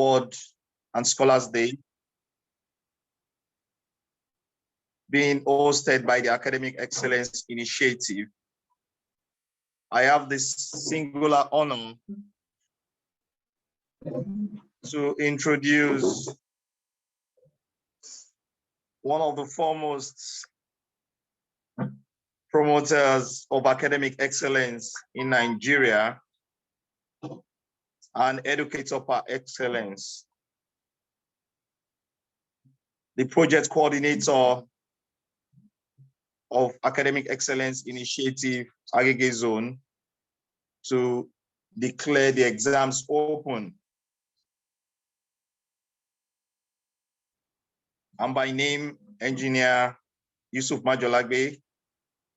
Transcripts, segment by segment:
Award and Scholars Day being hosted by the Academic Excellence Initiative. I have this singular honor to introduce one of the foremost promoters of academic excellence in Nigeria, an educator par excellence, the project coordinator of Academic Excellence Initiative Agege Zone, to declare the exams open. I'm by name Engineer Yusuf Majolagbe,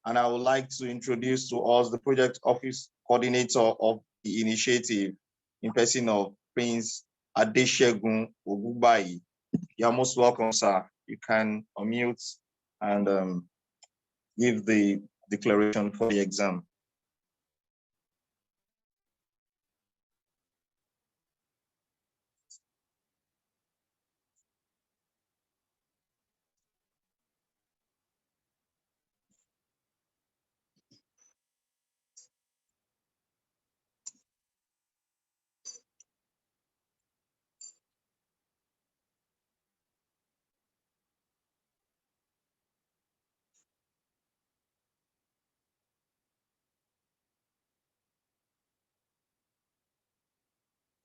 and I would like to introduce to us the project office coordinator of the initiative in person of Prince Adeshegun Ogubayi. You're most welcome, sir. You can unmute and give the declaration for the exam.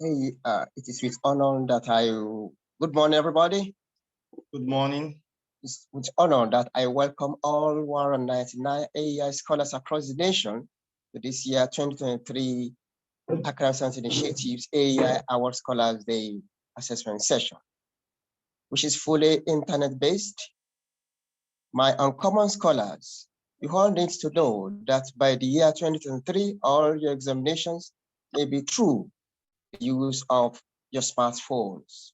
Hey, it is with honor that good morning, everybody. Good morning. It's with honor that I welcome all 199 AEI scholars across the nation to this year 2023 Academic Science Initiatives AEI Award Scholars Day assessment session, which is fully internet-based. My uncommon scholars, you all need to know that by the year 2023, all your examinations may be through the use of your smartphones.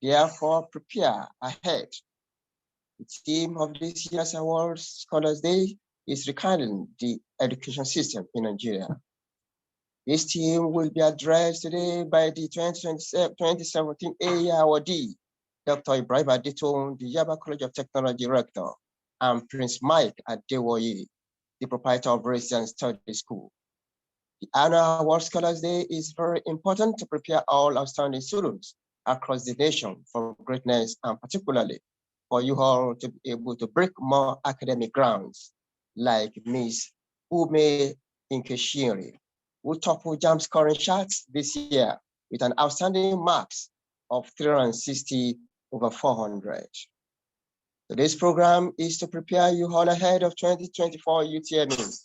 Therefore, prepare ahead. The theme of this year's Awards Scholars Day is rekindling the education system in Nigeria. This theme will be addressed today by the 2017 AEI awardee, Dr. Ibrahim Adetun, the Yaba College of Technology Rector, and Prince Mike Adewoye, the proprietor of Resident Study School. The annual Award Scholars Day is very important to prepare all outstanding students across the nation for greatness, and particularly for you all to be able to break more academic grounds, like Ms. Ume Inkeshiri, who toppled JAM scoring charts this year with an outstanding marks of 360 over 400. So this program is to prepare you all ahead of 2024 UTME,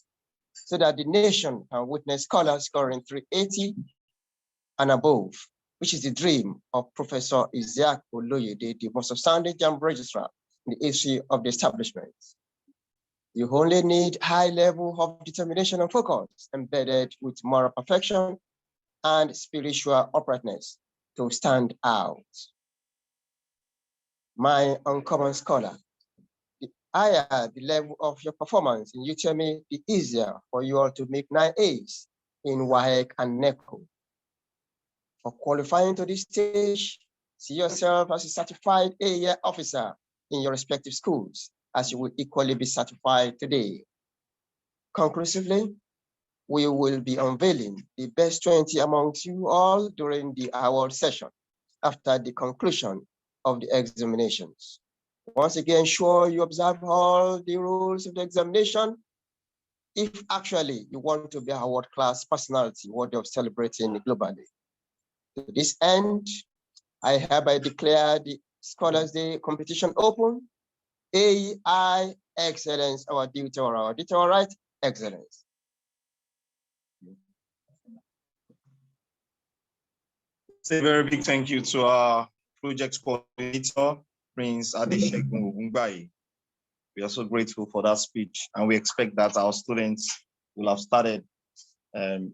so that the nation can witness scholars scoring 380 and above, which is the dream of Professor Isaac Oloyede, the most outstanding JAMB registrar in the history of the establishment. You only need high level of determination and focus embedded with moral perfection and spiritual uprightness to stand out. My uncommon scholar, the higher the level of your performance in UTME, the easier for you all to make 9 A's in WAEC and NECO. For qualifying to this stage, see yourself as a certified AEI officer in your respective schools, as you will equally be certified today. Conclusively, we will be unveiling the best 20 amongst you all during the award session after the conclusion of the examinations. Once again, ensure you observe all the rules of the examination if actually you want to be a world-class personality worthy of celebrating globally. To this end, I hereby declare the Scholars Day competition open. AEI Excellence, our duty or our duty, all right? Excellence. Say a very big thank you to our project coordinator, Prince Adeshegun Ogubayi. We are so grateful for that speech, and we expect that our students will have started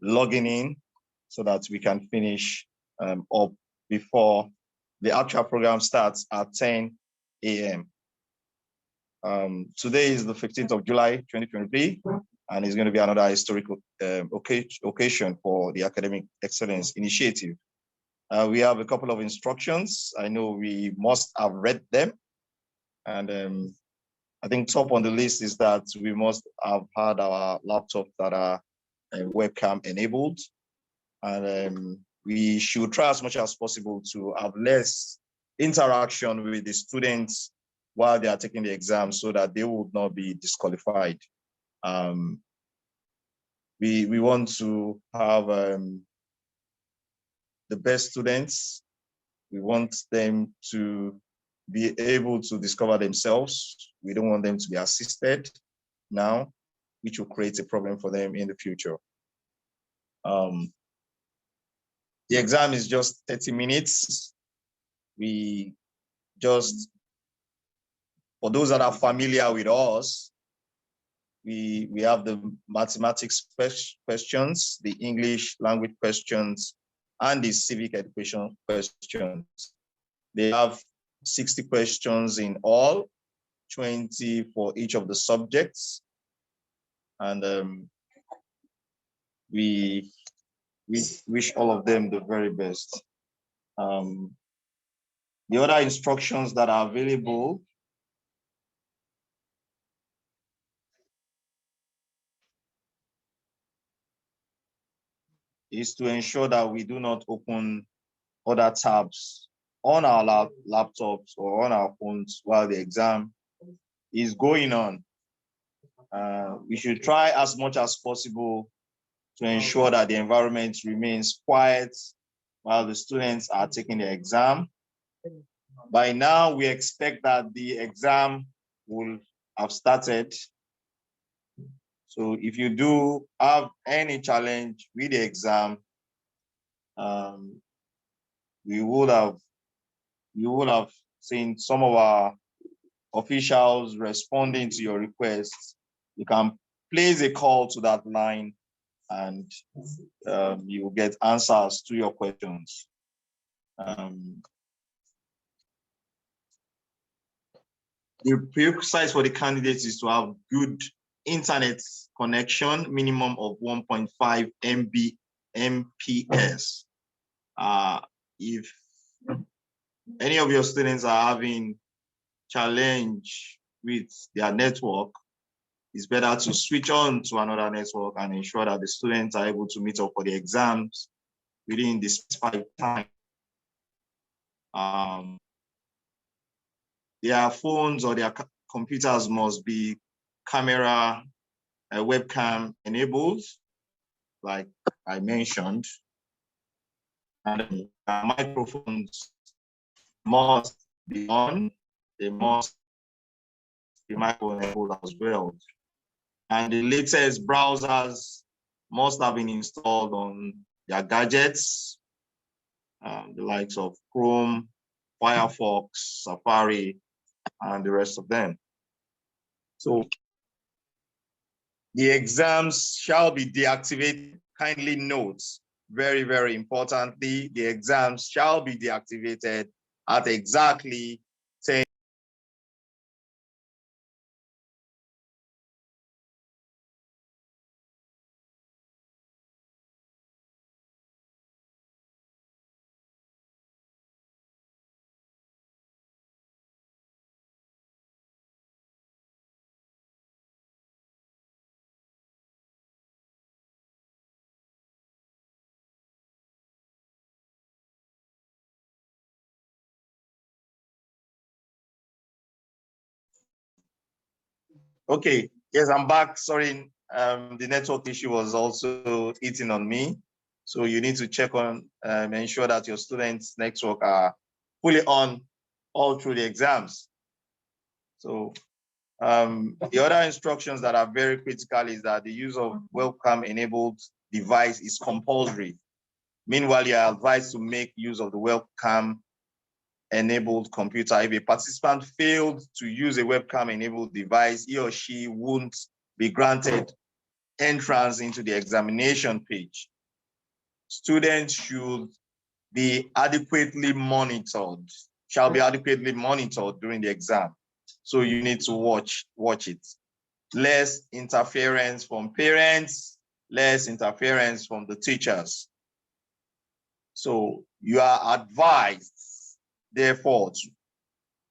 logging in so that we can finish up before the actual program starts at 10 a.m. Today is the 15th of July, 2023, and it's going to be another historical occasion for the Academic Excellence Initiative. We have a couple of instructions. I know we must have read them. And I think top on the list is that we must have had our laptops that are webcam enabled. And we should try as much as possible to have less interaction with the students while they are taking the exam so that they would not be disqualified. We want to have the best students. We want them to be able to discover themselves. We don't want them to be assisted now, which will create a problem for them in the future. The exam is just 30 minutes. We just, for those that are familiar with us, we have the mathematics questions, the English language questions, and the civic education questions. They have 60 questions in all, 20 for each of the subjects. And we wish all of them the very best. The other instructions that are available is to ensure that we do not open other tabs on our laptops or on our phones while the exam is going on. We should try as much as possible to ensure that the environment remains quiet while the students are taking the exam. By now, we expect that the exam will have started. So if you do have any challenge with the exam, you would have seen some of our officials responding to your requests. You can place a call to that line and you will get answers to your questions. The prerequisite for the candidates is to have good internet connection, minimum of 1.5 Mbps. If any of your students are having challenge with their network, it's better to switch on to another network and ensure that the students are able to meet up for the exams within the specified time. Their phones or their computers must be camera, webcam enabled, like I mentioned. And microphones must be on. They must be microphone enabled as well. And the latest browsers must have been installed on their gadgets, the likes of Chrome, Firefox, Safari, and the rest of them. So the exams shall be deactivated. Kindly note, very, very importantly, the exams shall be deactivated at exactly 10. Okay, yes, I'm back. Sorry, the network issue was also eating on me. So you need to check on, ensure that your students' network are fully on all through the exams. So the other instructions that are very critical is that the use of webcam-enabled device is compulsory. Meanwhile, you are advised to make use of the webcam-enabled computer. If a participant failed to use a webcam-enabled device, he or she won't be granted entrance into the examination page. Students should be adequately monitored, shall be adequately monitored during the exam. So you need to watch it. Less interference from parents, less interference from the teachers. So you are advised, therefore,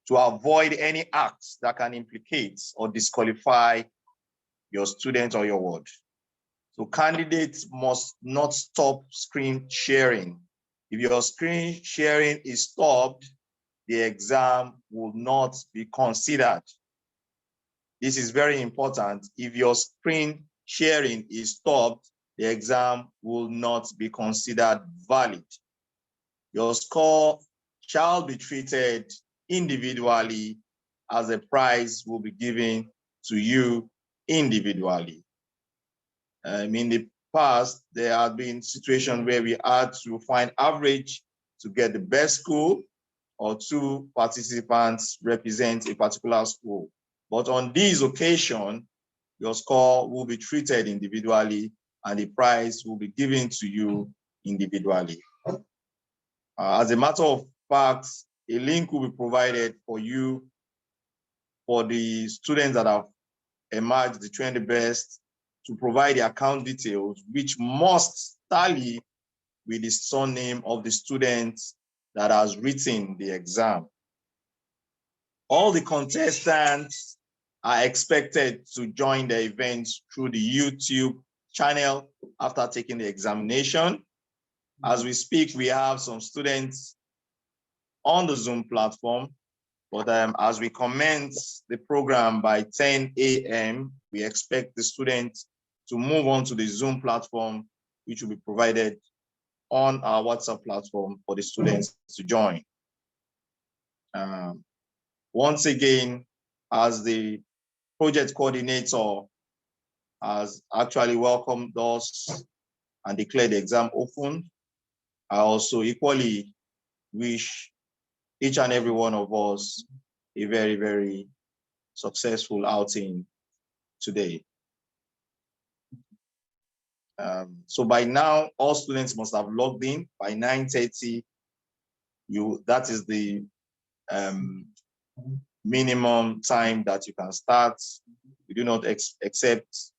to avoid any acts that can implicate or disqualify your student or your ward. So candidates must not stop screen sharing. If your screen sharing is stopped, the exam will not be considered. This is very important. If your screen sharing is stopped, the exam will not be considered valid. Your score shall be treated individually, as a prize will be given to you individually. In the past, there have been situations where we had to find average to get the best school, or two participants represent a particular school. But on this occasion, your score will be treated individually and the prize will be given to you individually. As a matter of fact, a link will be provided for you for the students that have emerged the 20 best to provide the account details, which must tally with the surname of the student that has written the exam. All the contestants are expected to join the event through the YouTube channel after taking the examination. As we speak, we have some students on the Zoom platform, but as we commence the program by 10 a.m., we expect the students to move on to the Zoom platform, which will be provided on our WhatsApp platform for the students to join. Once again, as the project coordinator has actually welcomed us and declared the exam open, I also equally wish each and every one of us a very, very successful outing today. So by now, all students must have logged in by 9:30. That is the minimum time that you can start. We do not accept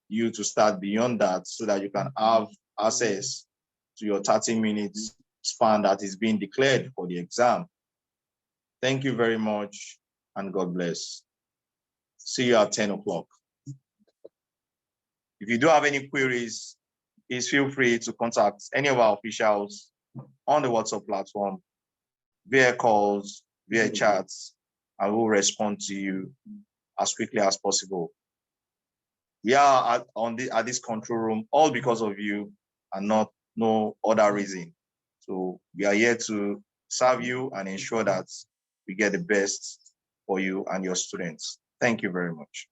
you to start beyond that, so that you can have access to your 30 minutes span that is being declared for the exam. Thank you very much and God bless. See you at 10 o'clock. If you do have any queries, please feel free to contact any of our officials on the WhatsApp platform, via calls, via chats, and we'll respond to you as quickly as possible. We are at this control room all because of you and no other reason. So we are here to serve you and ensure that we get the best for you and your students. Thank you very much.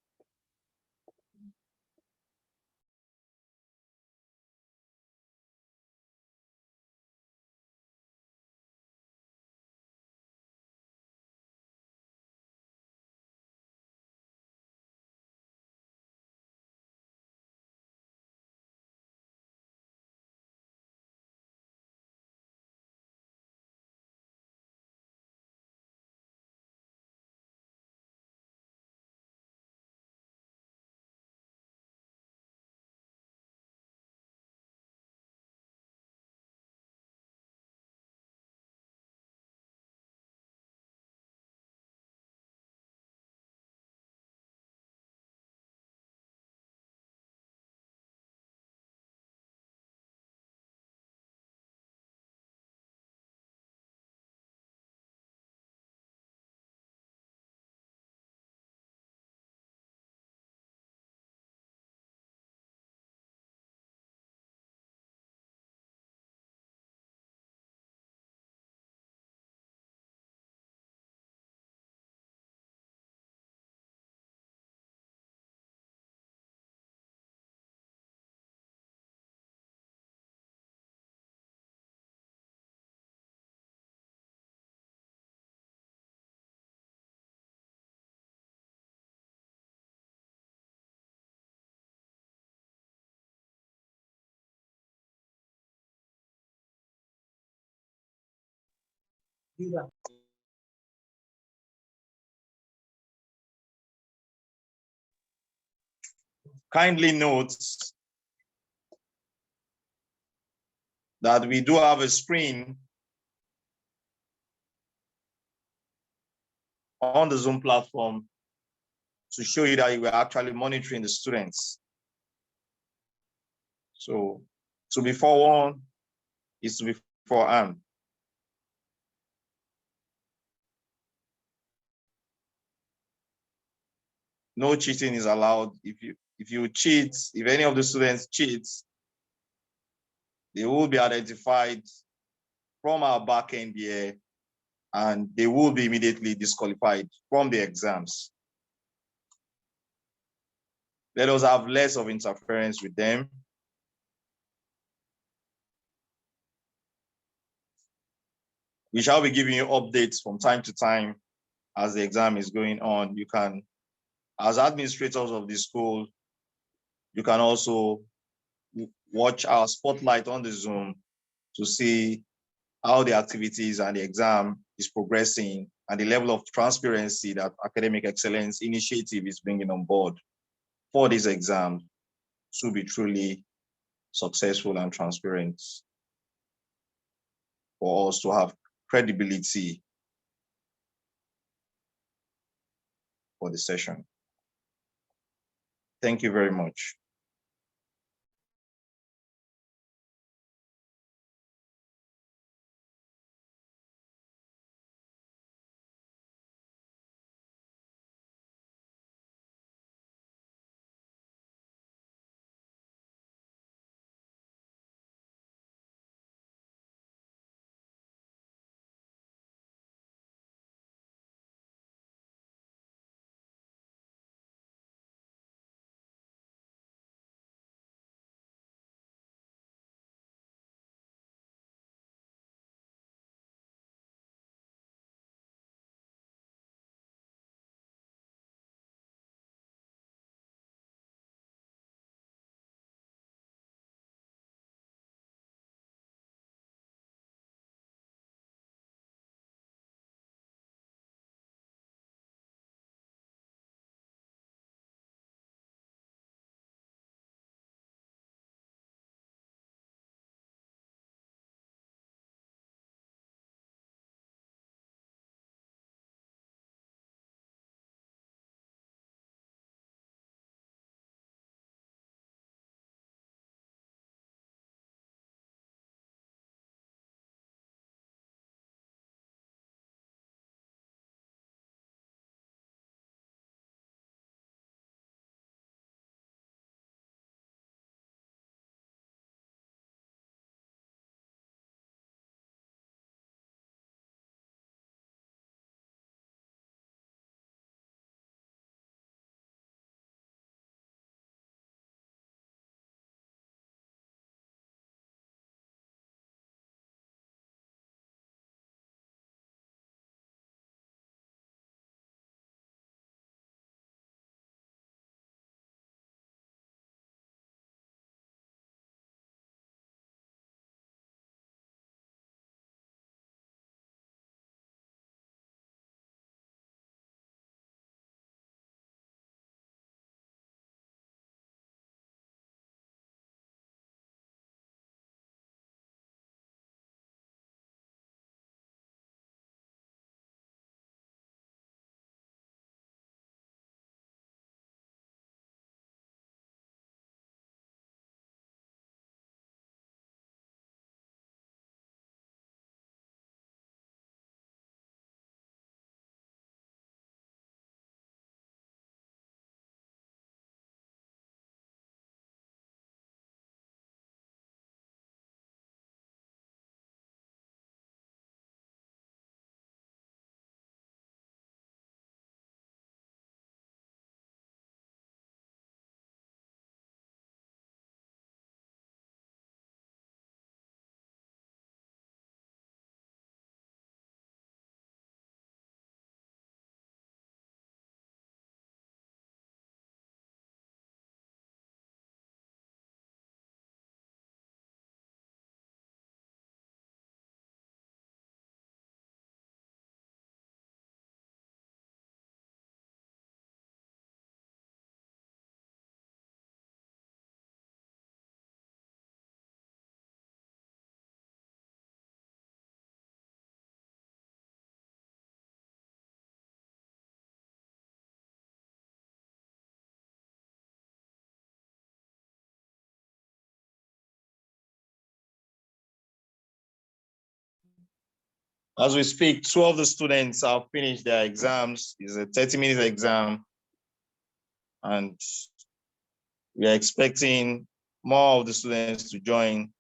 Kindly note that we do have a screen on the Zoom platform to show you that we're actually monitoring the students. So to be forewarned is to be forearmed. No cheating is allowed. If you cheat, if any of the students cheats, they will be identified from our back end here, and they will be immediately disqualified from the exams. Let us have less of interference with them. We shall be giving you updates from time to time as the exam is going on. You can, as administrators of the school, you can also watch our spotlight on the Zoom to see how the activities and the exam is progressing and the level of transparency that Academic Excellence Initiative is bringing on board for this exam to be truly successful and transparent, for us to have credibility for the session. Thank you very much. As we speak, two of the students have finished their exams. It's a 30-minute exam, and we are expecting more of the students to join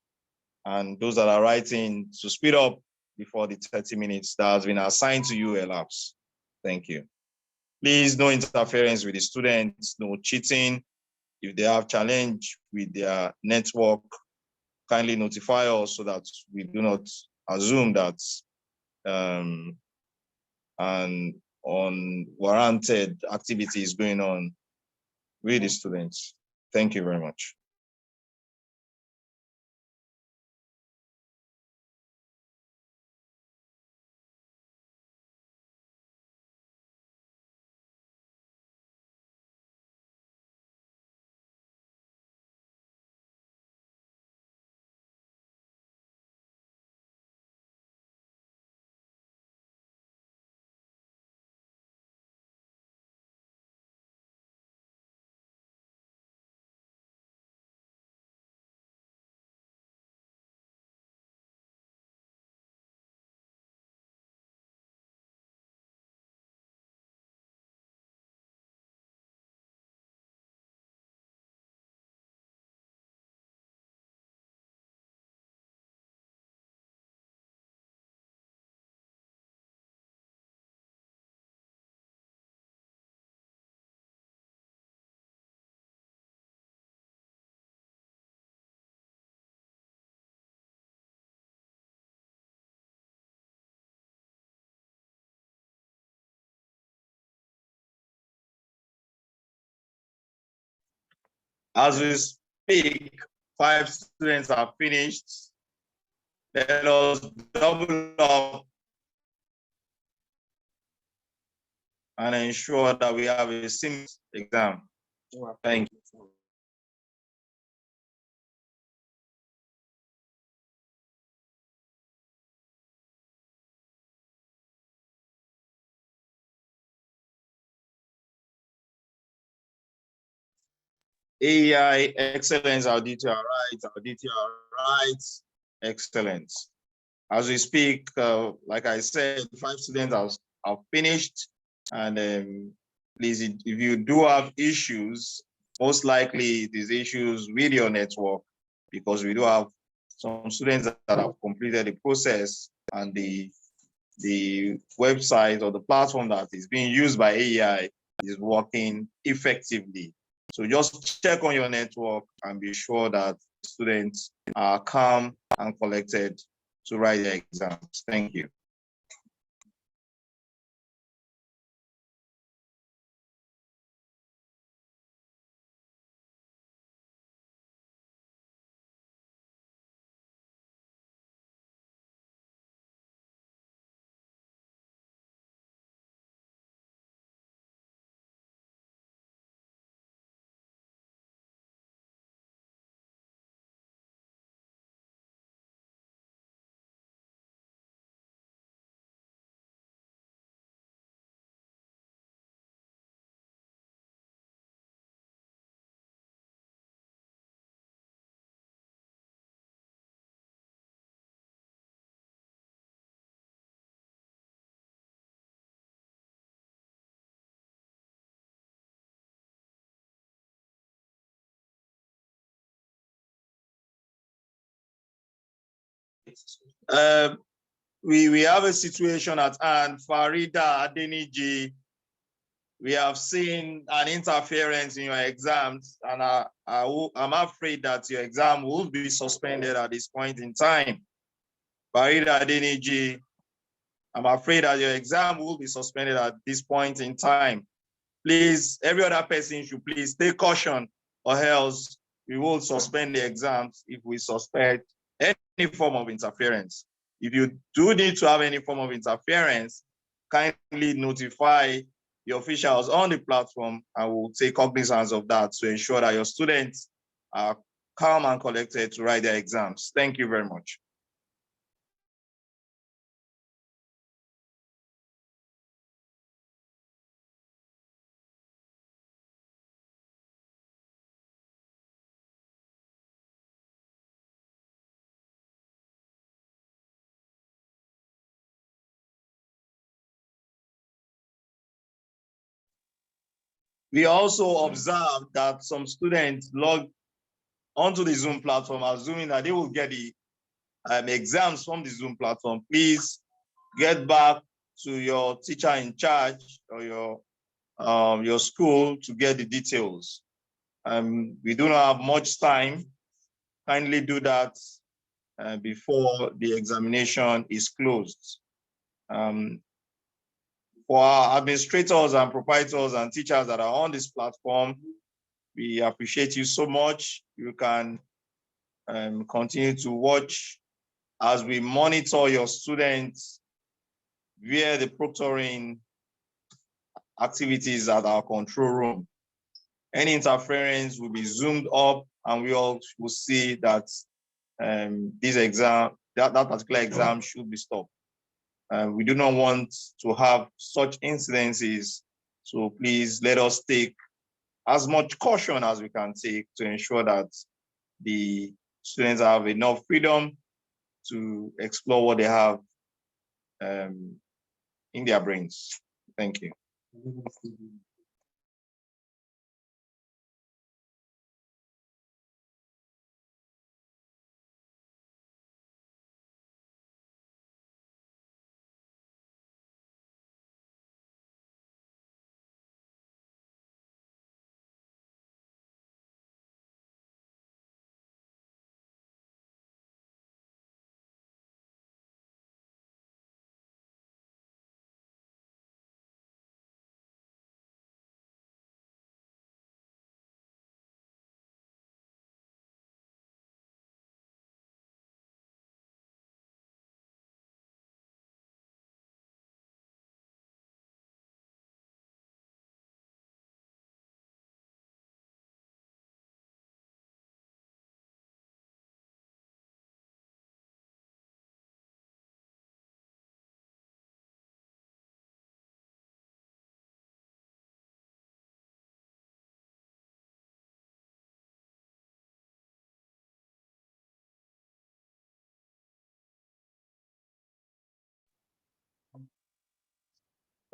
and those that are writing to speed up before the 30 minutes that has been assigned to you elapse. Thank you. Please, no interference with the students, no cheating. If they have challenge with their network, kindly notify us so that we do not assume that an unwarranted activity is going on with the students. Thank you very much. As we speak, 5 students are finished. Let us double up and ensure that we have a seamless exam. Thank you. AEI excellence, our DTR rights, our DTR rights, excellence. As we speak, like I said, 5 students have finished. And please, if you do have issues, most likely it is issues with your network, because we do have some students that have completed the process and the website or the platform that is being used by AEI is working effectively. So just check on your network and be sure that students are calm and collected to write their exams. Thank you. We have a situation at hand. Farida Adeniji, we have seen an interference in your exams, and I'm afraid that your exam will be suspended at this point in time. Farida Adeniji, I'm afraid that your exam will be suspended at this point in time. Please, every other person should please take caution, or else we will suspend the exams if we suspect any form of interference. If you do need to have any form of interference, kindly notify the officials on the platform, and we'll take cognizance of that to ensure that your students are calm and collected to write their exams. Thank you very much. We also observed that some students log onto the Zoom platform, assuming that they will get the exams from the Zoom platform. Please get back to your teacher in charge or your school to get the details. We do not have much time. Kindly do that before the examination is closed. For our administrators and proprietors and teachers that are on this platform, we appreciate you so much. You can continue to watch as we monitor your students via the proctoring activities at our control room. Any interference will be zoomed up and we all will see that that particular exam should be stopped. We do not want to have such incidences, so please let us take as much caution as we can take to ensure that the students have enough freedom to explore what they have in their brains. Thank you.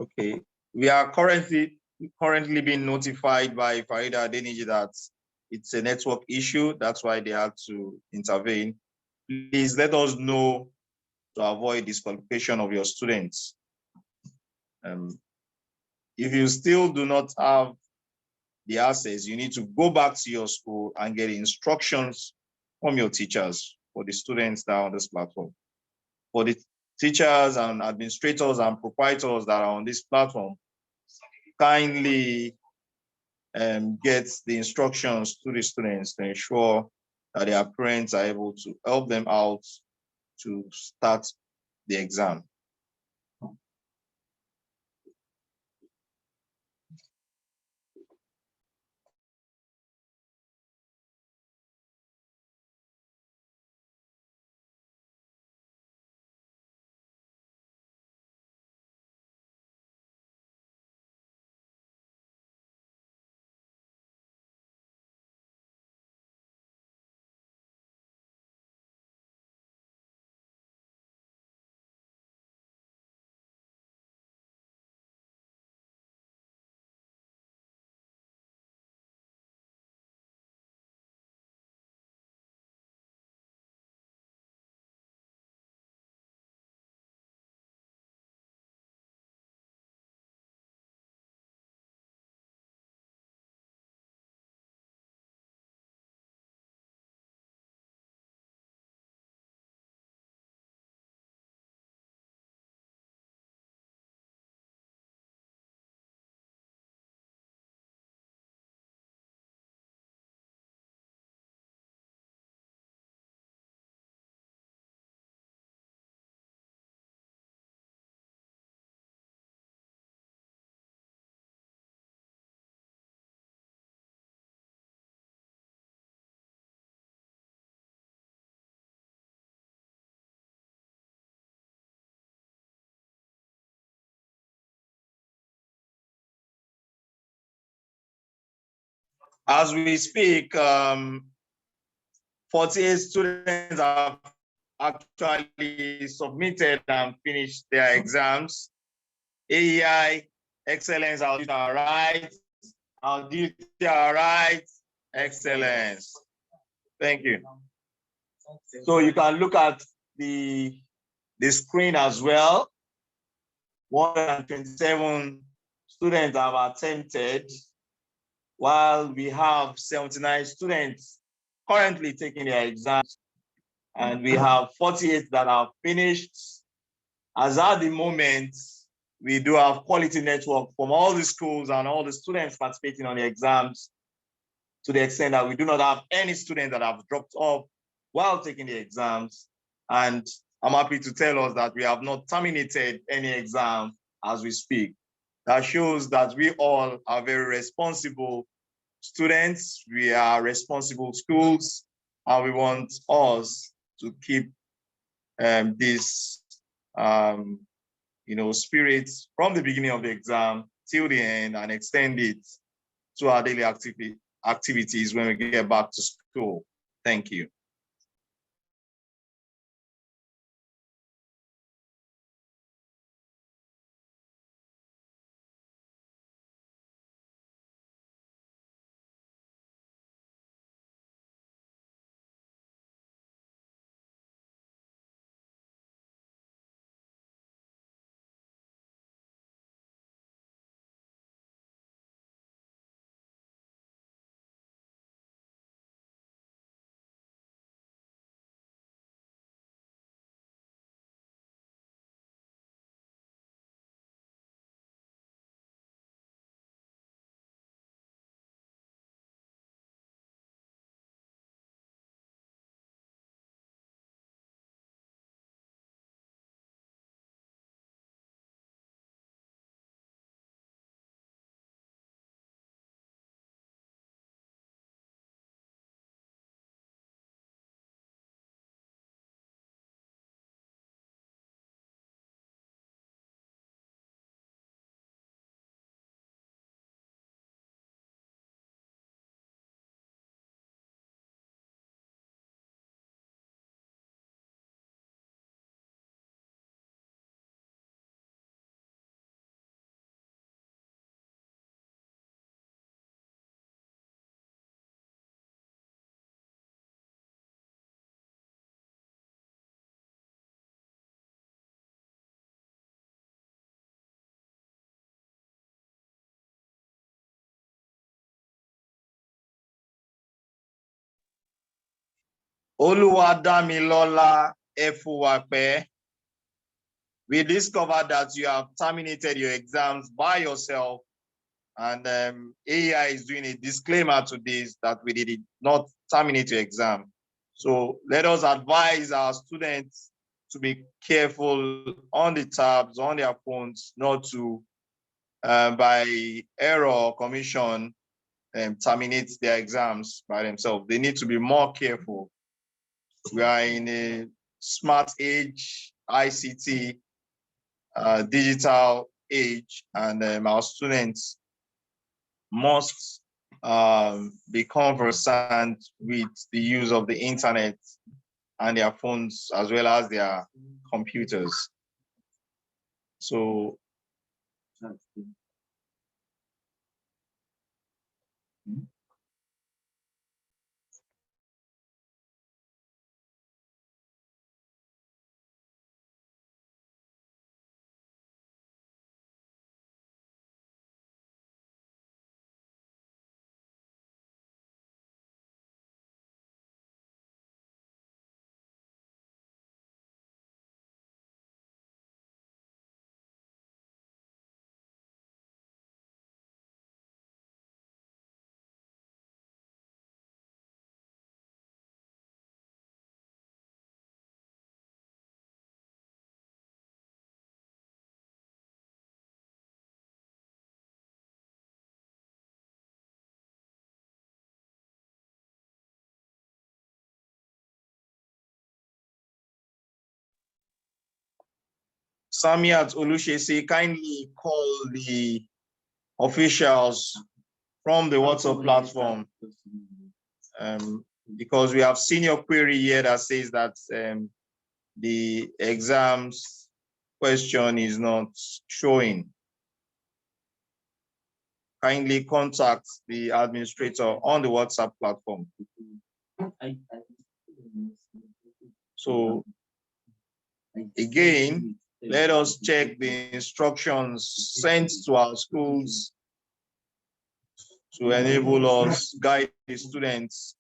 Okay, we are currently being notified by Farida Deniji that it's a network issue. That's why they had to intervene. Please let us know to avoid disqualification of your students. If you still do not have the access, you need to go back to your school and get instructions from your teachers for the students that are on this platform. For the teachers and administrators and proprietors that are on this platform, kindly get the instructions to the students to ensure that their parents are able to help them out to start the exam. As we speak, 48 students have actually submitted and finished their exams. AEI, excellence, our right, Our duty, all right. Excellence. Thank you. So you can look at the screen as well. 127 students have attempted, while we have 79 students currently taking their exams, and we have 48 that have finished. As at the moment, we do have quality network from all the schools and all the students participating on the exams, to the extent that we do not have any students that have dropped off while taking the exams. And I'm happy to tell us that we have not terminated any exam as we speak. That shows that we all are very responsible students, we are responsible schools, and we want us to keep this spirit from the beginning of the exam till the end, and extend it to our daily activities when we get back to school. Thank you. Oluwadamilola Efuwape, we discovered that you have terminated your exams by yourself, and AI is doing a disclaimer to this that we did not terminate your exam. So let us advise our students to be careful on the tabs, on their phones, not to, by error or commission, terminate their exams by themselves. They need to be more careful. We are in a smart age, ICT, digital age, and our students must be conversant with the use of the internet and their phones, as well as their computers. So Samiat Olushesi, kindly call the officials from the WhatsApp platform, because we have seen your query here that says that the exams question is not showing. kindly contact the administrator on the WhatsApp platform. So again, let us check the instructions sent to our schools to enable us guide the students.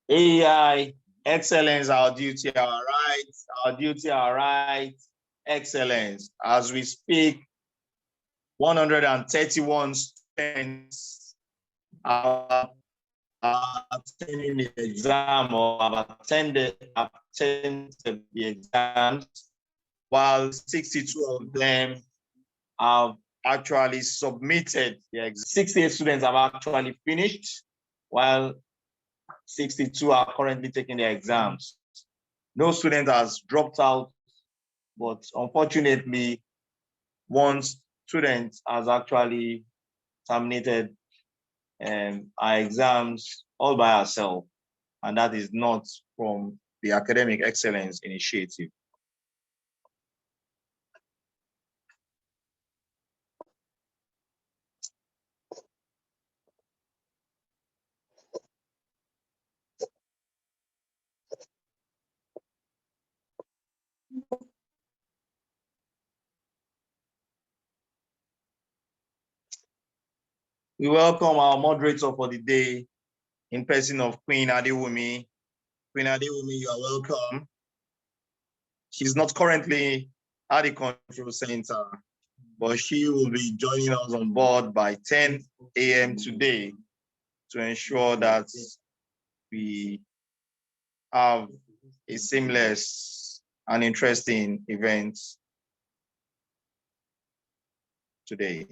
AI, excellence, our duty, our rights, our duty, our rights, excellence. As we speak, 131 students are attending the exam or have attended the exams, while 62 of them have actually submitted the exam. 68 students have actually finished, while 62 are currently taking their exams. No student has dropped out, but unfortunately, one student has actually terminated our exams all by herself, and that is not from the Academic Excellence Initiative. We welcome our moderator for the day in person of Queen Adewumi. Queen Adewumi, you are welcome. She's not currently at the control center, but she will be joining us on board by 10 a.m. today to ensure that we have a seamless and interesting event today.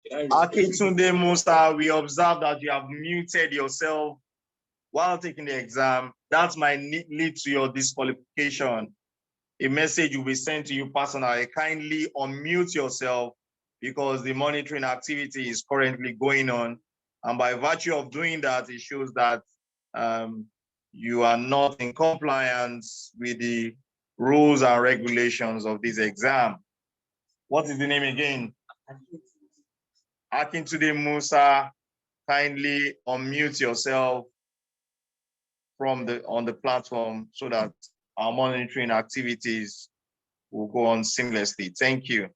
Akintunde Musa, we observe that you have muted yourself while taking the exam, that might lead to your disqualification. A message will be sent to you personally. Kindly unmute yourself because the monitoring activity is currently going on. And by virtue of doing that, it shows that you are not in compliance with the rules and regulations of this exam. What is the name again? Akintude Musa. Kindly unmute yourself on the platform so that our monitoring activities will go on seamlessly. Thank you.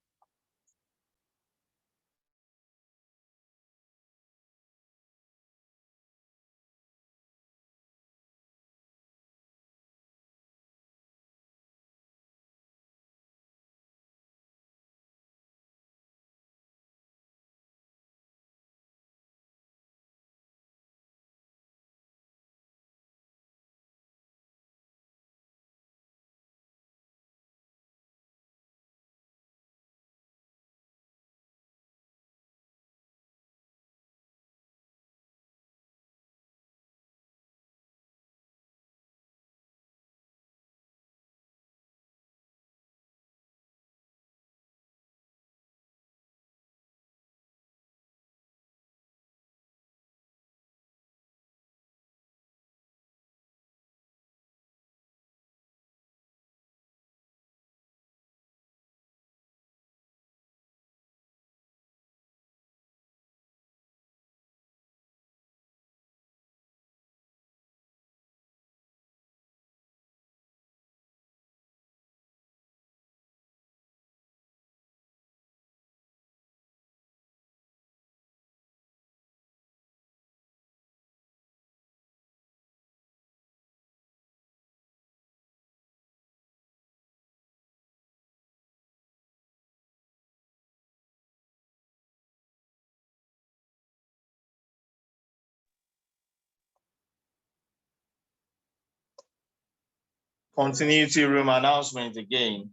Continuity room announcement again.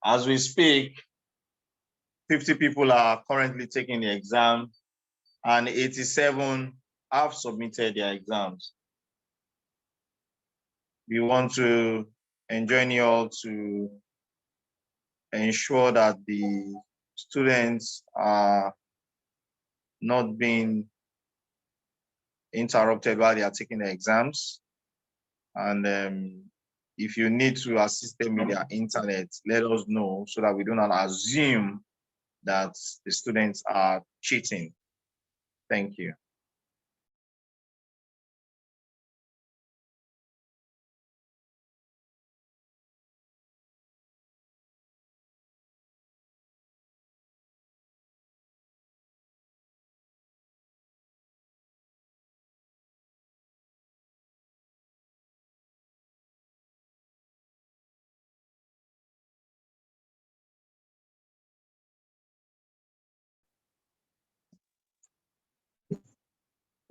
As we speak, 50 people are currently taking the exam and 87 have submitted their exams. We want to enjoin you all to ensure that the students are not being interrupted while they are taking the exams. And if you need to assist them with their internet, let us know so that we do not assume that the students are cheating. Thank you.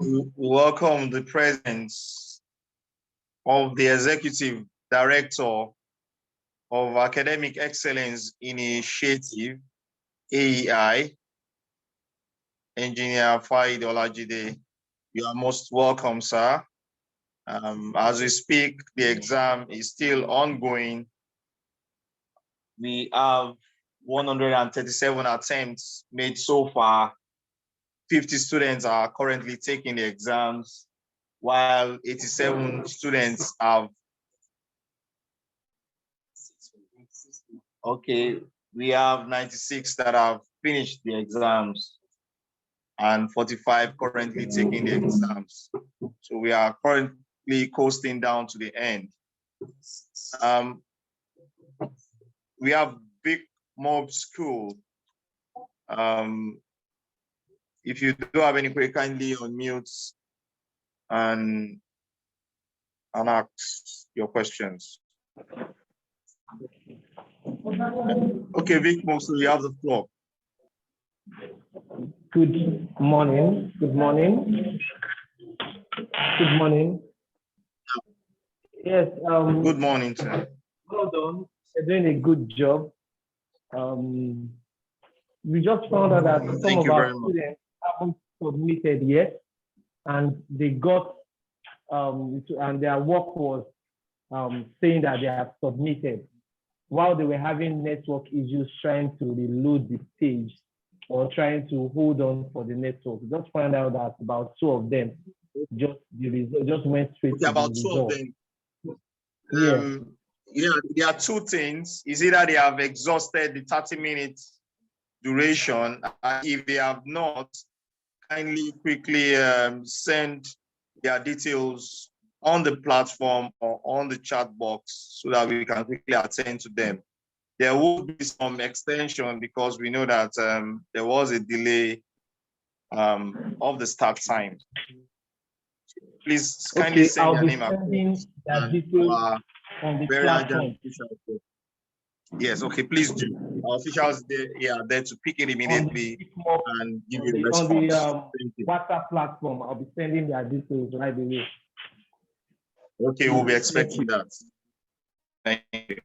We welcome the presence of the Executive Director of Academic Excellence Initiative, AEI, Engineer Faid Olajide. You are most welcome, sir. As we speak, the exam is still ongoing. We have 137 attempts made so far. 50 students are currently taking the exams, while 87 students have. Okay, we have 96 that have finished the exams and 45 currently taking the exams. So we are currently coasting down to the end. We have Big Mob School. If you do have any query, kindly unmute and ask your questions. Okay, Vic Mob, so you have the floor. Good morning. Good morning. Good morning. Yes. Good morning, sir. Well done. You're doing a good job. We just found out that some of our students haven't submitted yet, and they got and their work was saying that they have submitted while they were having network issues trying to reload the page or trying to hold on for the network. Just found out that about 2 of them just the result just went straight to About the 2 of result. them. Yeah. Yeah, there are 2 things. Is either they have exhausted the 30 minutes duration, and if they have not, kindly quickly send their details on the platform or on the chat box so that we can quickly attend to them. There will be some extension because we know that there was a delay of the start time. Please kindly send I'll your be name sending across their details on the very platform. urgent. Yes, okay, please do. Our officials are there to pick it immediately and give you a response. On the WhatsApp platform, I'll be sending their details right away. Okay, we'll be expecting that. Thank you.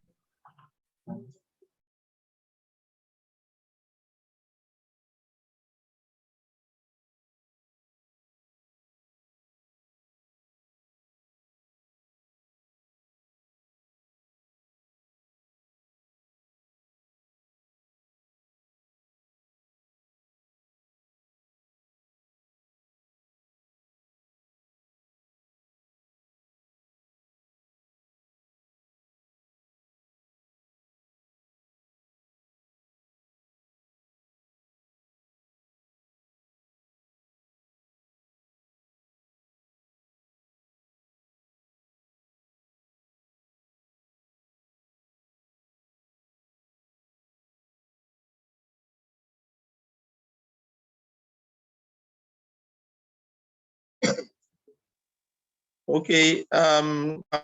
Okay,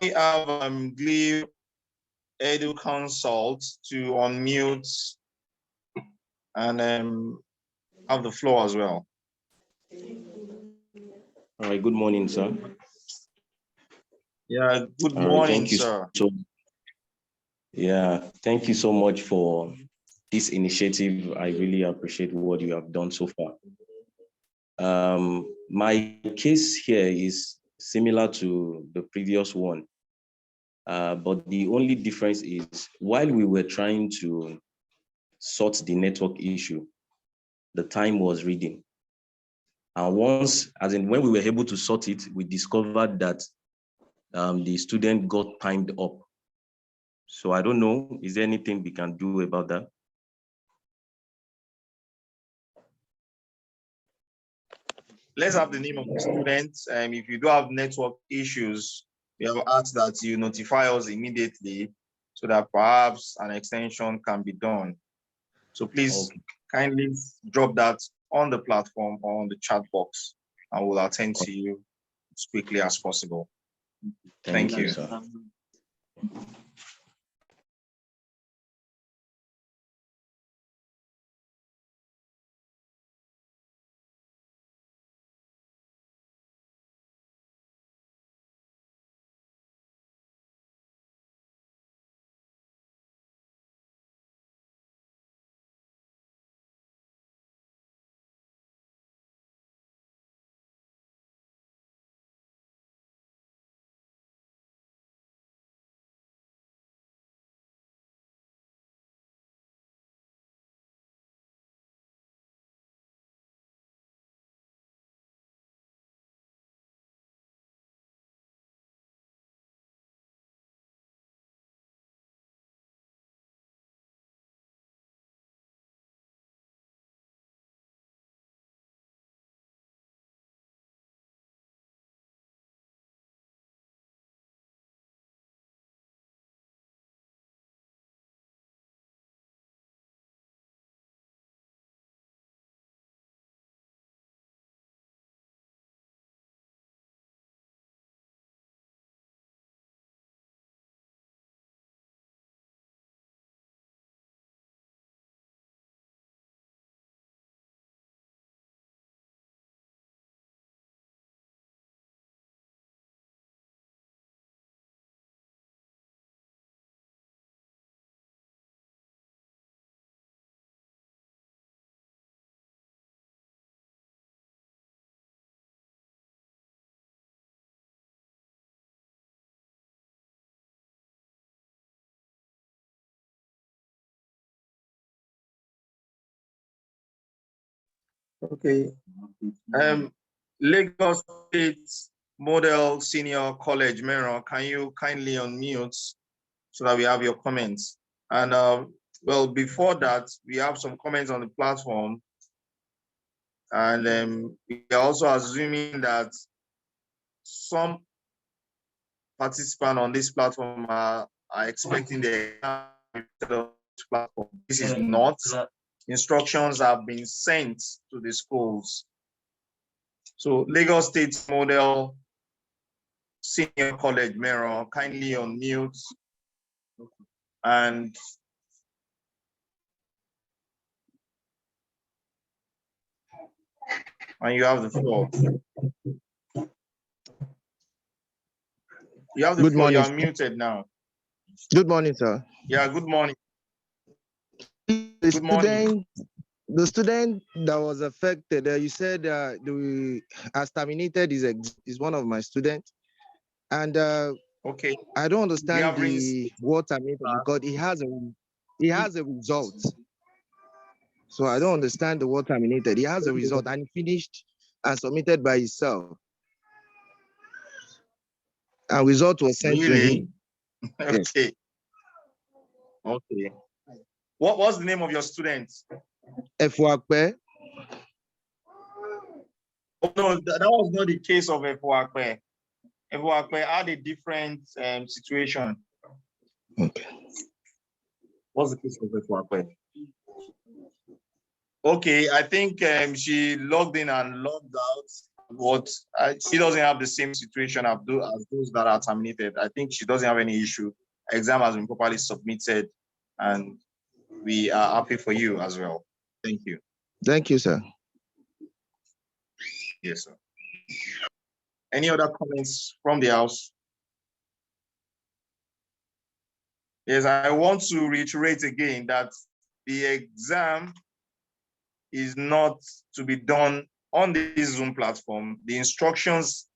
we have Glee Edu Consult to unmute and have the floor as well. All right, good morning, sir. Yeah, good morning, sir. Thank you so much for this initiative. I really appreciate what you have done so far. My case here is similar to the previous one, but the only difference is while we were trying to sort the network issue, the time was reading. And when we were able to sort it, we discovered that the student got timed up. So I don't know, is there anything we can do about that? Let's have the name of the student. If you do have network issues, we have asked that you notify us immediately so that perhaps an extension can be done. So please kindly drop that on the platform or on the chat box, and we'll attend to you as quickly as possible. Thank you. Sir. Okay. Lagos State Model Senior College, Mero, can you kindly unmute so that we have your comments? And well, before that, we have some comments on the platform. And we are also assuming that some participants on this platform are expecting the platform. This is not. Instructions have been sent to the schools. So Lagos State Model Senior College, Mero, kindly unmute and you have the floor. You have the Good floor. You morning. are muted now. Good morning, sir. Yeah, good morning. The student that was affected, you said has terminated is one of my students, and Okay. I don't understand the what terminated because he has a result. So I don't understand the word terminated. He has a result and he finished and submitted by himself. And result was sent to him. Okay. Okay. What was the name of your student? Efuakpe. Oh, no, that was not the case of Efuakpe. Efuakpe had a different situation. Okay. What's the case of Efuakpe? Okay, I think she logged in and logged out. But she doesn't have the same situation as those that are terminated. I think she doesn't have any issue. Exam has been properly submitted, and we are happy for you as well. Thank you. Thank you, sir. Yes, sir. Any other comments from the house? Yes, I want to reiterate again that the exam is not to be done on this Zoom platform. The instructions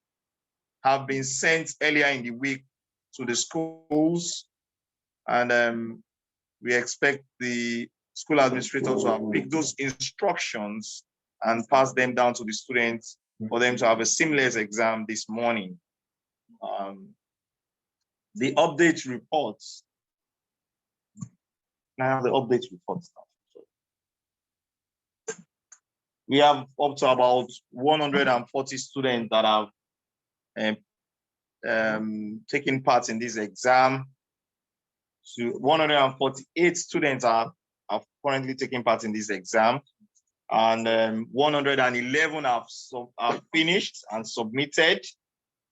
have been sent earlier in the week to the schools, and we expect the school administrator to have picked those instructions and pass them down to the students for them to have a seamless exam this morning. The update reports. Now the update reports now. We have up to about 140 students that have taken part in this exam. So 148 students are currently taking part in this exam, and 111 have finished and submitted.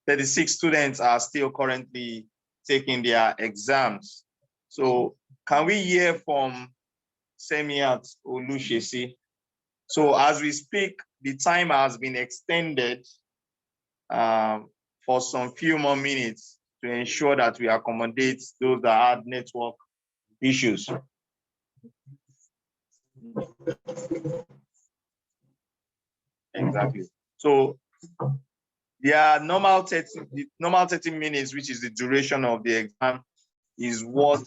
36 students are still currently taking their exams. So can we hear from Semiat Olushesi? So as we speak, the time has been extended for some few more minutes to ensure that we accommodate those that had network issues. Exactly. So the normal 30 minutes, which is the duration of the exam, is what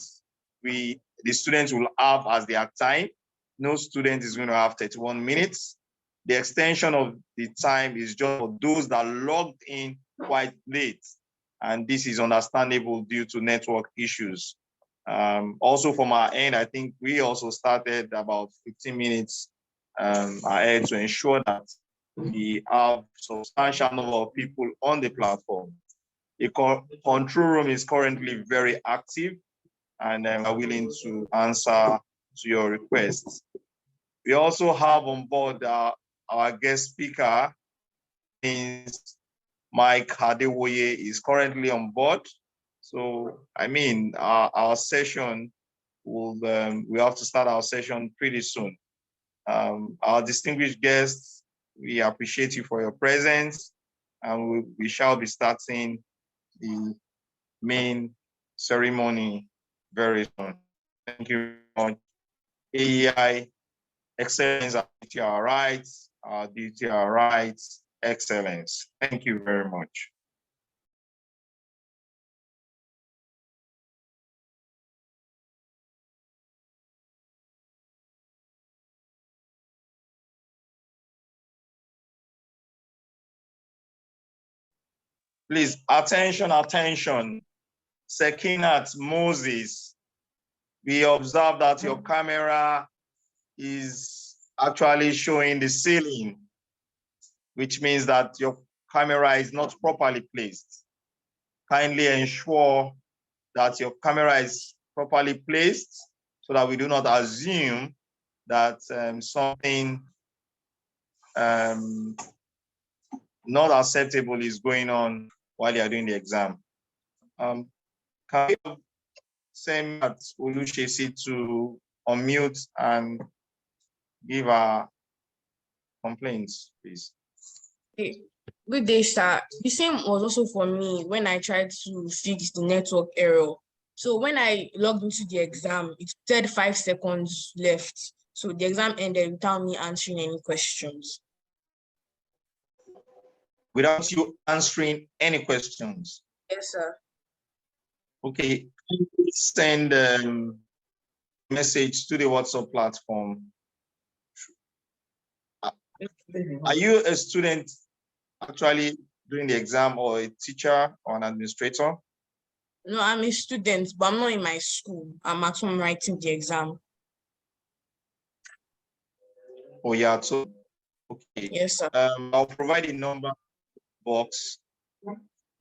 the students will have as their time. No student is going to have 31 minutes. The extension of the time is just for those that logged in quite late. And this is understandable due to network issues. Also from our end, I think we also started about 15 minutes ahead to ensure that we have substantial number of people on the platform. The control room is currently very active and are willing to answer to your requests. We also have on board our guest speaker, Mike Adewoye is currently on board. So, I mean, our session will, we have to start our session pretty soon. Our distinguished guests, we appreciate you for your presence, and we shall be starting the main ceremony very soon. Thank you very much. AEI, excellence, our duty, our rights, our duty, our rights, excellence. Thank you very much. Please, attention, attention. Sekinat Moses, we observe that your camera is actually showing the ceiling, which means that your camera is not properly placed. Kindly ensure that your camera is properly placed so that we do not assume that something not acceptable is going on while you are doing the exam. Can you send at Olushesi to unmute and give our complaints, please? Okay. Good day, sir. The same was also for me when I tried to fix the network error. So when I logged into the exam, it said 5 seconds left. So the exam ended without me answering any questions. Without you answering any questions? Yes, sir. Okay, send message to the WhatsApp platform. Are you a student actually doing the exam, or a teacher or an administrator? No, I'm a student, but I'm not in my school. I'm at home writing the exam. Oh, yeah, so, okay. Yes, sir. I'll provide a number box.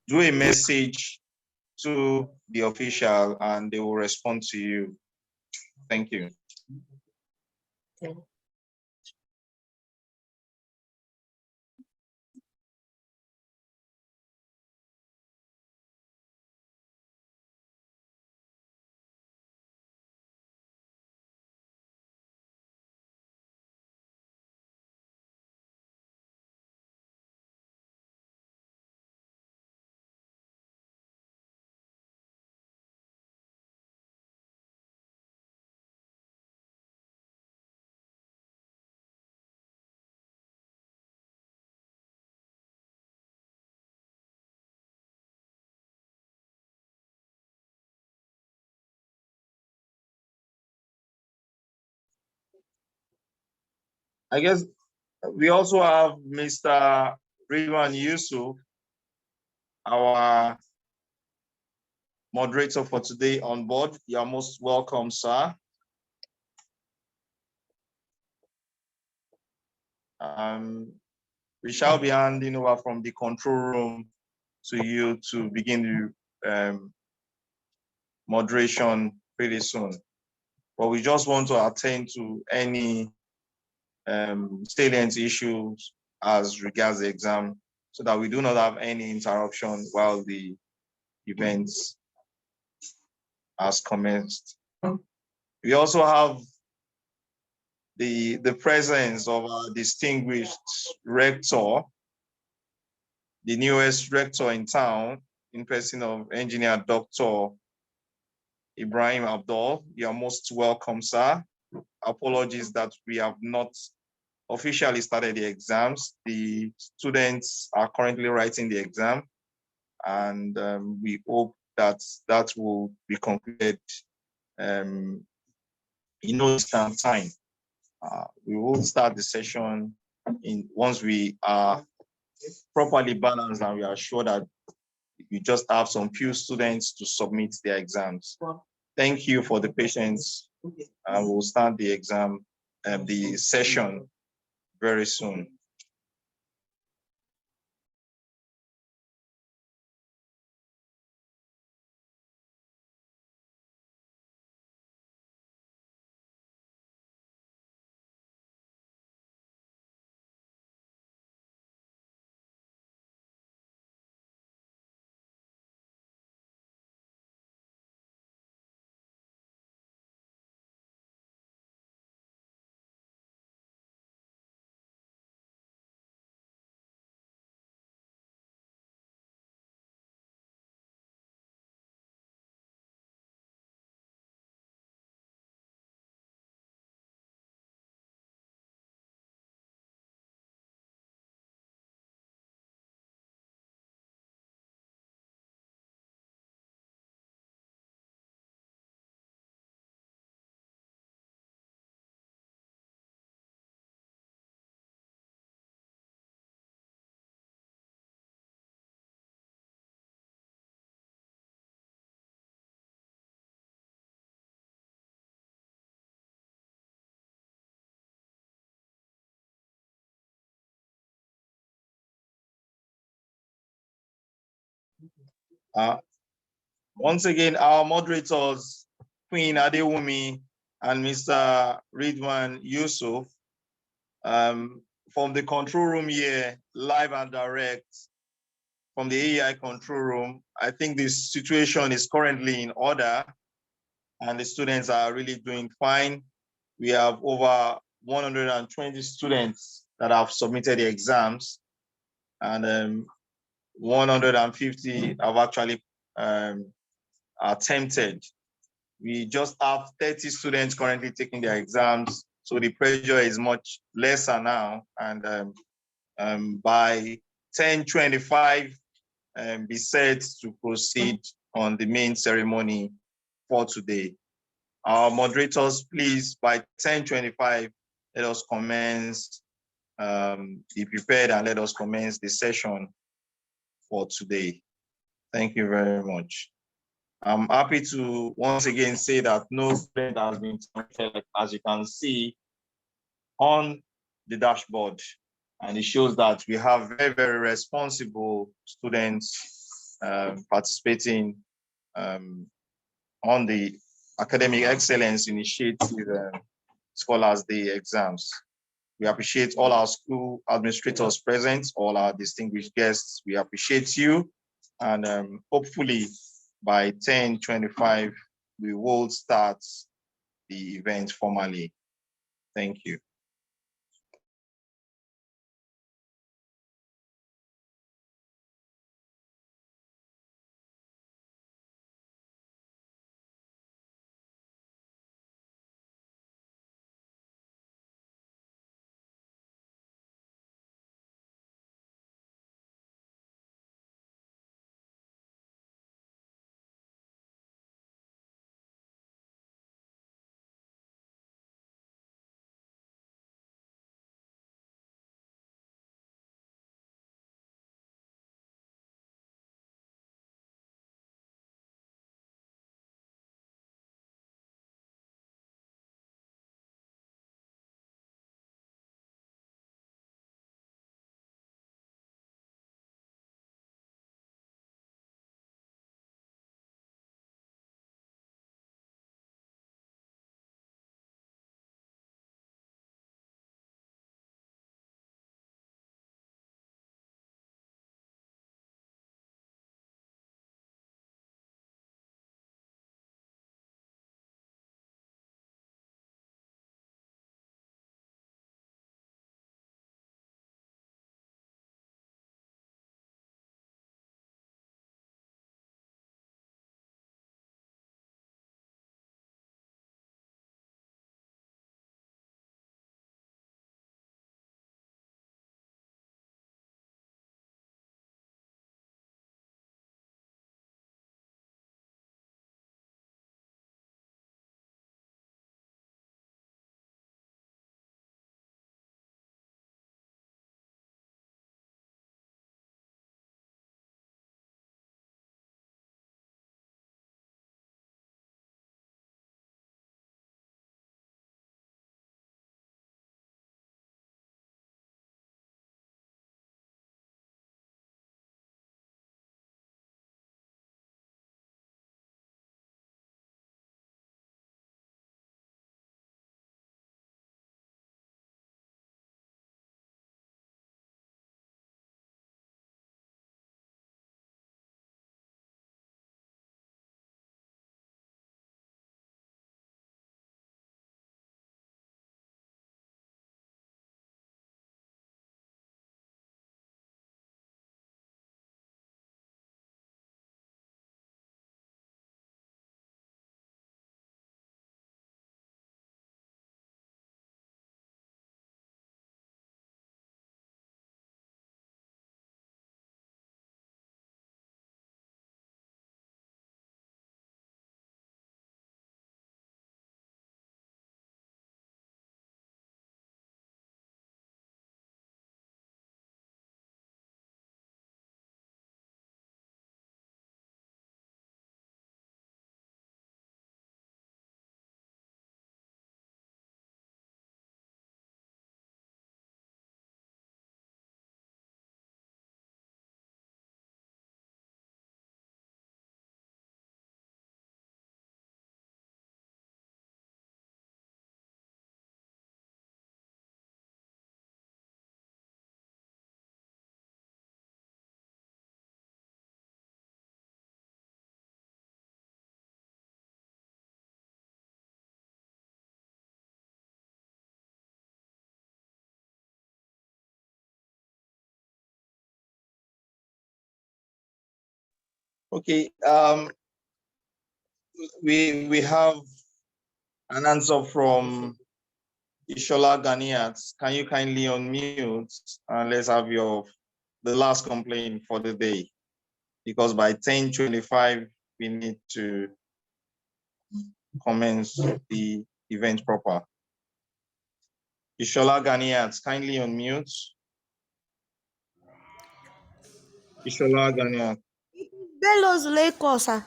Do a message to the official and they will respond to you. Thank you. Okay. I guess we also have Mr. Ridwan Yusuf, our moderator for today, on board. You are most welcome, sir. We shall be handing over from the control room to you to begin the moderation pretty soon. But we just want to attend to any salient issues as regards the exam, so that we do not have any interruption while the events has commenced. We also have the presence of our distinguished rector, the newest rector in town, in person of Engineer Dr. Ibrahim Abdul. You are most welcome, sir. Apologies that we have not officially started the exams. The students are currently writing the exam, and we hope that that will be concluded in no distant time. We will start the session once we are properly balanced and we are sure that we just have some few students to submit their exams. Thank you for the patience, and we'll start the exam, the session very soon. Once again, our moderators, Queen Adewumi and Mr. Ridwan Yusuf, from the control room here, live and direct from the AEI control room. I think this situation is currently in order and the students are really doing fine. We have over 120 students that have submitted the exams, and 150 have actually attempted. We just have 30 students currently taking their exams, so the pressure is much lesser now. And by 10:25, be set to proceed on the main ceremony for today. Our moderators, please, by 10:25, let us commence, be prepared and let us commence the session for today. Thank you very much. I'm happy to once again say that no student has been terminated, as you can see on the dashboard. And it shows that we have very, very responsible students participating on the Academic Excellence Initiative Scholars Day exams. We appreciate all our school administrators present, all our distinguished guests. We appreciate you. And hopefully by 10:25, we will start the event formally. Thank you. Okay, we have an answer from Ishola Ganiat. Can you kindly unmute and let's have the last complaint for the day? Because by 10:25, we need to commence the event proper. Ishola Ganiat, kindly unmute. Ishola Ganiat. Bello Zuleiko, sir.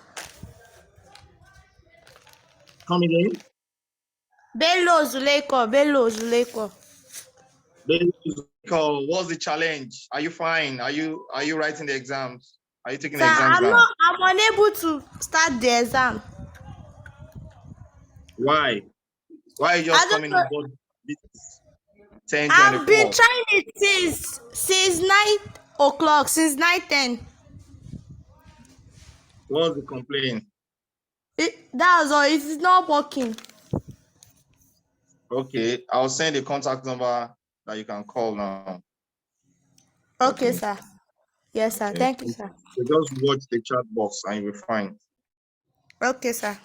Come again? Bello Zuleiko. What's the challenge? Are you fine? Are you writing the exams? Are you taking Sir, the exams now? I'm unable to start the exam. Why? Why are you I just don't coming know. on board this I've been 10:24? trying it since 9 o'clock, since 9:10. What's the complaint? That's all. It is not working. Okay, I'll send the contact number that you can call now. Okay, sir. Yes, sir. Okay. Thank you, sir. So just watch the chat box and you'll be fine. Okay, sir.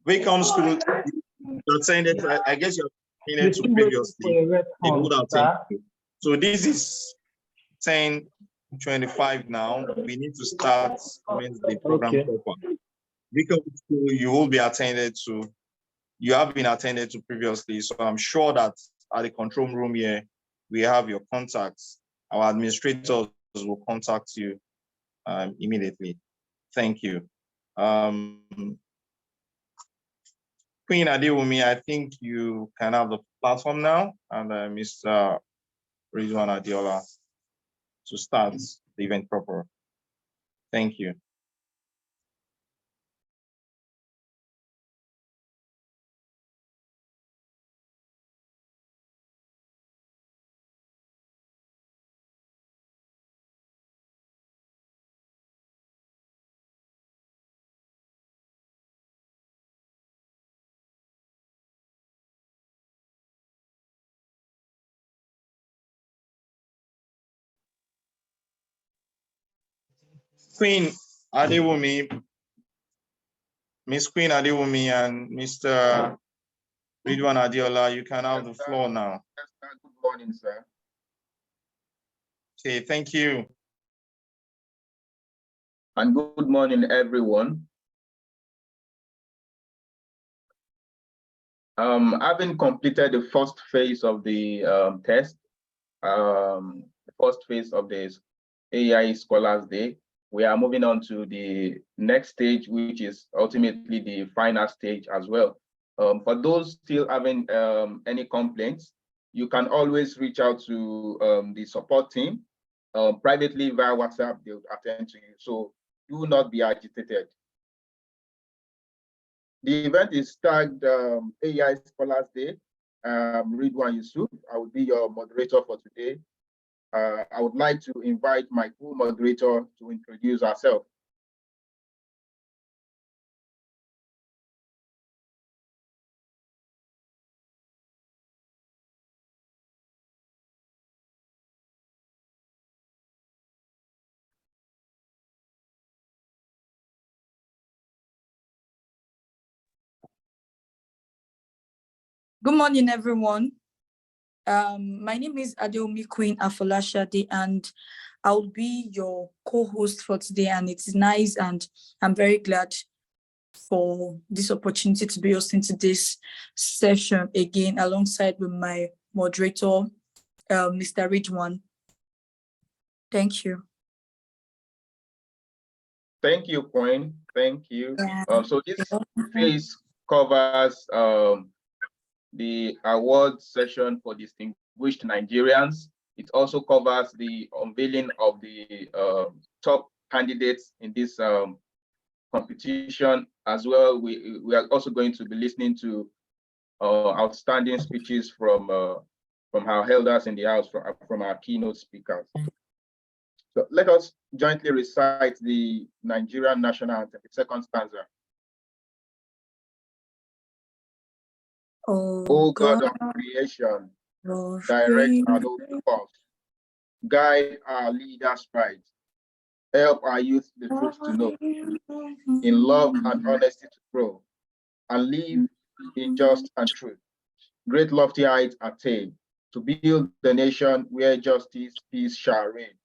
Vic comes school. You're saying that I guess you're saying it to previously. They would have taken you. So this is 10:25 now. We need to start the program proper. Because you will be attended to. You have been attended to previously, so I'm sure that at the control room here, we have your contacts. Our administrators will contact you immediately. Thank you. Queen Adewumi, I think you can have the platform now, and Mr. Ridwan Adiola to start the event proper. Thank you. Queen Adewumi, Miss Queen Adewumi and Mr. Ridwan Adiola, you can have the floor now. Good morning, sir. Okay, thank you. And good morning, everyone. Having completed the first phase of the test, the first phase of the AI Scholars Day, we are moving on to the next stage, which is ultimately the final stage as well. For those still having any complaints, you can always reach out to the support team privately via WhatsApp. They'll attend to you. So do not be agitated. The event is tagged AI Scholars Day. Ridwan Yusuf, I will be your moderator for today. I would like to invite my co-moderator to introduce herself. Good morning, everyone. My name is Adeomi Queen Afolashade, and I'll be your co-host for today. And it's nice, and I'm very glad for this opportunity to be hosting today's session again, alongside with my moderator, Mr. Ridwan. Thank you. Thank you, Queen. Thank you. Yeah. So this phase covers the award session for distinguished Nigerians. It also covers the unveiling of the top candidates in this competition as well. We are also going to be listening to outstanding speeches from our elders in the house, from our keynote speakers. So let us jointly recite the Nigerian national anthem, the second stanza. O God of creation, direct our noble course, guide our leaders right, help our youth the truth to know, in love and honesty to grow, and live in just and truth. Great lofty heights attain, to build the nation where justice, peace shall reign.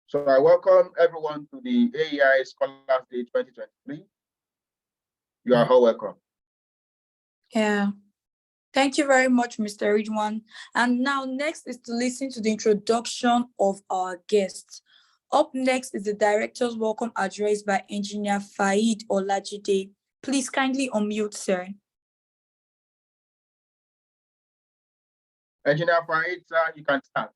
So I welcome everyone to the AEI Scholars Day 2023. You are all welcome. Yeah. Thank you very much, Mr. Ridwan. And now next is to listen to the introduction of our guests. Up next is the Director's Welcome Address by Engineer Faid Olajide. Please kindly unmute, sir. Engineer Faid, sir, you can start.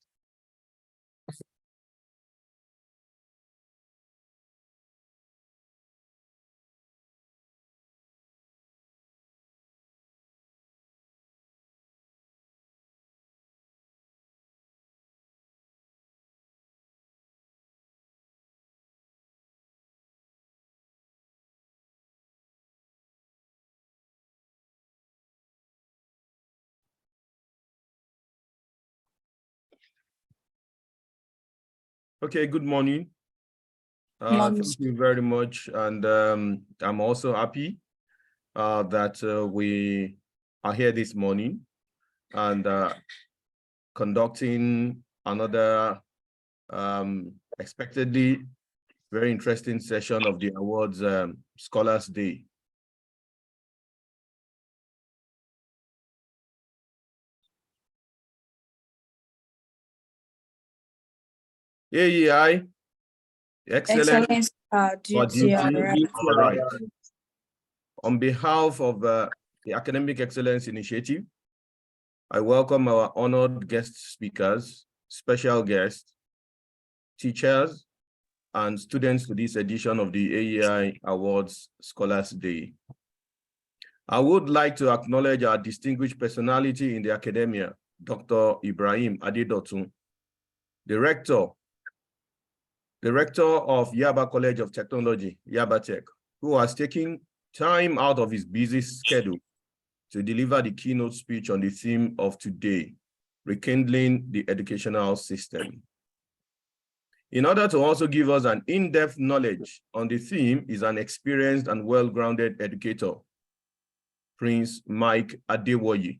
Okay, good morning. Thank you very much. And I'm also happy that we are here this morning and conducting another expectedly very interesting session of the awards Scholars Day. AEI, excellence, duty, right. On behalf of the Academic Excellence Initiative, I welcome our honored guest speakers, special guests, teachers, and students to this edition of the AEI Awards Scholars Day. I would like to acknowledge our distinguished personality in the academia, Dr. Ibrahim Adedotun, the Rector of Yaba College of Technology, Yaba Tech, who has taken time out of his busy schedule to deliver the keynote speech on the theme of today, rekindling the educational system. In order to also give us an in-depth knowledge on the theme is an experienced and well-grounded educator, Prince Mike Adewoye,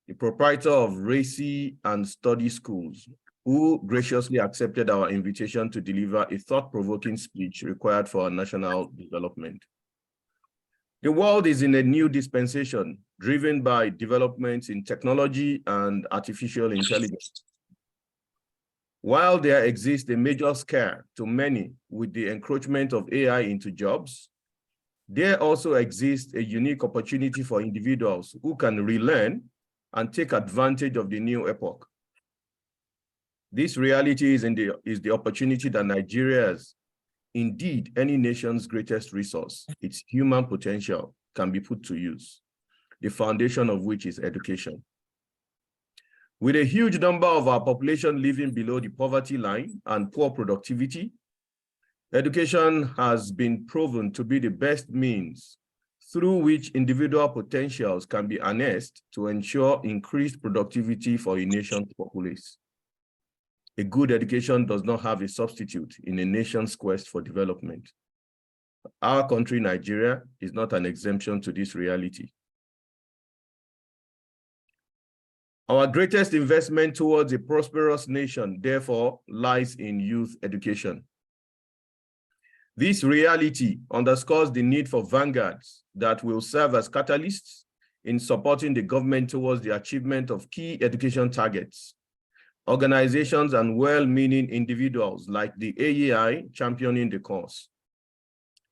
the proprietor of Racy and Study Schools, who graciously accepted our invitation to deliver a thought-provoking speech required for our national development. The world is in a new dispensation, driven by developments in technology and artificial intelligence. While there exists a major scare to many with the encroachment of AI into jobs, there also exists a unique opportunity for individuals who can relearn and take advantage of the new epoch. This reality is the opportunity that Nigeria has. Indeed, any nation's greatest resource, its human potential, can be put to use, the foundation of which is education. With a huge number of our population living below the poverty line and poor productivity, education has been proven to be the best means through which individual potentials can be harnessed to ensure increased productivity for a nation's populace. A good education does not have a substitute in a nation's quest for development. Our country, Nigeria, is not an exemption to this reality. Our greatest investment towards a prosperous nation, therefore, lies in youth education. This reality underscores the need for vanguards that will serve as catalysts in supporting the government towards the achievement of key education targets. Organizations and well-meaning individuals like the AEI championing the cause.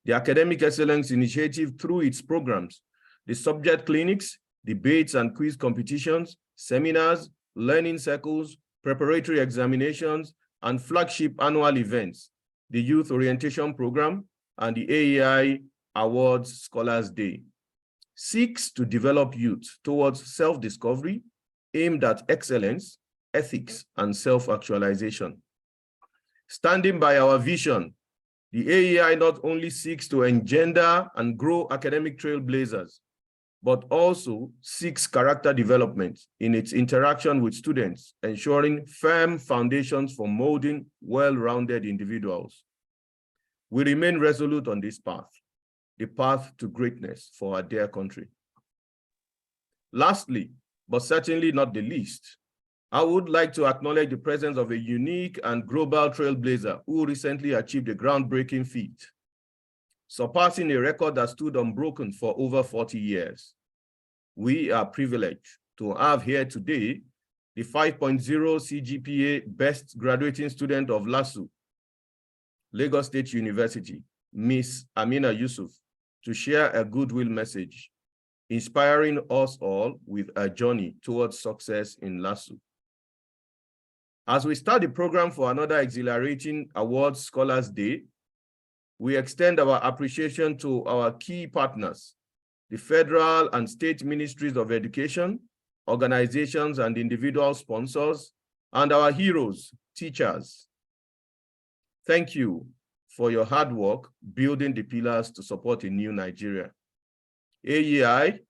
The Academic Excellence Initiative, through its programs, the subject clinics, debates and quiz competitions, seminars, learning circles, preparatory examinations, and flagship annual events, the Youth Orientation Program, and the AEI Awards Scholars Day seeks to develop youth towards self-discovery aimed at excellence, ethics, and self-actualization. Standing by our vision, the AEI not only seeks to engender and grow academic trailblazers, but also seeks character development in its interaction with students, ensuring firm foundations for molding well-rounded individuals. We remain resolute on this path, the path to greatness for our dear country. Lastly, but certainly not the least, I would like to acknowledge the presence of a unique and global trailblazer who recently achieved a groundbreaking feat, surpassing a record that stood unbroken for over 40 years. We are privileged to have here today the 5.0 CGPA best graduating student of LASU, Lagos State University, Miss Amina Yusuf, to share a goodwill message, inspiring us all with a journey towards success in LASU. As we start the program for another exhilarating Awards Scholars Day, we extend our appreciation to our key partners, the federal and state ministries of education, organizations and individual sponsors, and our heroes, teachers. Thank you for your hard work building the pillars to support a new Nigeria. AEI,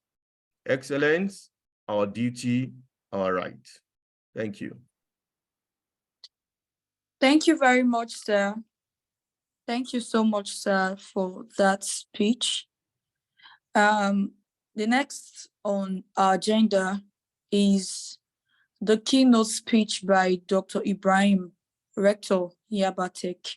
excellence, our duty, our right. Thank you. Thank you very much, sir. Thank you so much, sir, for that speech. The next on our agenda is the keynote speech by Dr. Ibrahim, Rector, Yabatek.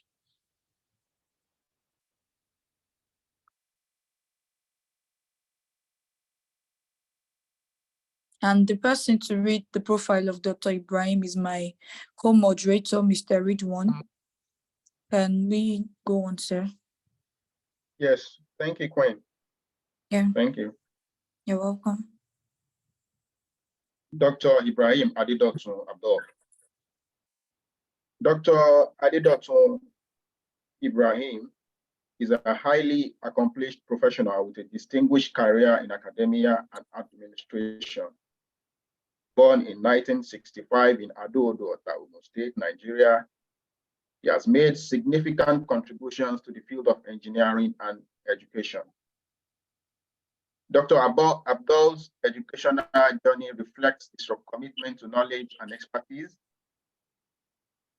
And the person to read the profile of Dr. Ibrahim is my co-moderator, Mr. Ridwan. Can we go on, sir? Yes, thank you, Queen. Yeah. Thank you. You're welcome. Dr. Ibrahim Adedotun Abdul. Dr. Adedotun Ibrahim is a highly accomplished professional with a distinguished career in academia and administration. Born in 1965 in Ado-Odo, Ogun State, Nigeria, he has made significant contributions to the field of engineering and education. Dr. Abdul's educational journey reflects his commitment to knowledge and expertise.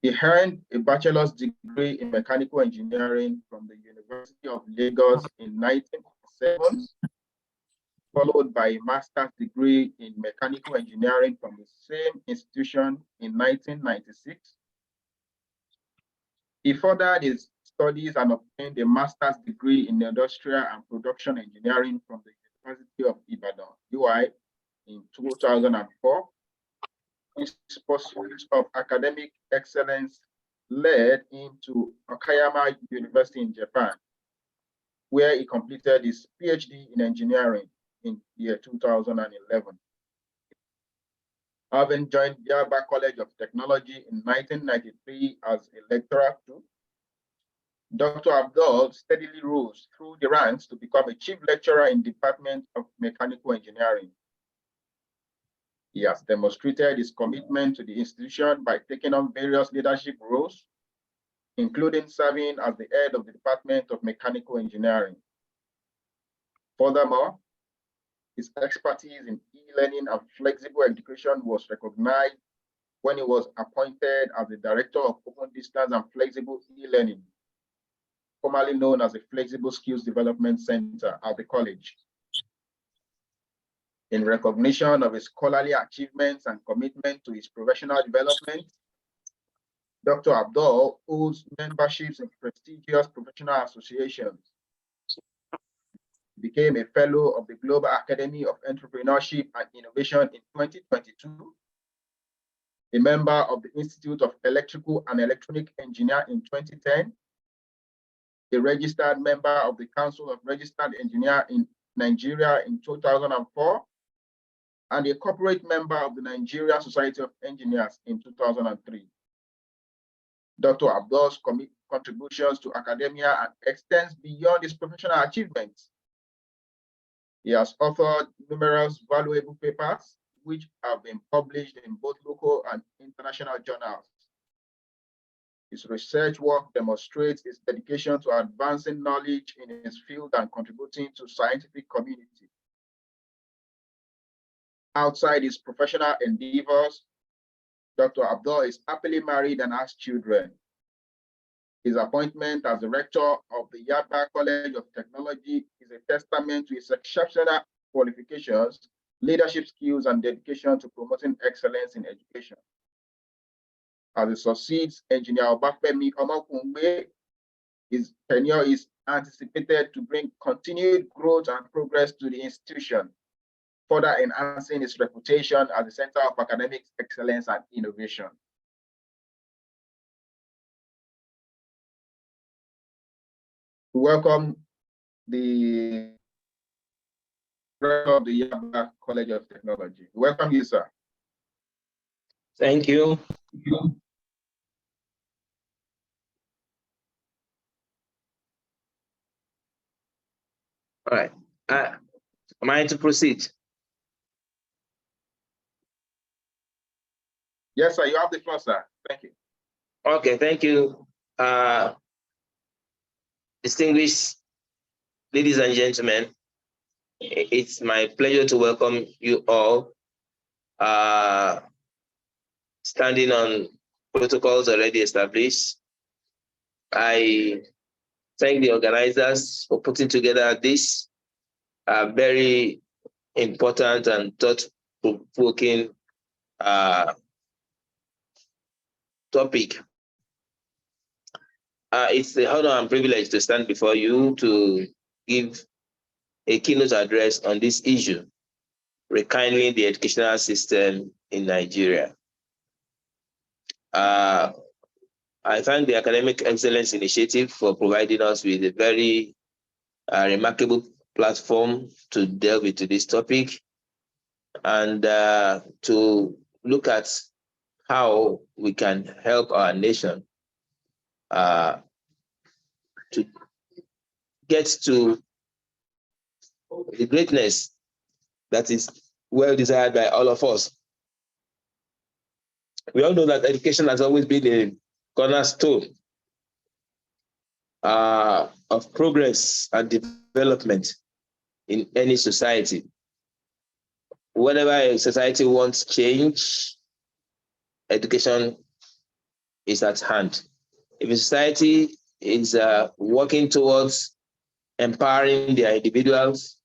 He earned a bachelor's degree in mechanical engineering from the University of Lagos in 1997, followed by a master's degree in mechanical engineering from the same institution in 1996. He furthered his studies and obtained a master's degree in industrial and production engineering from the University of Ibadan, UI, in 2004. His pursuit of academic excellence led him to Okayama University in Japan, where he completed his PhD in engineering in the year 2011. Having joined Yaba College of Technology in 1993 as a lecturer too, Dr. Abdul steadily rose through the ranks to become a chief lecturer in the Department of Mechanical Engineering. He has demonstrated his commitment to the institution by taking on various leadership roles, including serving as the head of the Department of Mechanical Engineering. Furthermore, his expertise in e-learning and flexible education was recognized when he was appointed as the Director of Open Distance and Flexible E-Learning, formerly known as the Flexible Skills Development Center at the college. In recognition of his scholarly achievements and commitment to his professional development, Dr. Abdul holds memberships in prestigious professional associations. He became a fellow of the Global Academy of Entrepreneurship and Innovation in 2022, a member of the Institute of Electrical and Electronic Engineer in 2010, a registered member of the Council of Registered Engineers in Nigeria in 2004, and a corporate member of the Nigeria Society of Engineers in 2003. Dr. Abdul's contributions to academia and extends beyond his professional achievements. He has authored numerous valuable papers, which have been published in both local and international journals. His research work demonstrates his dedication to advancing knowledge in his field and contributing to scientific community. Outside his professional endeavors, Dr. Abdul is happily married and has children. His appointment as the rector of the Yaba College of Technology is a testament to his exceptional qualifications, leadership skills, and dedication to promoting excellence in education. As he succeeds Engineer Obafemi Omokunbe, his tenure is anticipated to bring continued growth and progress to the institution, further enhancing its reputation as a center of academic excellence and innovation. We welcome the rector of the Yaba College of Technology. We welcome you, sir. Thank you. All right. Am I to proceed? Yes, sir. You have the floor, sir. Thank you. Okay, thank you. Distinguished ladies and gentlemen, it's my pleasure to welcome you all. Standing on protocols already established, I thank the organizers for putting together this very important and thought-provoking topic. It's an honor and privilege to stand before you to give a keynote address on this issue, rekindling the educational system in Nigeria. I thank the Academic Excellence Initiative for providing us with a very remarkable platform to delve into this topic and to look at how we can help our nation to get to the greatness that is well desired by all of us. We all know that education has always been a cornerstone of progress and development in any society. Whenever a society wants change, education is at hand. If a society is working towards empowering their individuals,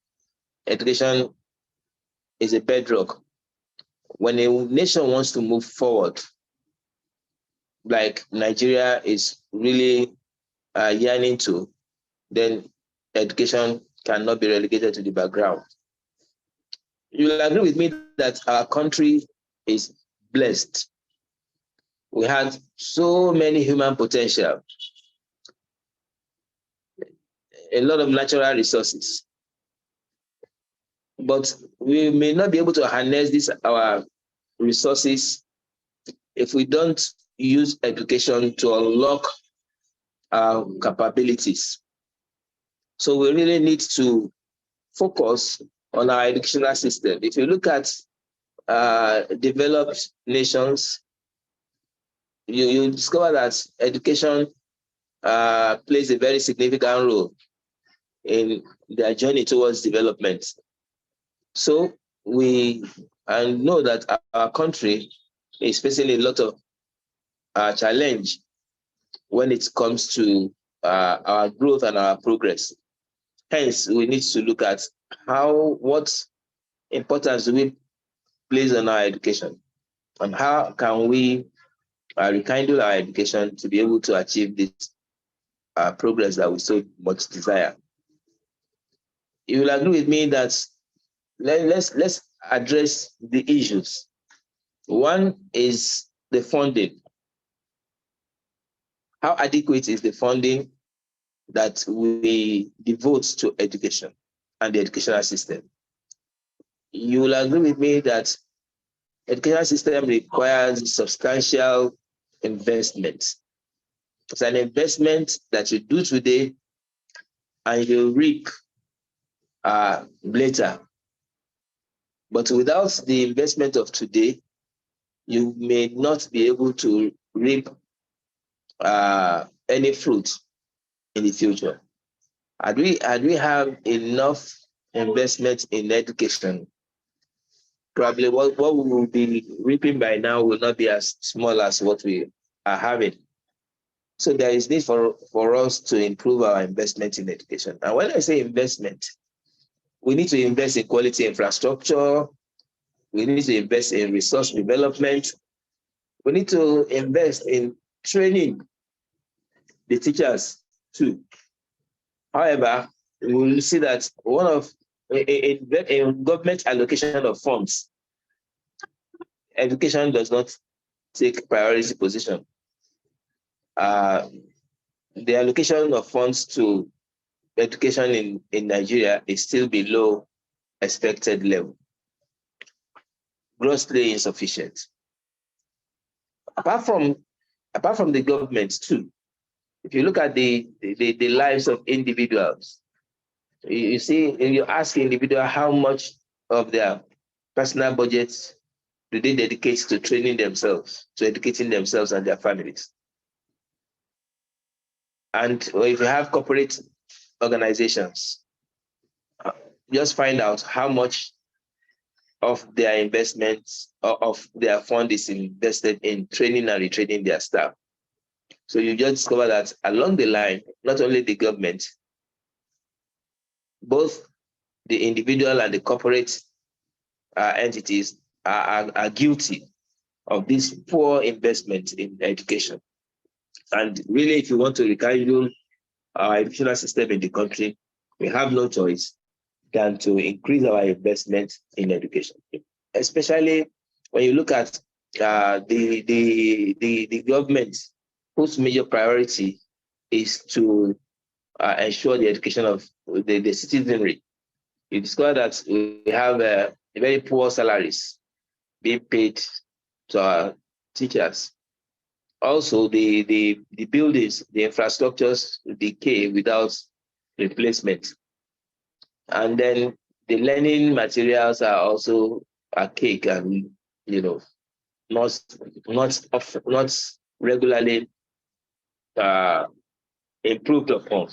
education is a bedrock. When a nation wants to move forward, like Nigeria is really yearning to, then education cannot be relegated to the background. You will agree with me that our country is blessed. We had so many human potential, a lot of natural resources, but we may not be able to harness our resources if we don't use education to unlock our capabilities. So we really need to focus on our educational system. If you look at developed nations, you discover that education plays a very significant role in their journey towards development. So we know that our country is facing a lot of challenge when it comes to our growth and our progress. Hence, we need to look at what importance do we place on our education, and how can we rekindle our education to be able to achieve this progress that we so much desire. You will agree with me that let's address the issues. One is the funding. How adequate is the funding that we devote to education and the educational system? You will agree with me that educational system requires substantial investment. It's an investment that you do today and you reap later. But without the investment of today, you may not be able to reap any fruit in the future. Had we have enough investment in education, probably what we will be reaping by now will not be as small as what we are having. So there is need for us to improve our investment in education. And when I say investment, we need to invest in quality infrastructure. We need to invest in resource development. We need to invest in training the teachers too. However, we will see that one of in government allocation of funds, education does not take priority position. The allocation of funds to education in Nigeria is still below expected level, grossly insufficient. Apart from the government too, if you look at the lives of individuals, you see, if you ask individual how much of their personal budgets do they dedicate to training themselves, to educating themselves and their families. And if you have corporate organizations, just find out how much of their investments of their fund is invested in training and retraining their staff. So you just discover that along the line, not only the government, both the individual and the corporate entities are guilty of this poor investment in education. And really, if you want to rekindle our educational system in the country, we have no choice than to increase our investment in education, especially when you look at the government, whose major priority is to ensure the education of the citizenry. You discover that we have very poor salaries being paid to our teachers. Also, the buildings, the infrastructures decay without replacement. And then the learning materials are also archaic and, not regularly improved upon.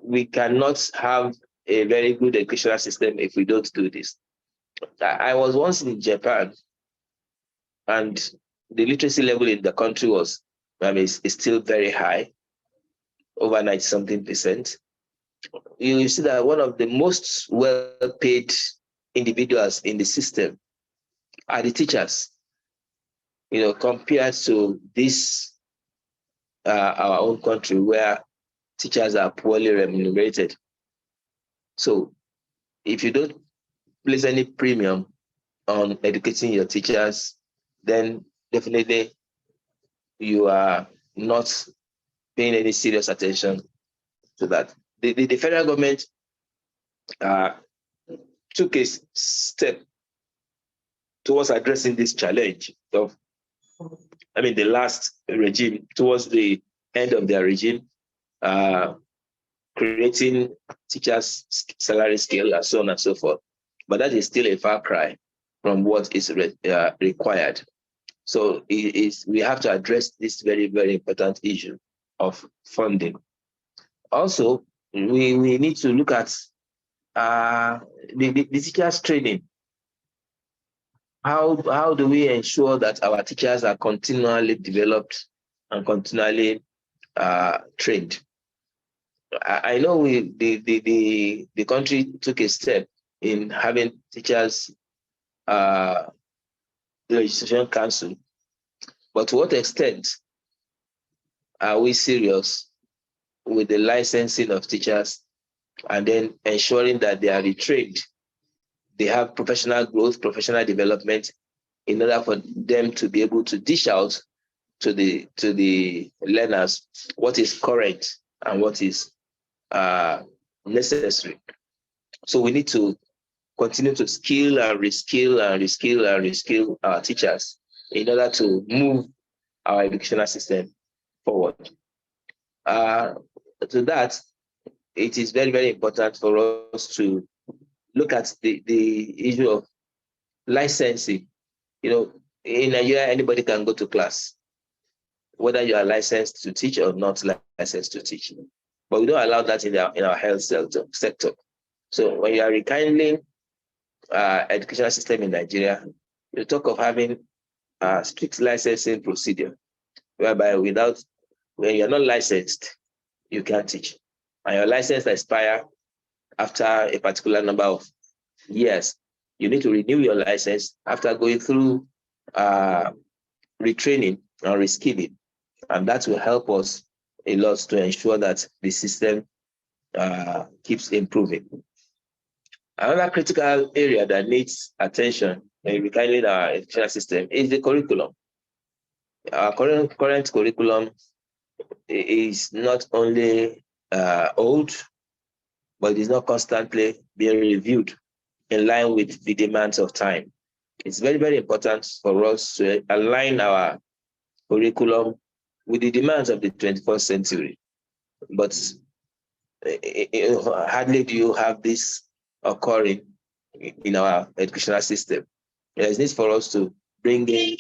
We cannot have a very good educational system if we don't do this. I was once in Japan, and the literacy level in the country is still very high, over 90-something%. You see that one of the most well-paid individuals in the system are the teachers, compared to this, our own country, where teachers are poorly remunerated. So if you don't place any premium on educating your teachers, then definitely you are not paying any serious attention to that. The federal government took a step towards addressing this challenge of, the last regime, towards the end of their regime, creating teachers' salary scale and so on and so forth. But that is still a far cry from what is required. So we have to address this very, very important issue of funding. Also, we need to look at the teachers' training. How do we ensure that our teachers are continually developed and continually trained? I know the country took a step in having teachers registration council, but to what extent are we serious with the licensing of teachers and then ensuring that they are retrained, they have professional growth, professional development, in order for them to be able to dish out to the learners what is current and what is necessary. So we need to continue to skill and reskill our teachers in order to move our educational system forward. To that, it is very, very important for us to look at the issue of licensing. You know, in Nigeria, anybody can go to class, whether you are licensed to teach or not licensed to teach. But we don't allow that in our health sector. So when you are rekindling educational system in Nigeria, you talk of having a strict licensing procedure, whereby when you're not licensed, you can't teach. And your license expire after a particular number of years. You need to renew your license after going through retraining and reskilling. And that will help us a lot to ensure that the system keeps improving. Another critical area that needs attention in rekindling our educational system is the curriculum. Our current curriculum is not only old, but it is not constantly being reviewed in line with the demands of time. It's very, very important for us to align our curriculum with the demands of the 21st century. But hardly do you have this occurring in our educational system. There is need for us to bring in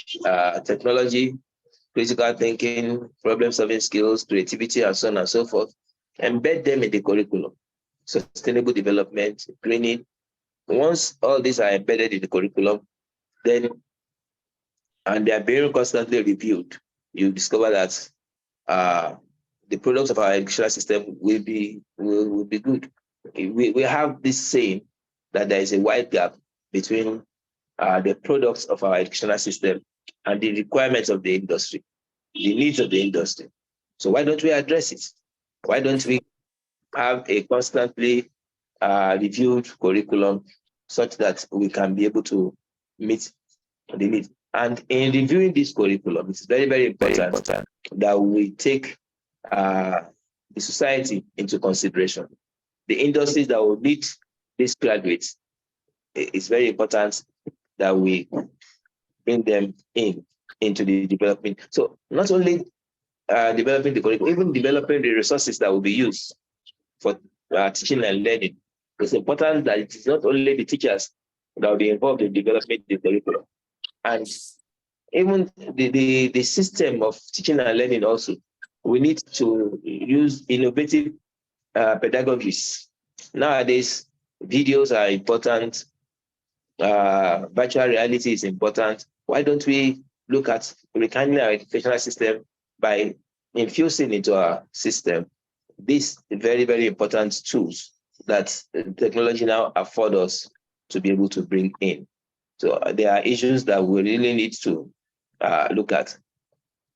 technology, critical thinking, problem-solving skills, creativity, and so on and so forth, embed them in the curriculum. Sustainable development, greening. Once all these are embedded in the curriculum, then, and they are being constantly reviewed, you discover that the products of our educational system will be good. We have this saying that there is a wide gap between the products of our educational system and the requirements of the industry, the needs of the industry. So why don't we address it? Why don't we have a constantly reviewed curriculum such that we can be able to meet the needs? And in reviewing this curriculum, it's very, very important that we take the society into consideration. The industries that will need these graduates, it's very important that we bring them into the development. So not only developing the curriculum, even developing the resources that will be used for teaching and learning. It's important that it is not only the teachers that will be involved in developing the curriculum, and even the system of teaching and learning also. We need to use innovative pedagogies. Nowadays, videos are important. Virtual reality is important. Why don't we look at rekindling our educational system by infusing into our system these very, very important tools that technology now afford us to be able to bring in? So there are issues that we really need to look at.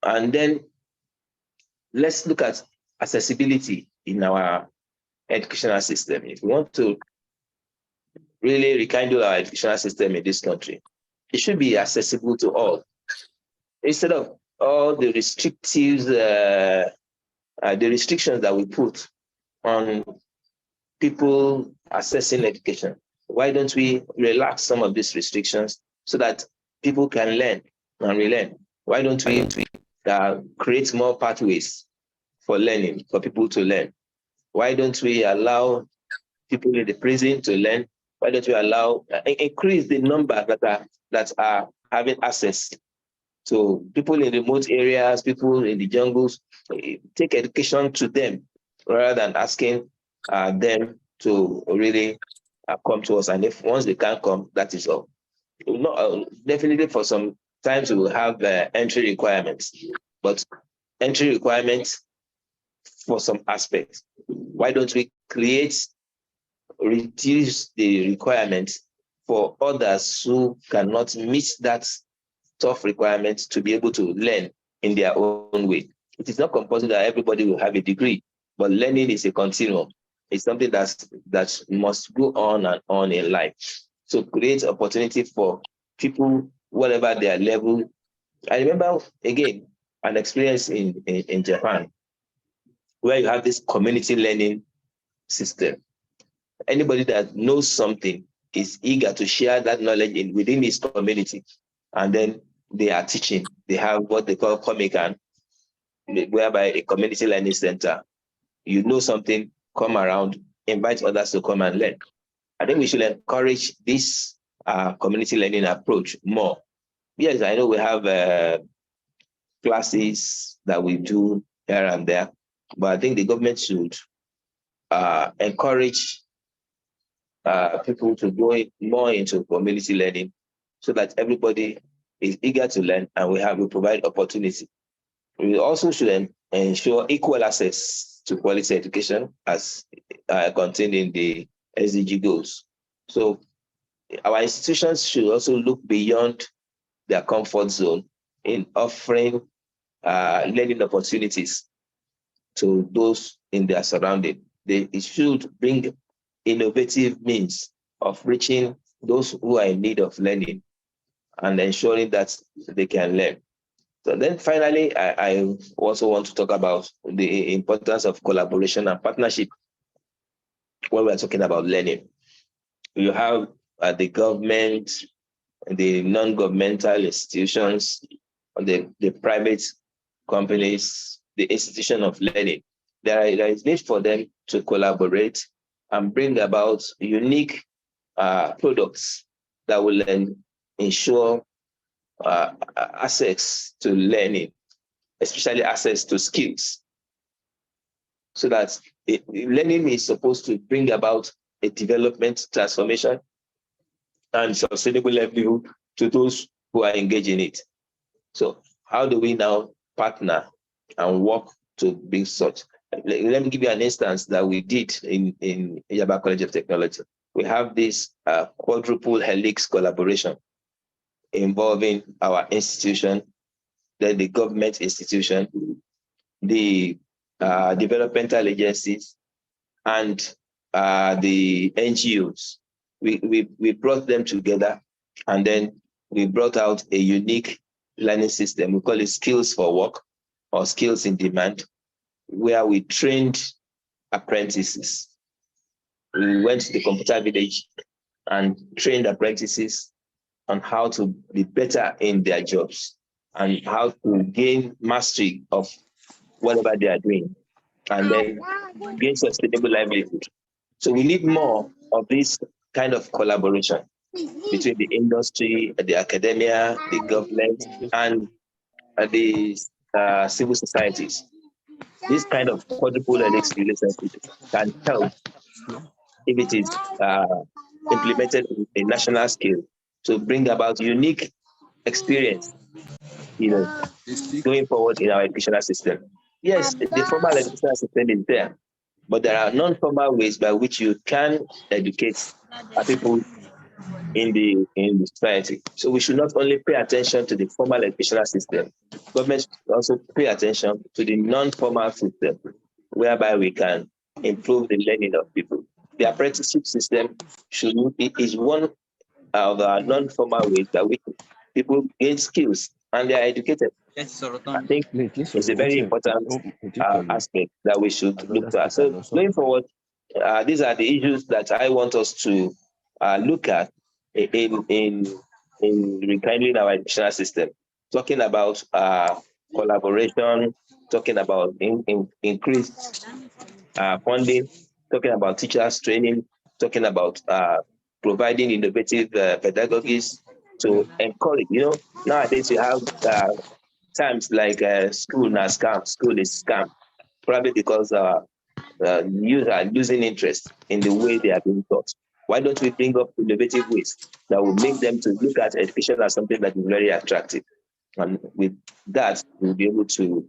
And then let's look at accessibility in our educational system. If we want to really rekindle our educational system in this country, it should be accessible to all. Instead of all the restrictions that we put on people accessing education, why don't we relax some of these restrictions so that people can learn and relearn? Why don't we create more pathways for learning, for people to learn? Why don't we allow people in the prison to learn? Why don't we allow increase the number that are having access to people in remote areas, people in the jungles? Take education to them rather than asking them to really come to us. And if once they can't come, that is all. Definitely for some times we will have entry requirements, but entry requirements for some aspects. Why don't we reduce the requirements for others who cannot meet that tough requirement to be able to learn in their own way? It is not compulsory that everybody will have a degree, but learning is a continuum. It's something that must go on and on in life. So create opportunity for people, whatever their level. I remember, again, an experience in Japan, where you have this community learning system. Anybody that knows something is eager to share that knowledge within his community. And then they are teaching. They have what they call komikan. whereby a community learning center, you know something, come around, invite others to come and learn. I think we should encourage this community learning approach more. Yes, I know we have classes that we do here and there, but I think the government should encourage people to go more into community learning so that everybody is eager to learn and we provide opportunity. We also should ensure equal access to quality education as contained in the SDG goals. So our institutions should also look beyond their comfort zone in offering learning opportunities to those in their surrounding. It should bring innovative means of reaching those who are in need of learning and ensuring that they can learn. So then finally, I also want to talk about the importance of collaboration and partnership when we're talking about learning. You have the government, the non-governmental institutions, the private companies, the institution of learning. There is need for them to collaborate and bring about unique products that will ensure access to learning, especially access to skills, so that learning is supposed to bring about a development, transformation, and sustainable livelihood to those who are engaged in it. So how do we now partner and work to bring such? Let me give you an instance that we did in Yaba College of Technology. We have this quadruple helix collaboration involving our institution, then the government institution, the developmental agencies, and the NGOs. We brought them together, and then we brought out a unique learning system. We call it Skills for Work or Skills in Demand, where we trained apprentices. We went to the computer village and trained apprentices on how to be better in their jobs and how to gain mastery of whatever they are doing, and then gain sustainable livelihood. So we need more of this kind of collaboration between the industry, the academia, the government, and the civil societies. This kind of quadruple helix relationship can help if it is implemented in a national scale to bring about unique experience, going forward in our educational system. Yes, the formal educational system is there, but there are non-formal ways by which you can educate people in the society. So we should not only pay attention to the formal educational system, government should also pay attention to the non-formal system, whereby we can improve the learning of people. The apprenticeship system is one of the non-formal ways by which people gain skills and they are educated. I think it's a very important aspect that we should look at. So going forward, these are the issues that I want us to look at in rekindling our educational system. Talking about collaboration, talking about increased funding, talking about teachers training, talking about providing innovative pedagogies to encourage. Nowadays you have times like school na scam, school is scam, probably because youth are losing interest in the way they are being taught. Why don't we bring up innovative ways that will make them to look at education as something that is very attractive? And with that, we'll be able to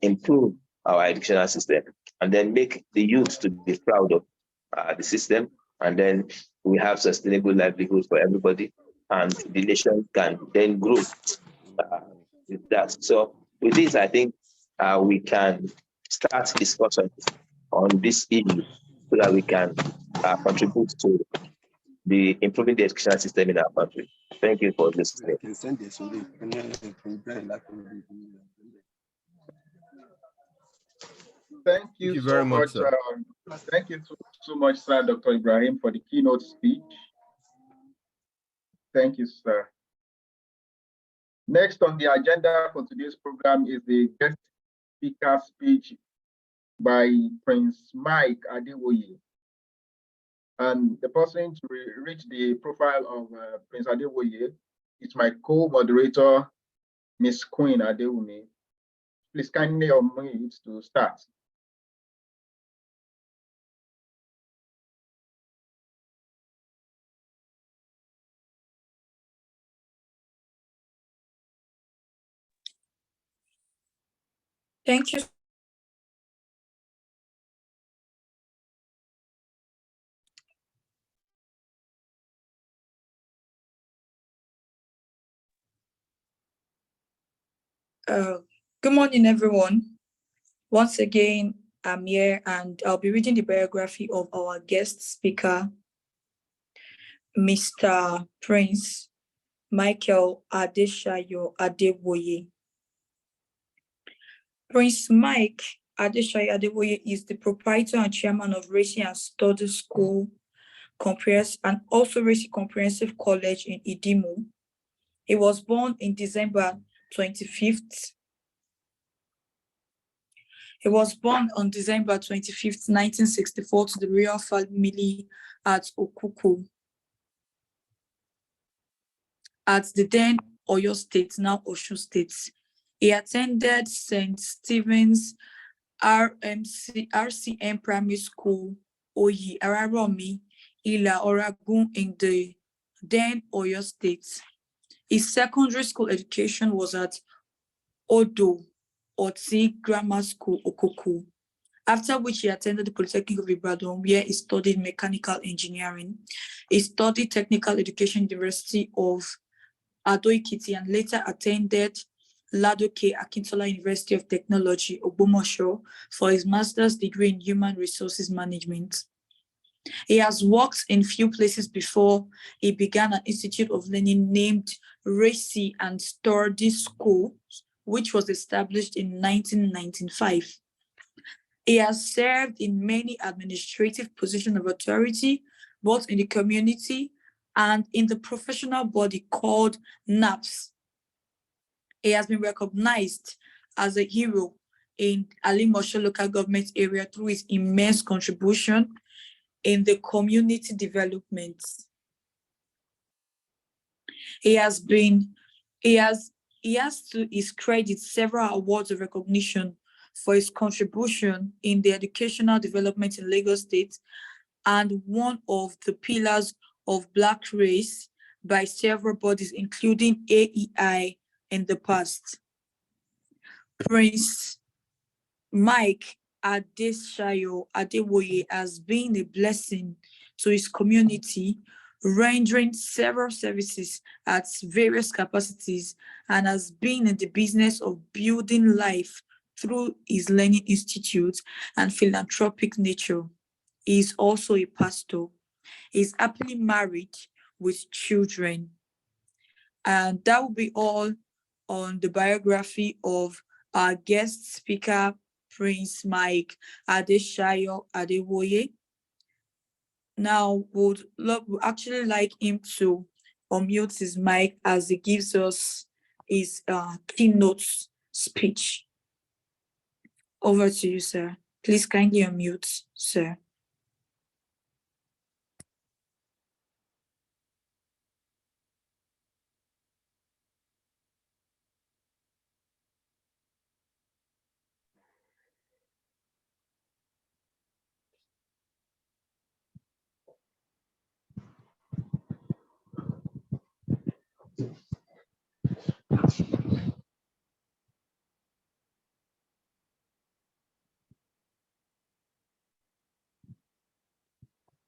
improve our educational system and then make the youth to be proud of the system. And then we have sustainable livelihood for everybody, and the nation can then grow with that. So with this, I think we can start discussion on this issue so that we can contribute to the improving the educational system in our country. Thank you for listening. Thank you very much, sir. Thank you so much, sir, Dr. Ibrahim, for the keynote speech. Thank you, sir. Next on the agenda for today's program is the guest speaker speech by Prince Mike Adewoye. And the person to reach the profile of Prince Adewoye is my co-moderator, Miss Queen Adewumi. Please kindly unmute to start. Thank you. Good morning, everyone. Once again, I'm here and I'll be reading the biography of our guest speaker, Mr. Prince Michael Adeshayo Adeboye. Prince Mike Adeshayo Adeboye is the proprietor and chairman of Racing and Study School and also Racing Comprehensive College in Idimo. He was born in December 25th. He was born on December 25th, 1964 to the royal family at Okuku, at the then Oyo State, now Osun State. He attended St. Stephen's RCM Primary School, Oyi, Araromi, Ila, Oragun in the then Oyo State. His secondary school education was at Odo Oti Grammar School, Okoku, after which he attended the Polytechnic of Ibadan, where he studied mechanical engineering. He studied technical education University of Ado-Ekiti and later attended Ladoke Akintola University of Technology, Ogbomoso, for his master's degree in human resources management. He has worked in few places before he began an institute of learning named Racing and Study School, which was established in 1995. He has served in many administrative positions of authority, both in the community and in the professional body called NAPS. He has been recognized as a hero in Alimosho local government area through his immense contribution in the community development. He has to his credit several awards of recognition for his contribution in the educational development in Lagos State and one of the pillars of Black race by several bodies, including AEI in the past. Prince Mike Adeshayo Adeboye has been a blessing to his community, rendering several services at various capacities, and has been in the business of building life through his learning institute and philanthropic nature. He is also a pastor. He is happily married with children. And that will be all on the biography of our guest speaker, Prince Mike Adeshayo Adeboye. Now, would actually like him to unmute his mic as he gives us his keynote speech. Over to you, sir. Please kindly unmute, sir.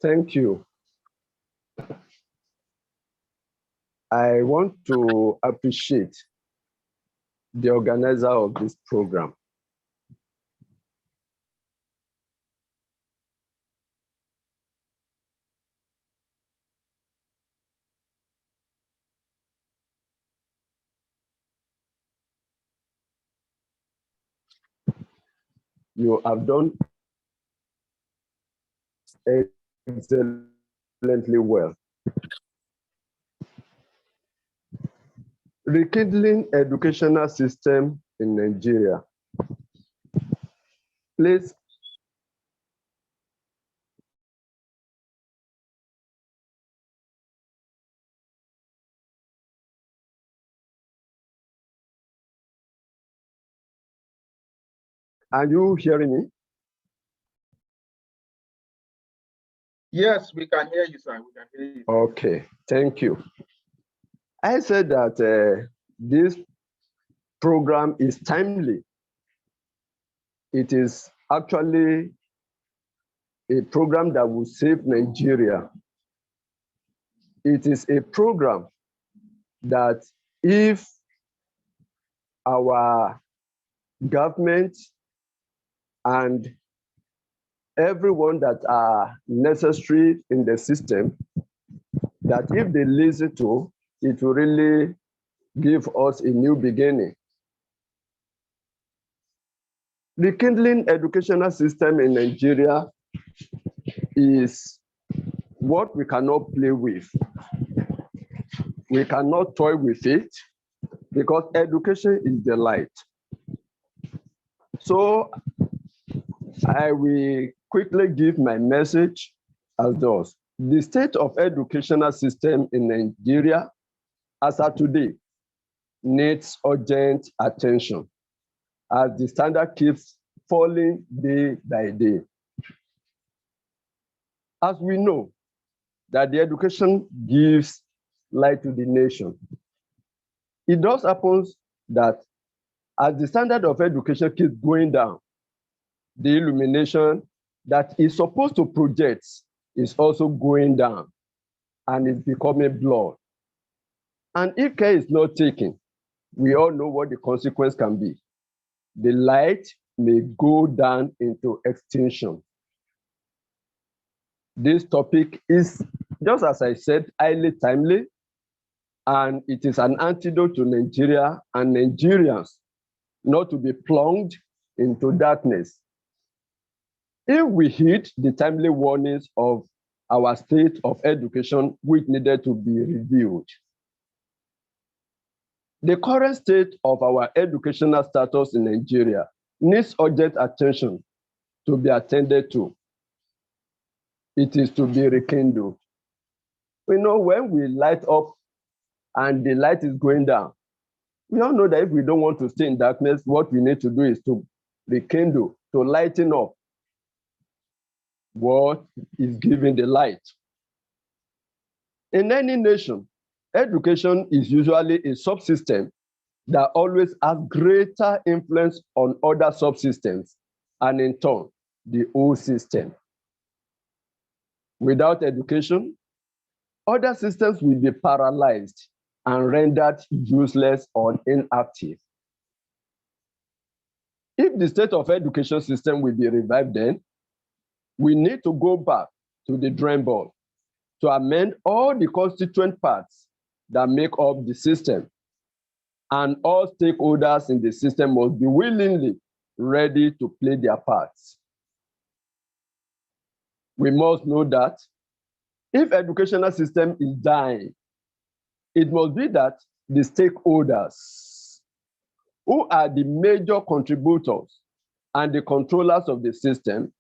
Thank you. I want to appreciate the organizer of this program. You have done excellently well. Rekindling educational system in Nigeria Please. Are you hearing me? Yes, we can hear you, sir. We can hear you. Okay, thank you. I said that this program is timely. It is actually a program that will save Nigeria. It is a program that if our government and everyone that are necessary in the system, that if they listen to, it will really give us a new beginning. Rekindling educational system in Nigeria is what we cannot play with. We cannot toy with it because education is the light. So I will quickly give my message as those. The state of educational system in Nigeria as of today needs urgent attention as the standard keeps falling day by day. As we know that the education gives light to the nation, it does happen that as the standard of education keeps going down, the illumination that is supposed to project is also going down and is becoming blurred. And if care is not taken, we all know what the consequence can be. The light may go down into extinction. This topic is, just as I said, highly timely, and it is an antidote to Nigeria and Nigerians not to be plunged into darkness. If we heed the timely warnings of our state of education, which needed to be reviewed. The current state of our educational status in Nigeria needs urgent attention to be attended to. It is to be rekindled. We know when we light up and the light is going down, we all know that if we don't want to stay in darkness, what we need to do is to rekindle, to lighten up what is giving the light. In any nation, education is usually a subsystem that always has greater influence on other subsystems and in turn, the whole system. Without education, other systems will be paralyzed and rendered useless or inactive. If the state of education system will be revived, then we need to go back to the drawing board to amend all the constituent parts that make up the system. And all stakeholders in the system must be willingly ready to play their parts. We must know that if educational system is dying, it must be that the stakeholders, who are the major contributors and the controllers of the system,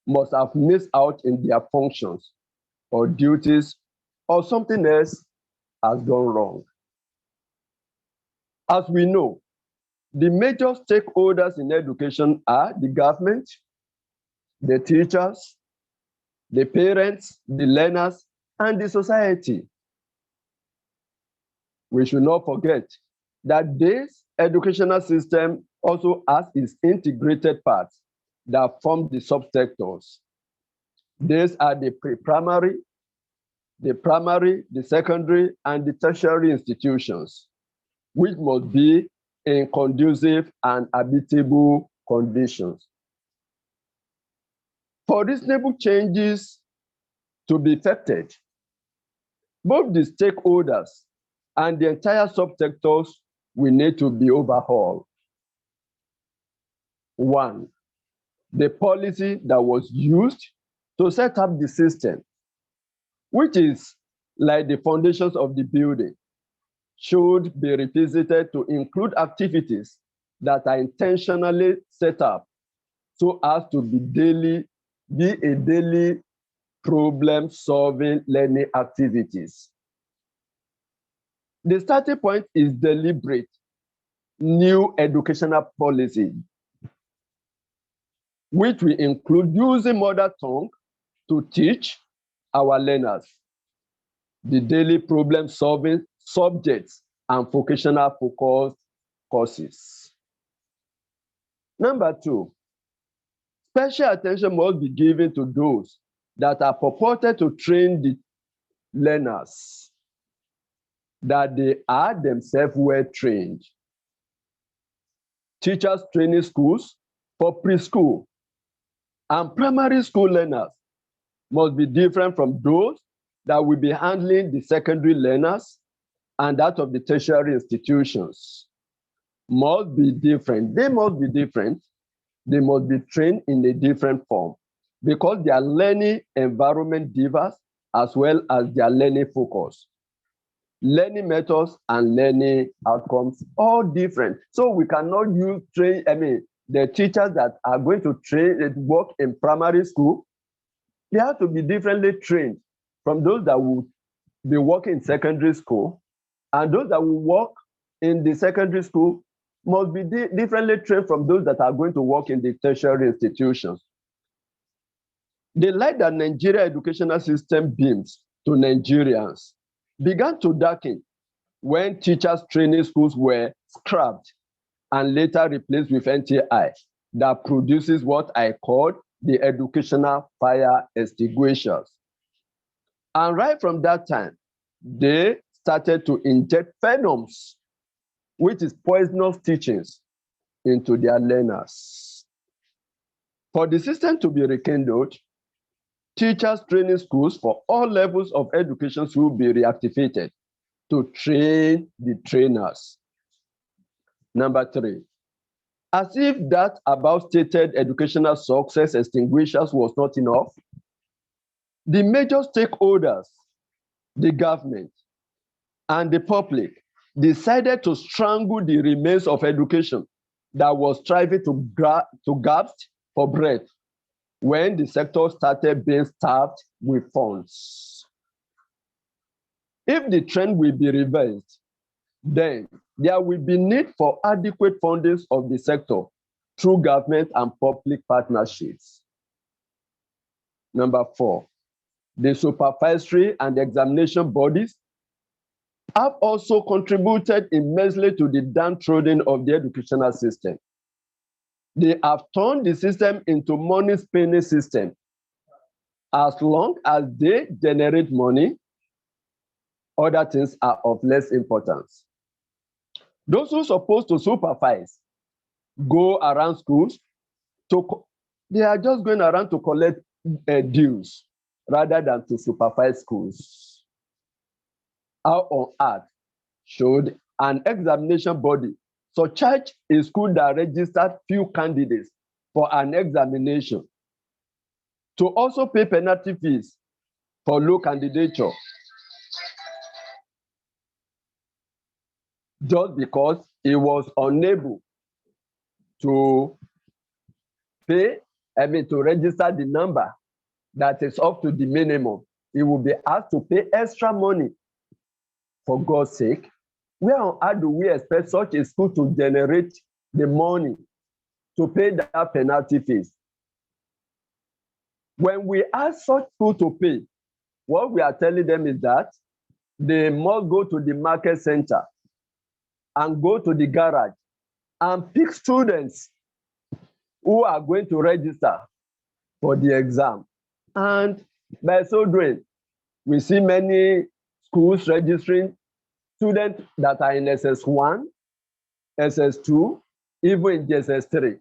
must have missed out in their functions or duties, or something else has gone wrong. As we know, the major stakeholders in education are the government, the teachers, the parents, the learners, and the society. We should not forget that this educational system also has its integrated parts that form the subsectors. These are the pre-primary, the primary, the secondary, and the tertiary institutions, which must be in conducive and habitable conditions. For reasonable changes to be effected, both the stakeholders and the entire subsectors will need to be overhauled. One, the policy that was used to set up the system, which is like the foundations of the building, should be revisited to include activities that are intentionally set up so as to be a daily problem-solving learning activities. The starting point is deliberate new educational policy, which will include using mother tongue to teach our learners the daily problem-solving subjects and vocational focused courses. Number two, special attention must be given to those that are purported to train the learners, that they are themselves well trained. Teachers training schools for preschool and primary school learners must be different from those that will be handling the secondary learners and that of the tertiary institutions. Must be different. They must be different. They must be trained in a different form because their learning environment differs as well as their learning focus. Learning methods and learning outcomes all different. So we cannot use the teachers that are going to work in primary school, they have to be differently trained from those that will be working in secondary school, and those that will work in the secondary school must be differently trained from those that are going to work in the tertiary institutions. The light that Nigeria educational system beams to Nigerians began to darken when teachers training schools were scrapped and later replaced with NTI that produces what I call the educational fire extinguishers. And right from that time, they started to inject phenoms, which is poisonous teachings, into their learners. For the system to be rekindled, teachers training schools for all levels of education will be reactivated to train the trainers. Number three, as if that above stated educational success extinguishers was not enough, the major stakeholders, the government and the public, decided to strangle the remains of education that was striving to gasp for breath when the sector started being starved with funds. If the trend will be reversed, then there will be need for adequate funding of the sector through government and public partnerships. Number four, the supervisory and examination bodies have also contributed immensely to the downtrodden of the educational system. They have turned the system into money-spending system. As long as they generate money, other things are of less importance. Those who are supposed to supervise go around schools, they are just going around to collect dues rather than to supervise schools. How on earth should an examination body surcharge a school that registered few candidates for an examination to also pay penalty fees for low candidature just because it was unable to pay, to register the number that is up to the minimum? It will be asked to pay extra money. For God's sake, where on earth do we expect such a school to generate the money to pay that penalty fees? When we ask such school to pay, what we are telling them is that they must go to the market center and go to the garage and pick students who are going to register for the exam. And by so doing, we see many schools registering students that are in SS1, SS2, even in SS3,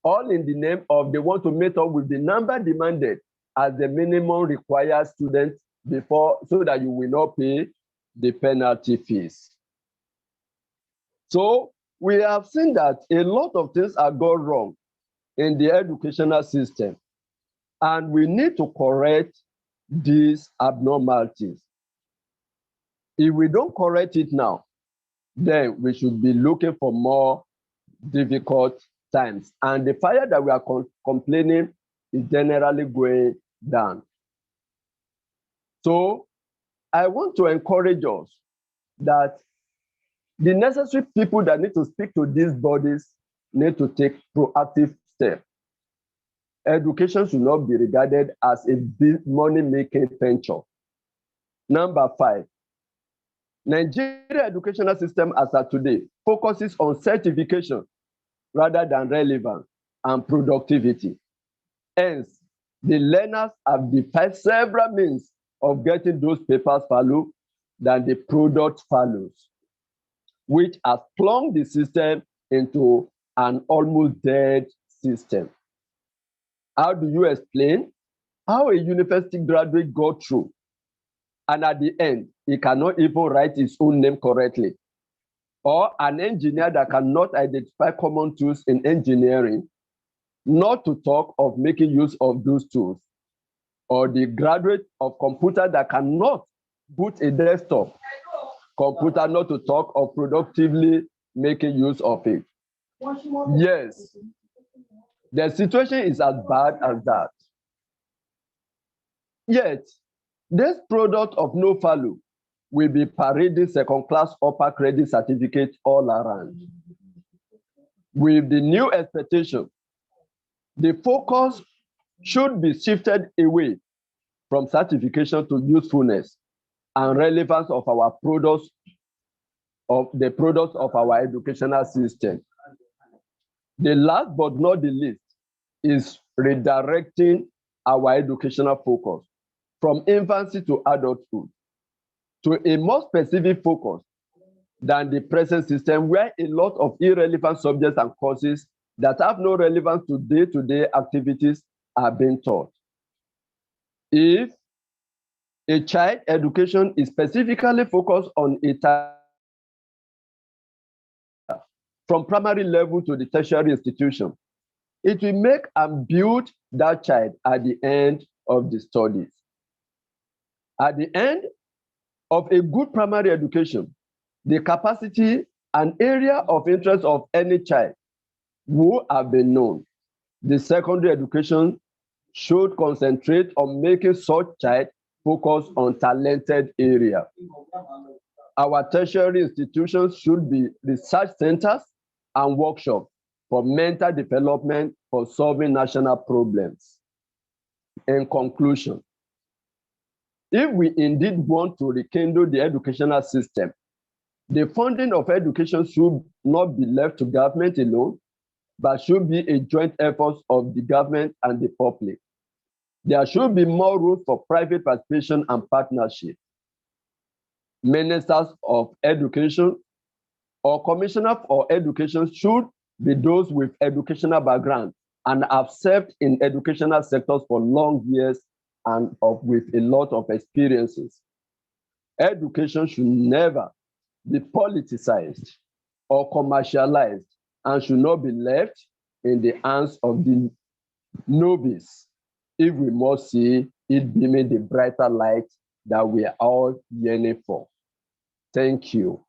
all in the name of they want to meet up with the number demanded as the minimum required students before, so that you will not pay the penalty fees. So we have seen that a lot of things are gone wrong in the educational system, and we need to correct these abnormalities. If we don't correct it now, then we should be looking for more difficult times, and the fire that we are complaining is generally going down. So I want to encourage us that the necessary people that need to speak to these bodies need to take proactive steps. Education should not be regarded as a money-making venture. Number 5, Nigeria educational system as of today focuses on certification rather than relevance and productivity. Hence, the learners have devised several means of getting those papers valued than the product values, which has plunged the system into an almost dead system. How do you explain how a university graduate got through, and at the end, he cannot even write his own name correctly? Or an engineer that cannot identify common tools in engineering, not to talk of making use of those tools? Or the graduate of computer that cannot boot a desktop computer, not to talk of productively making use of it? Yes, the situation is as bad as that. Yet, this product of no value will be parading second-class upper credit certificate all around. With the new expectation, the focus should be shifted away from certification to usefulness and relevance of our products, of the products of our educational system. The last but not the least is redirecting our educational focus from infancy to adulthood to a more specific focus than the present system, where a lot of irrelevant subjects and courses that have no relevance to day-to-day activities are being taught. If a child education is specifically focused on a from primary level to the tertiary institution, it will make and build that child at the end of the studies. At the end of a good primary education, the capacity and area of interest of any child will have been known. The secondary education should concentrate on making such child focus on talented area. Our tertiary institutions should be research centers and workshops for mental development for solving national problems. In conclusion, if we indeed want to rekindle the educational system, the funding of education should not be left to government alone, but should be a joint effort of the government and the public. There should be more room for private participation and partnership. Ministers of education or commissioners for education should be those with educational background and have served in educational sectors for long years and with a lot of experiences. Education should never be politicized or commercialized and should not be left in the hands of the novice if we must see it beaming the brighter light that we are all yearning for. Thank you.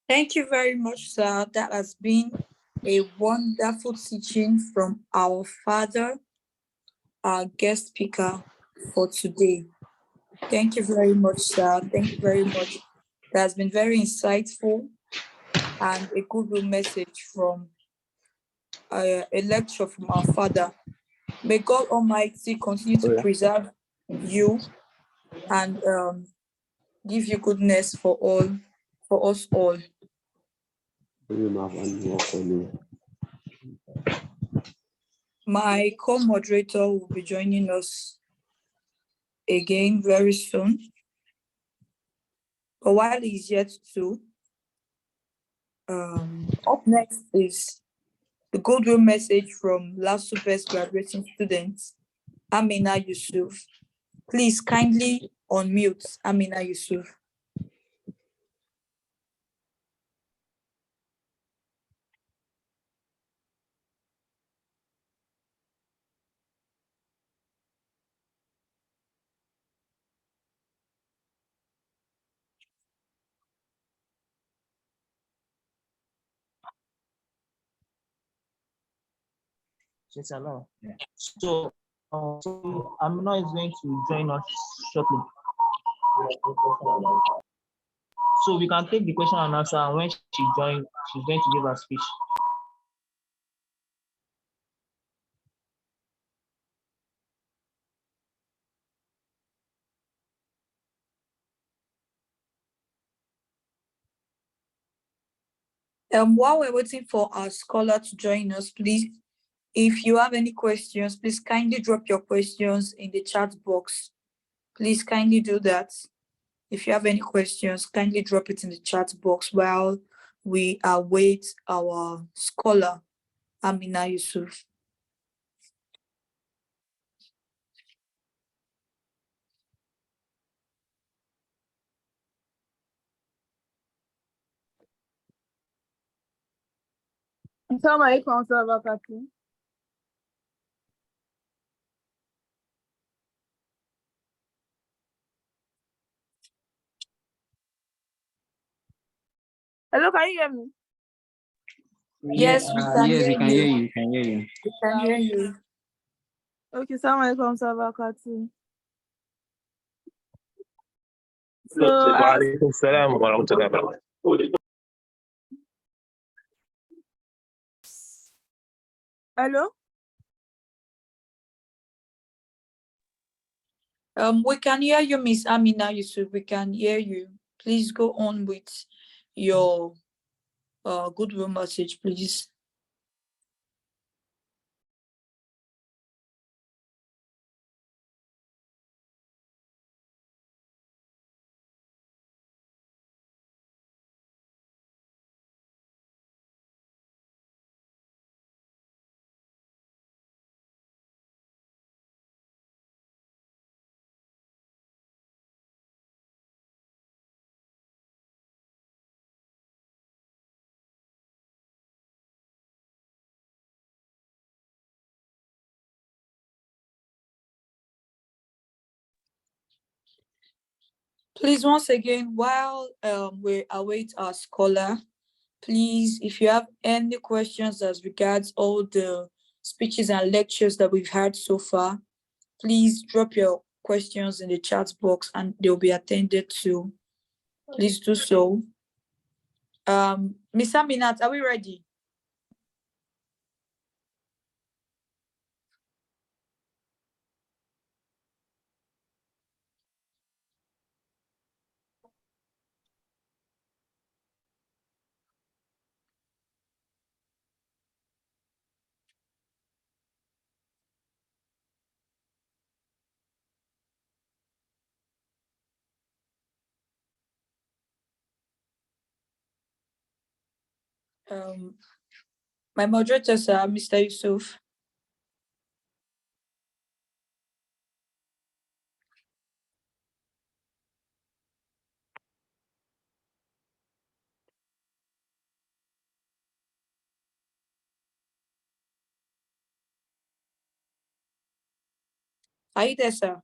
Thank you very much, sir. That has been a wonderful teaching from our father, our guest speaker for today. Thank you very much, sir. Thank you very much. That has been very insightful and a goodwill message from a lecture from our father. May God Almighty continue to preserve you and give you goodness for us all. My co-moderator will be joining us again very soon. But while he's yet to, up next is the goodwill message from LASU Best graduating students, Amina Yusuf. Please kindly unmute Amina Yusuf. She's allowed. Yeah. So, Amina is going to join us shortly. So we can take the question and answer, and when she joins, she's going to give her speech. While we're waiting for our scholar to join us, please, if you have any questions, please kindly drop your questions in the chat box. Please kindly do that. If you have any questions, kindly drop it in the chat box while we await our scholar, Amina Yusuf. Assalamu alaikum wa barakatuh. Hello, can you hear me? Yes, we can Yes, hear we can you. hear you. We can hear you. We can hear you. Okay, assalamu alaikum wa barakatuh. So, hello? We can hear you, Miss Amina Yusuf. We can hear you. Please go on with your goodwill message, please. Please, once again, while we await our scholar, please, if you have any questions as regards all the speeches and lectures that we've had so far, please drop your questions in the chat box and they'll be attended to. Please do so. Miss Aminat, are we ready? My moderator, sir, Mr. Yusuf. Are you there, sir?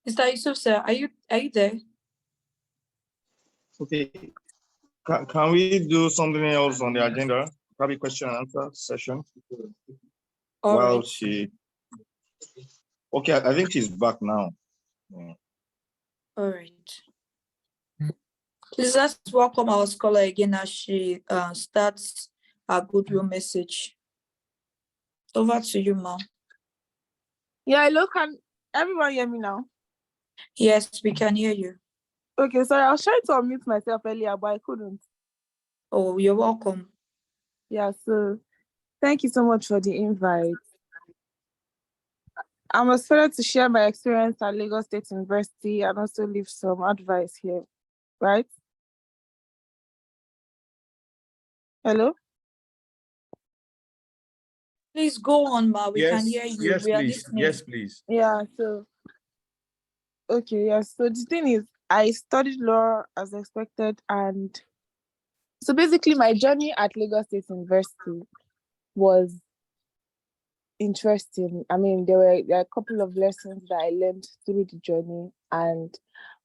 Mr. Yusuf, sir, are you there? Okay. Can we do something else on the agenda? Probably question and answer session. All While right. she. Okay, I think she's back now. Yeah. All right. Please let's welcome our scholar again as she starts our goodwill message. Over to you, Ma. Yeah, hello, can everyone hear me now? Yes, we can hear you. Okay, sorry, I was trying to unmute myself earlier, but I couldn't. Oh, you're welcome. Yeah, so thank you so much for the invite. I'm excited to share my experience at Lagos State University and also leave some advice here, right? Hello? Please go on, Ma. We can hear Yes, you. yes, We are please. listening. Yes, please. Yeah, so, okay, yeah, so the thing is, I studied law as expected, and so basically my journey at Lagos State University was interesting. I mean, there were a couple of lessons that I learned through the journey, and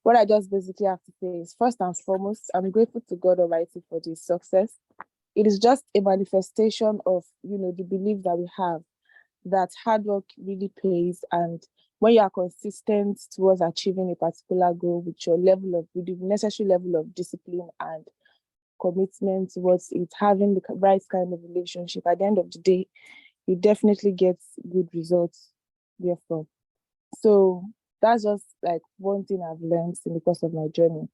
what I just basically have to say is, first and foremost, I'm grateful to God Almighty for this success. It is just a manifestation of, the belief that we have that hard work really pays, and when you are consistent towards achieving a particular goal with the necessary level of discipline and commitment towards it, having the right kind of relationship, at the end of the day, you definitely get good results therefrom. So that's just like one thing I've learned in the course of my journey.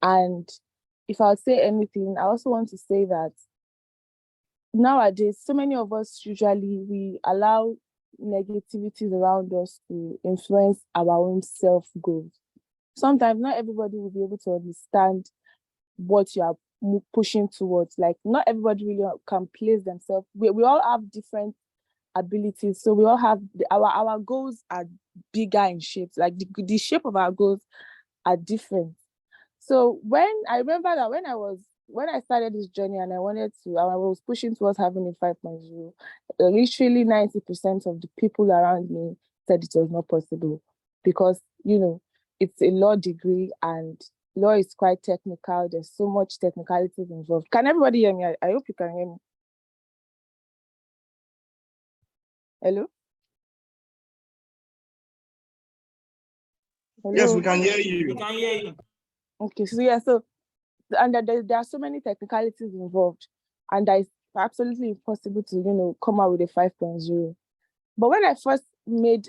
And if I would say anything, I also want to say that nowadays, so many of us usually we allow negativities around us to influence our own self-growth. Sometimes not everybody will be able to understand what you are pushing towards. Like, not everybody really can place themselves. We all have different abilities, so we all have our goals are bigger in shapes. Like the shape of our goals are different. So when I remember that when I started this journey and I was pushing towards having a 5.0, literally 90% of the people around me said it was not possible because, it's a law degree and law is quite technical. There's so much technicalities involved. Can everybody hear me? I hope you can hear me. Hello? Hello? Yes, we can hear you. We can hear you. Okay, and there are so many technicalities involved, and that it's absolutely impossible to, come out with a 5.0. But when I first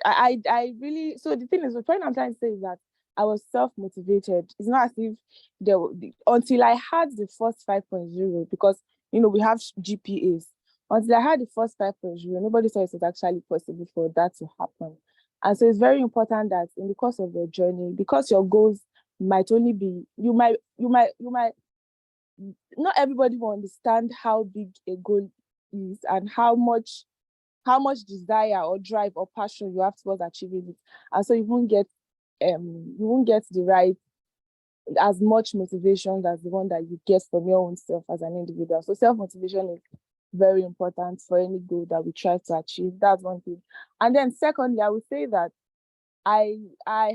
I really, so the thing is, the point I'm trying to say is that I was self-motivated. It's not as if until I had the first 5.0, because, we have GPAs. Until I had the first 5.0, nobody said it was actually possible for that to happen. And so it's very important that in the course of your journey, because your goals might only be, you might, not everybody will understand how big a goal is and how much desire or drive or passion you have towards achieving it. And so you won't get the right, as much motivation as the one that you get from your own self as an individual. So self-motivation is very important for any goal that we try to achieve. That's one thing. And then secondly, I would say that I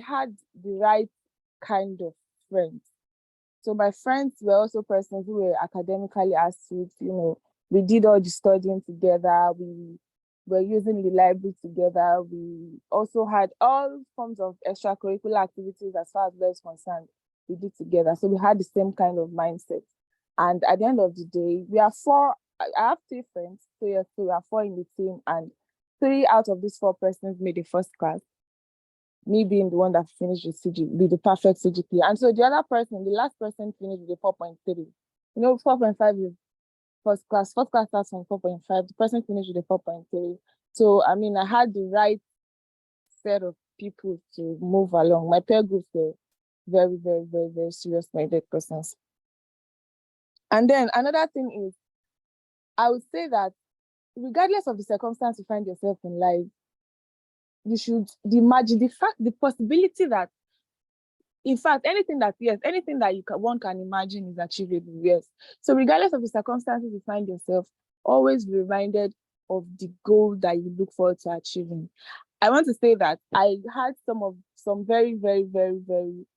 had the right kind of friends. So my friends were also persons who were academically astute. We did all the studying together. We were using the library together. We also had all forms of extracurricular activities as far as law is concerned. We did together. So we had the same kind of mindset. And at the end of the day, we are four. I have 3 friends. So yes, so we are 4 in the team, and 3 out of these 4 persons made the first class. Me being the one that finished with the perfect CGPA. And so the other person, the last person, finished with a 4.3. 4.5 is first class. First class starts from 4.5. The person finished with a 4.3. So, I mean, I had the right set of people to move along. My peer groups were very, very, very, very serious-minded persons. And then another thing is, I would say that regardless of the circumstance you find yourself in life, you should imagine the possibility that, in fact, anything that one can imagine is achievable, yes. So regardless of the circumstances you find yourself, always be reminded of the goal that you look forward to achieving. I want to say that I had some very, very, very, very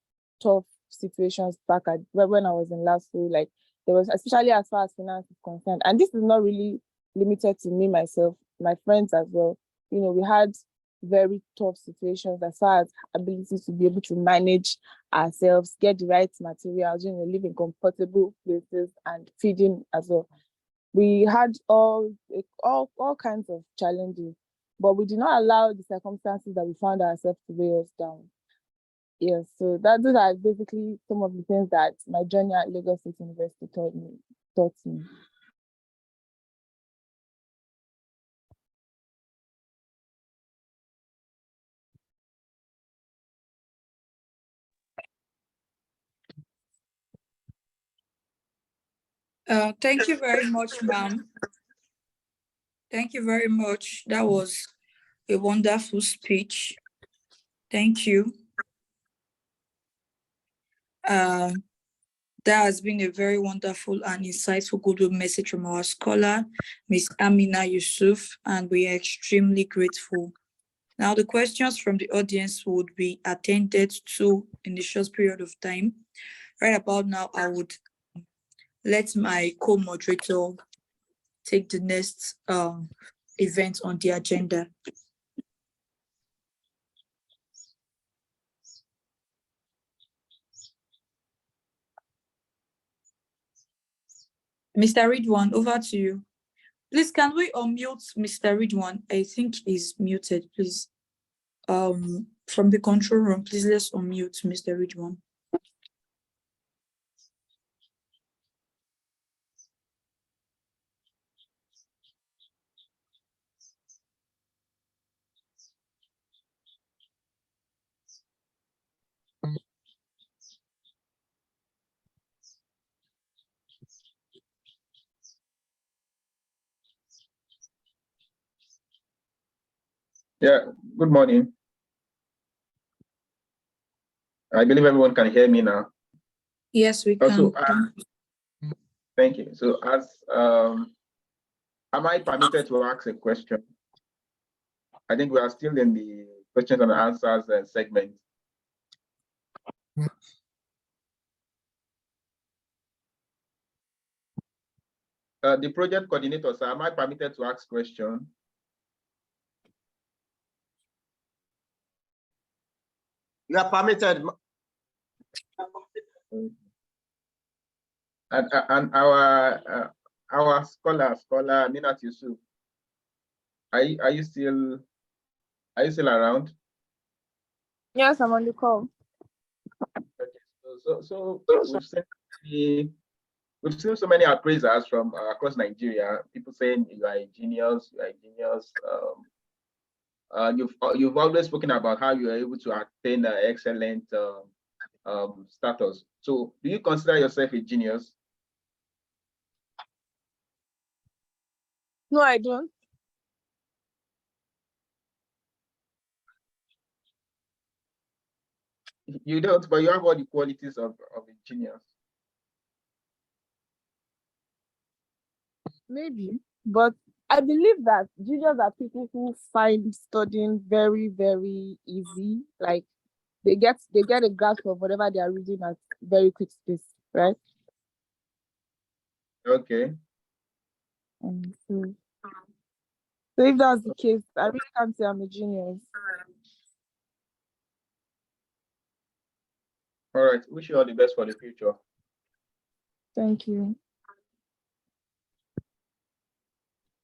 tough situations back when I was in law school. Like, there was, especially as far as finance is concerned, and this is not really limited to me, myself, my friends as well. We had very tough situations as far as ability to be able to manage ourselves, get the right materials, live in comfortable places and feeding as well. We had all kinds of challenges, but we did not allow the circumstances that we found ourselves to weigh us down. Yes, so those are basically some of the things that my journey at Lagos State University taught me. Thank you very much, ma'am. Thank you very much. That was a wonderful speech. Thank you. That has been a very wonderful and insightful good message from our scholar, Ms. Amina Yusuf, and we are extremely grateful. Now, the questions from the audience would be attended to in a short period of time. Right about now, I would let my co-moderator take the next event on the agenda. Mr. Ridwan, over to you. Please, can we unmute Mr. Ridwan? I think he's muted, please. From the control room, please let's unmute Mr. Ridwan. Yeah, good morning. I believe everyone can hear me now. Yes, we can. Also, thank you. So am I permitted to ask a question? I think we are still in the questions and answers segment. The project coordinator, sir, am I permitted to ask question? You are permitted. And our scholar Minat Yusuf, are you still around? Yes, I'm on the call. Okay. So we've seen so many appraisers from across Nigeria. People saying you are a genius, you are a genius. You've always spoken about how you are able to attain excellent status. So, do you consider yourself a genius? No, I don't. You don't, but you have all the qualities of a genius. Maybe, but I believe that genius are people who find studying very, very easy. Like they get a grasp of whatever they are reading at very quick space, right? Okay. So if that's the case, I really can't say I'm a genius. All right. Wish you all the best for the future. Thank you.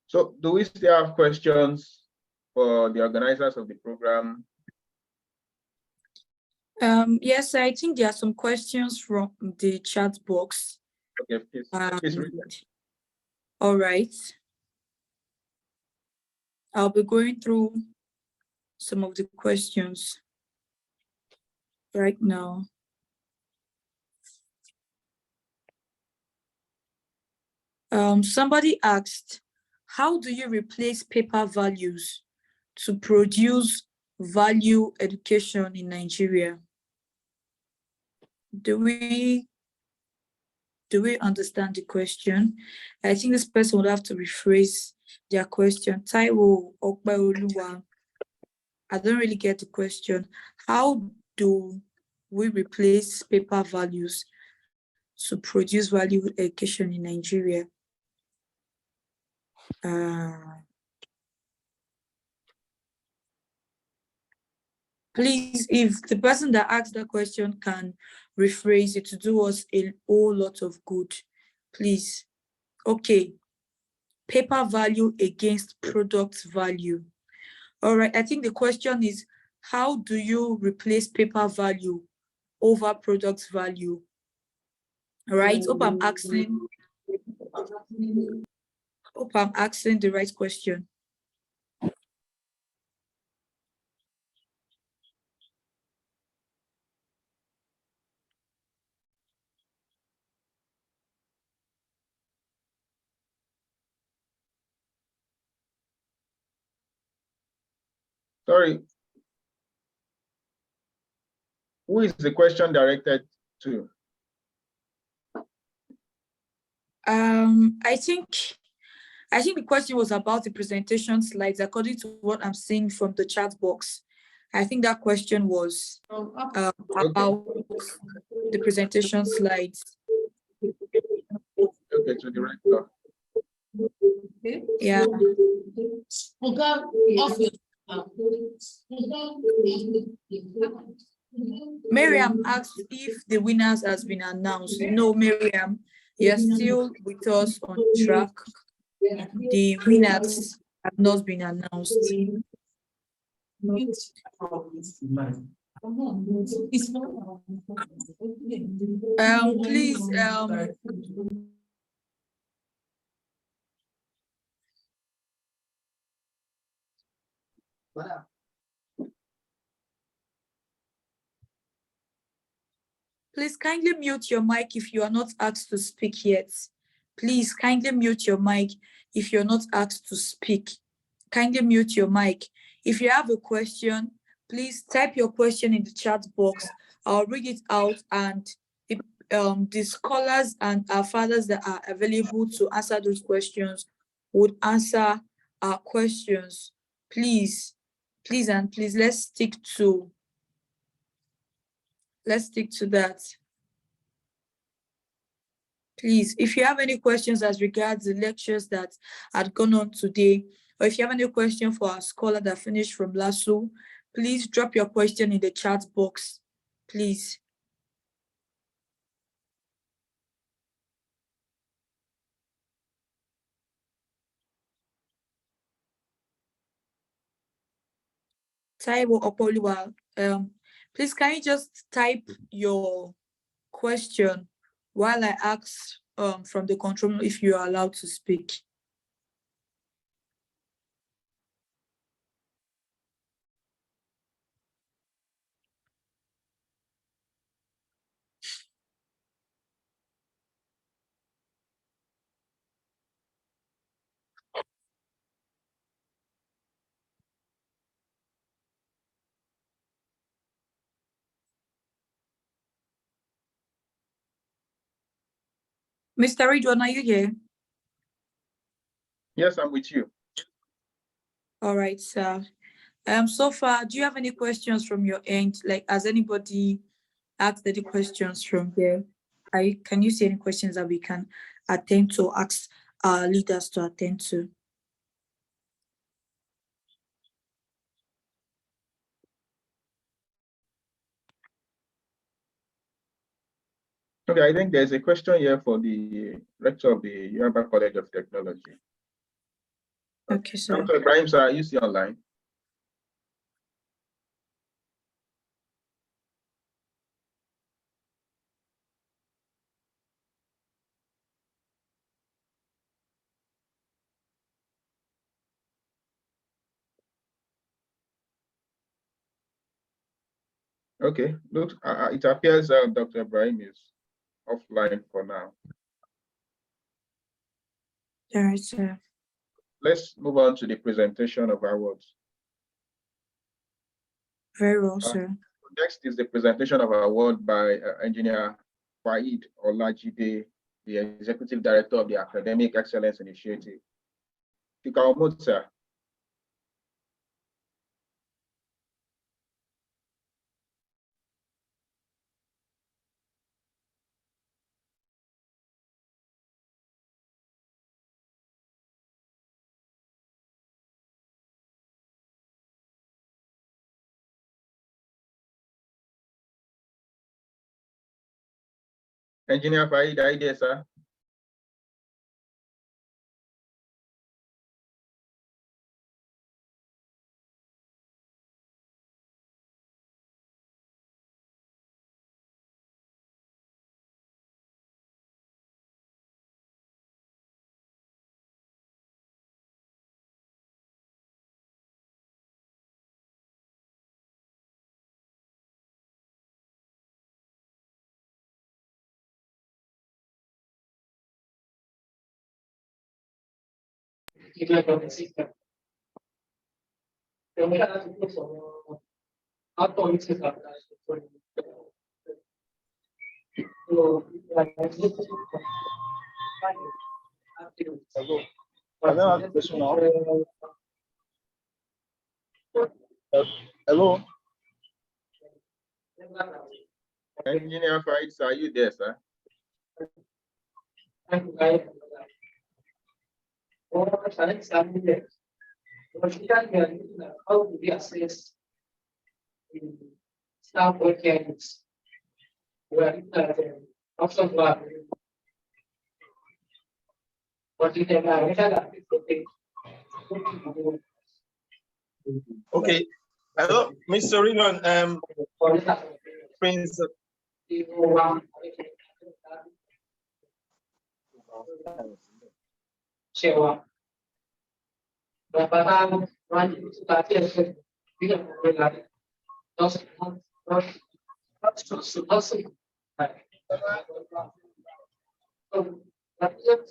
So, do we still have questions for the organizers of the program? Yes, I think there are some questions from the chat box. Okay, please read them. All right. I'll be going through some of the questions right now. Somebody asked, how do you replace paper values to produce value education in Nigeria? Do we understand the question? I think this person would have to rephrase their question. Taiwo Okbaoluwa, I don't really get the question. How do we replace paper values to produce value education in Nigeria? Please, if the person that asked that question can rephrase it to do us a whole lot of good, please. Okay, paper value against product value. All right, I think the question is, how do you replace paper value over product value? All right, hope I'm asking the right question. Sorry. Who is the question directed to? I think the question was about the presentation slides, according to what I'm seeing from the chat box. I think that question was about the presentation slides. Okay, to the director. Yeah. Miriam asked if the winners has been announced. No, Miriam, you're still with us on track. The winners have not been announced. Please, please kindly mute your mic if you are not asked to speak yet. Please kindly mute your mic if you're not asked to speak. Kindly mute your mic. If you have a question, please type your question in the chat box. I'll read it out, and the scholars and our fathers that are available to answer those questions would answer our questions. Please, let's stick to that. Please, if you have any questions as regards the lectures that had gone on today, or if you have any question for our scholar that finished from LASU, please drop your question in the chat box, please. Taiwo Opoliwa, please can you just type your question while I ask from the control room if you are allowed to speak. Mr. Ridwan, are you here? Yes, I'm with you. All right, sir. So far, do you have any questions from your end? Like, has anybody asked any questions from there? Can you see any questions that we can attend to, ask our leaders to attend to? Okay, I think there's a question here for the rector of the Yoruba College of Technology. Okay, sir. Dr. Ibrahim, sir, are you still online? Okay, look, it appears Dr. Ibrahim is offline for now. All right, sir. Let's move on to the presentation of awards. Very well, sir. Next is the presentation of award by Engineer Waid Olajide, the Executive Director of the Academic Excellence Initiative. Sir. Engineer Faid, are you there, sir? of the system. Then we have to put some authorities that so, like, I need to Hello. Engineer Fights, are you there, sir? How do we assess staff working? We are looking at option one. But you can Okay. Hello, Mr. Rinon, Prince. Sewa. Berapa lanjut tadi dia mulai terus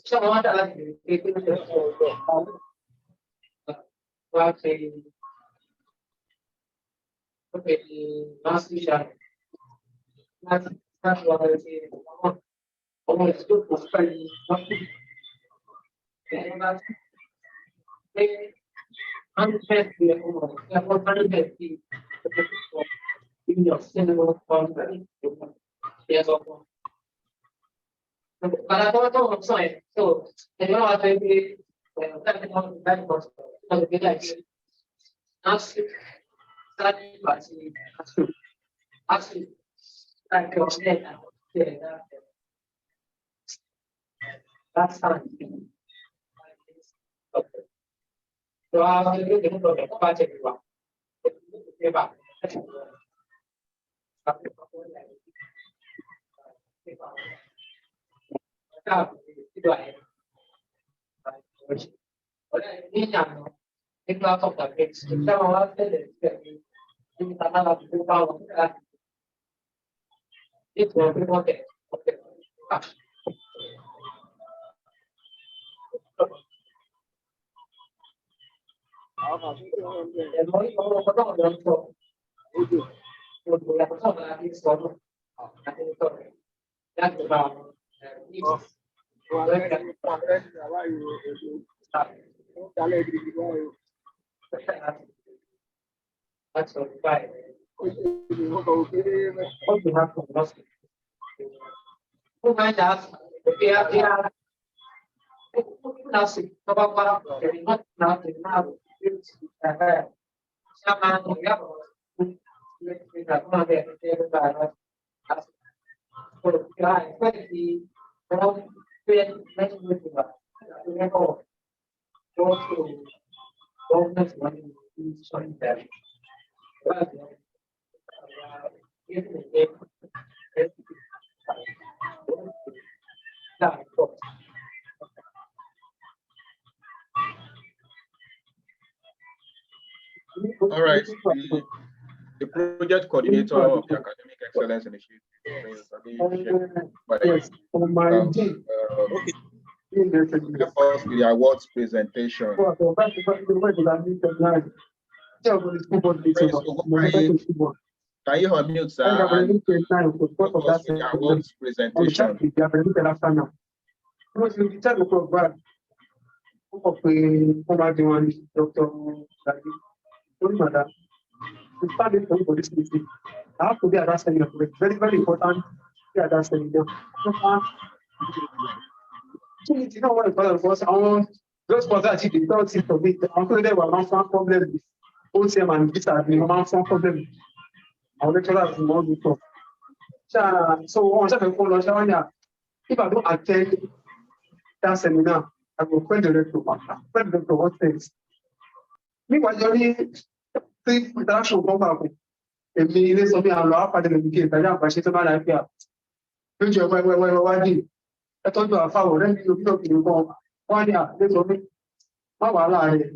sama ada lagi itu masih para todas opções, so, eu acho que that's fine. So, I will do the project. That's right. All right. The project coordinator of the Academic Excellence Initiative. The awards presentation. Can you unmute, sir? And the awards presentation. I have to be at that seminar. It's very, very important to be at that seminar. So you know what the was on those for that you don't see to me. Uncle there were not some problem with OCM and this are the amount some problem. Our lecturer is more before. So on the if I don't attend that seminar, I will friend the rector. Friend the rector what things. Meanwhile, you only three interaction come back. Èmi ilé sọ bí àwọn àpàdé lè gbé ìtajà àpàṣẹ tó bá láì pé à lójú ọwọ́ wájú ẹ tọ́jú àfáwọ̀ ọ̀rẹ́ mi lórí òkèèrè kan wọ́n ní àlejò mi má wàá láàárẹ̀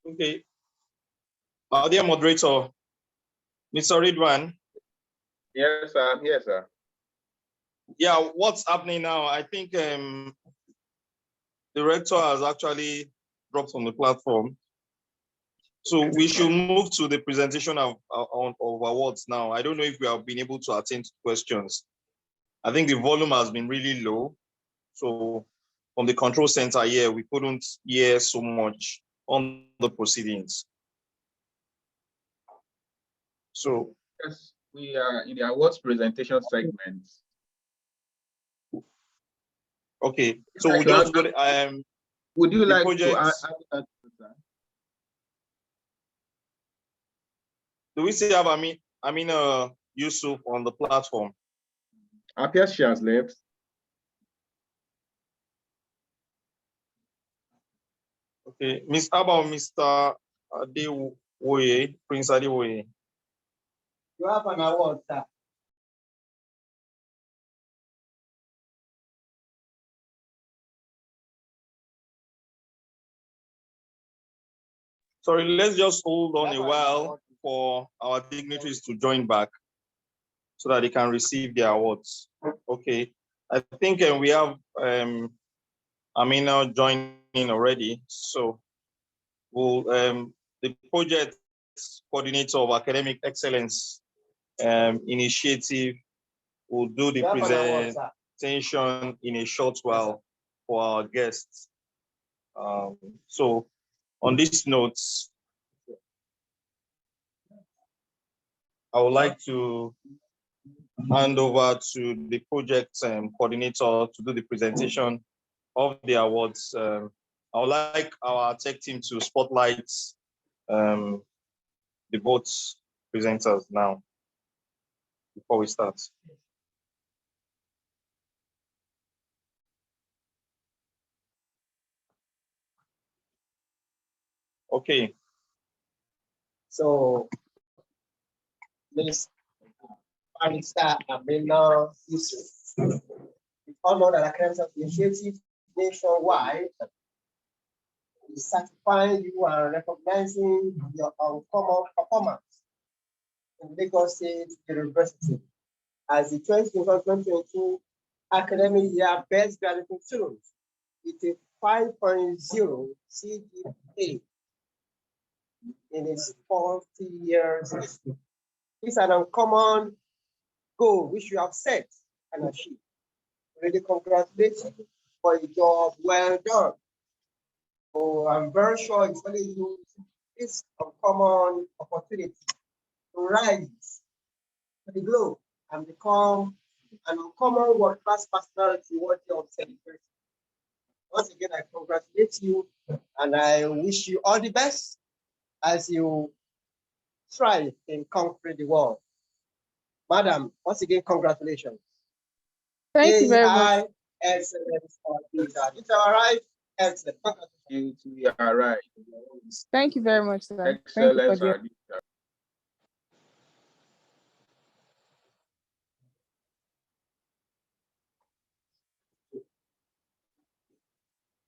Okay. Our dear moderator, Mr. Ridwan. Yes, sir. I'm here, sir. Yeah, what's happening now? I think the rector has actually dropped from the platform. So we should move to the presentation of awards now. I don't know if we have been able to attend to questions. I think the volume has been really low. So from the control center here, we couldn't hear so much on the proceedings. So yes, we are in the awards presentation segment. Okay, so we'll just go. Would you like projects, to do we still have Amina Yusuf on the platform? Appears she has left. Okay, how about Mr. Adewoye, Prince Adewoye? You have an award, sir. Sorry, let's just hold on a while for our dignitaries to join back so that they can receive their awards. Okay, I think we have Amina joining already. So we'll, the project coordinator of academic excellence initiative will do the presentation in a short while for our guests. So on these notes, I would like to hand over to the project coordinator to do the presentation of the awards. I would like our tech team to spotlight the both presenters now before we start. Okay. So, Ms. Barrister Amina Yusuf, we all know that Academic Initiative nationwide is certifying you and recognizing your uncommon performance in Lagos State University as the 2021-2022 academic year best graduating student with a 5.0 CGPA in its 40 years history. It's an uncommon goal which you have set and achieved. Really congratulate you for a job well done. So I'm very sure it's only you this uncommon opportunity to rise to the globe and become an uncommon world-class personality worthy of celebration. Once again, I congratulate you and I wish you all the best as you thrive in conquering the world. Madam, once again, congratulations. Thank you very much. Excellence. It's all right. Excellent. You are right. Thank you very much, sir. Excellent.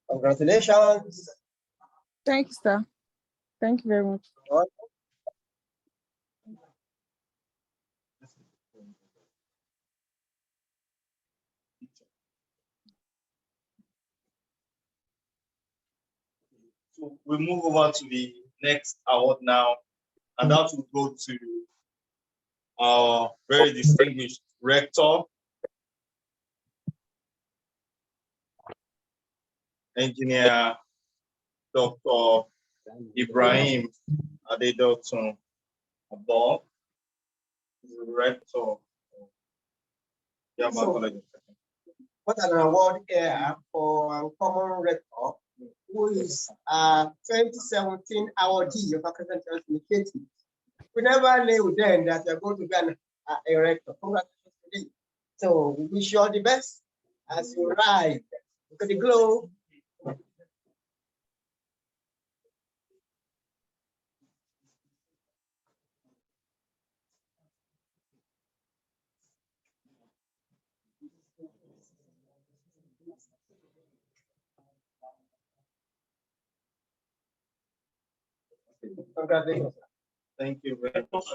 Congratulations. Thank you, sir. Thank you very much. So we move over to the next award now, and that will go to our very distinguished rector, Engineer Dr. Ibrahim Adedotun Abdul, rector of Yaba College. What an award here for uncommon rector, who is a 2017 awardee of academic initiative. We never knew then that you're going to be a rector. Congratulations today. So we wish you all the best as you ride to the globe. Congratulations. Thank you very much.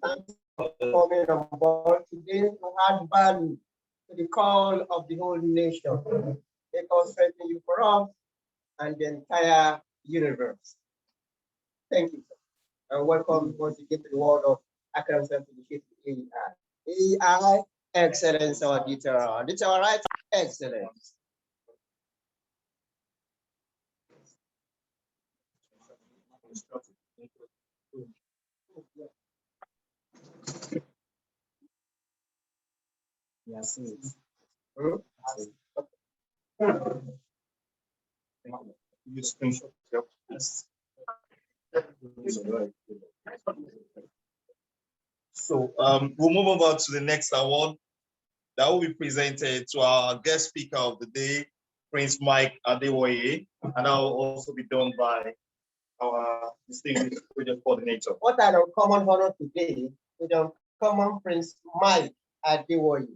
Thanks for coming on board today to add value to the call of the whole nation. May God strengthen you for us and the entire universe. Thank you, sir. And welcome once again to the world of Academic Initiative AEI. AEI, excellence, auditor. Auditor, all right? Excellence. Yes. So we'll move over to the next award that will be presented to our guest speaker of the day, Prince Mike Adewoye, and that will also be done by our distinguished project coordinator. What an uncommon honor today with the uncommon Prince Mike Adewoye.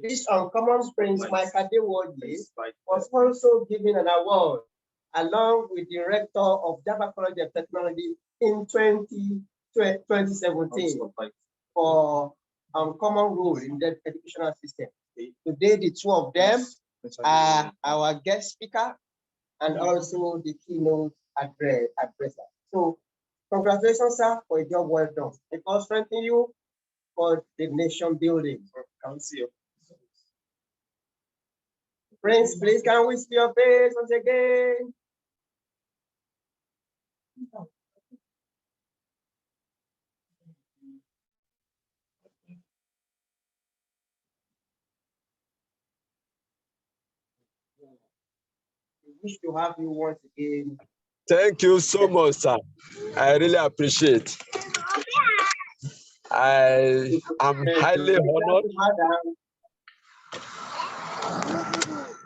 This uncommon Prince Mike Adewoye was also given an award along with the rector of Java College of Technology in 2017 for uncommon role in the educational system. Today, the two of them are our guest speaker and also the keynote addresser. So congratulations, sir, for a job well done. It will strengthen you for the nation building. Prince, please can we see your face once again? We wish to have you once again. Thank you so much, sir. I really appreciate. I am highly honored.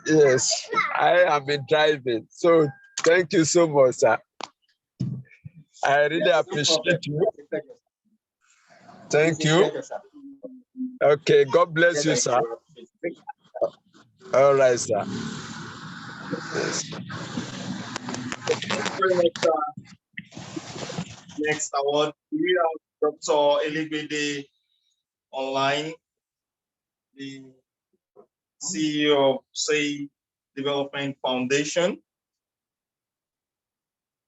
Yes, I am been driving. So thank you so much, sir. I really appreciate you. Thank you. Okay, God bless you, sir. All right, sir. Yes. Thank you very much, sir. Next award, we have Dr. Eligbede online, the CEO of Say Development Foundation.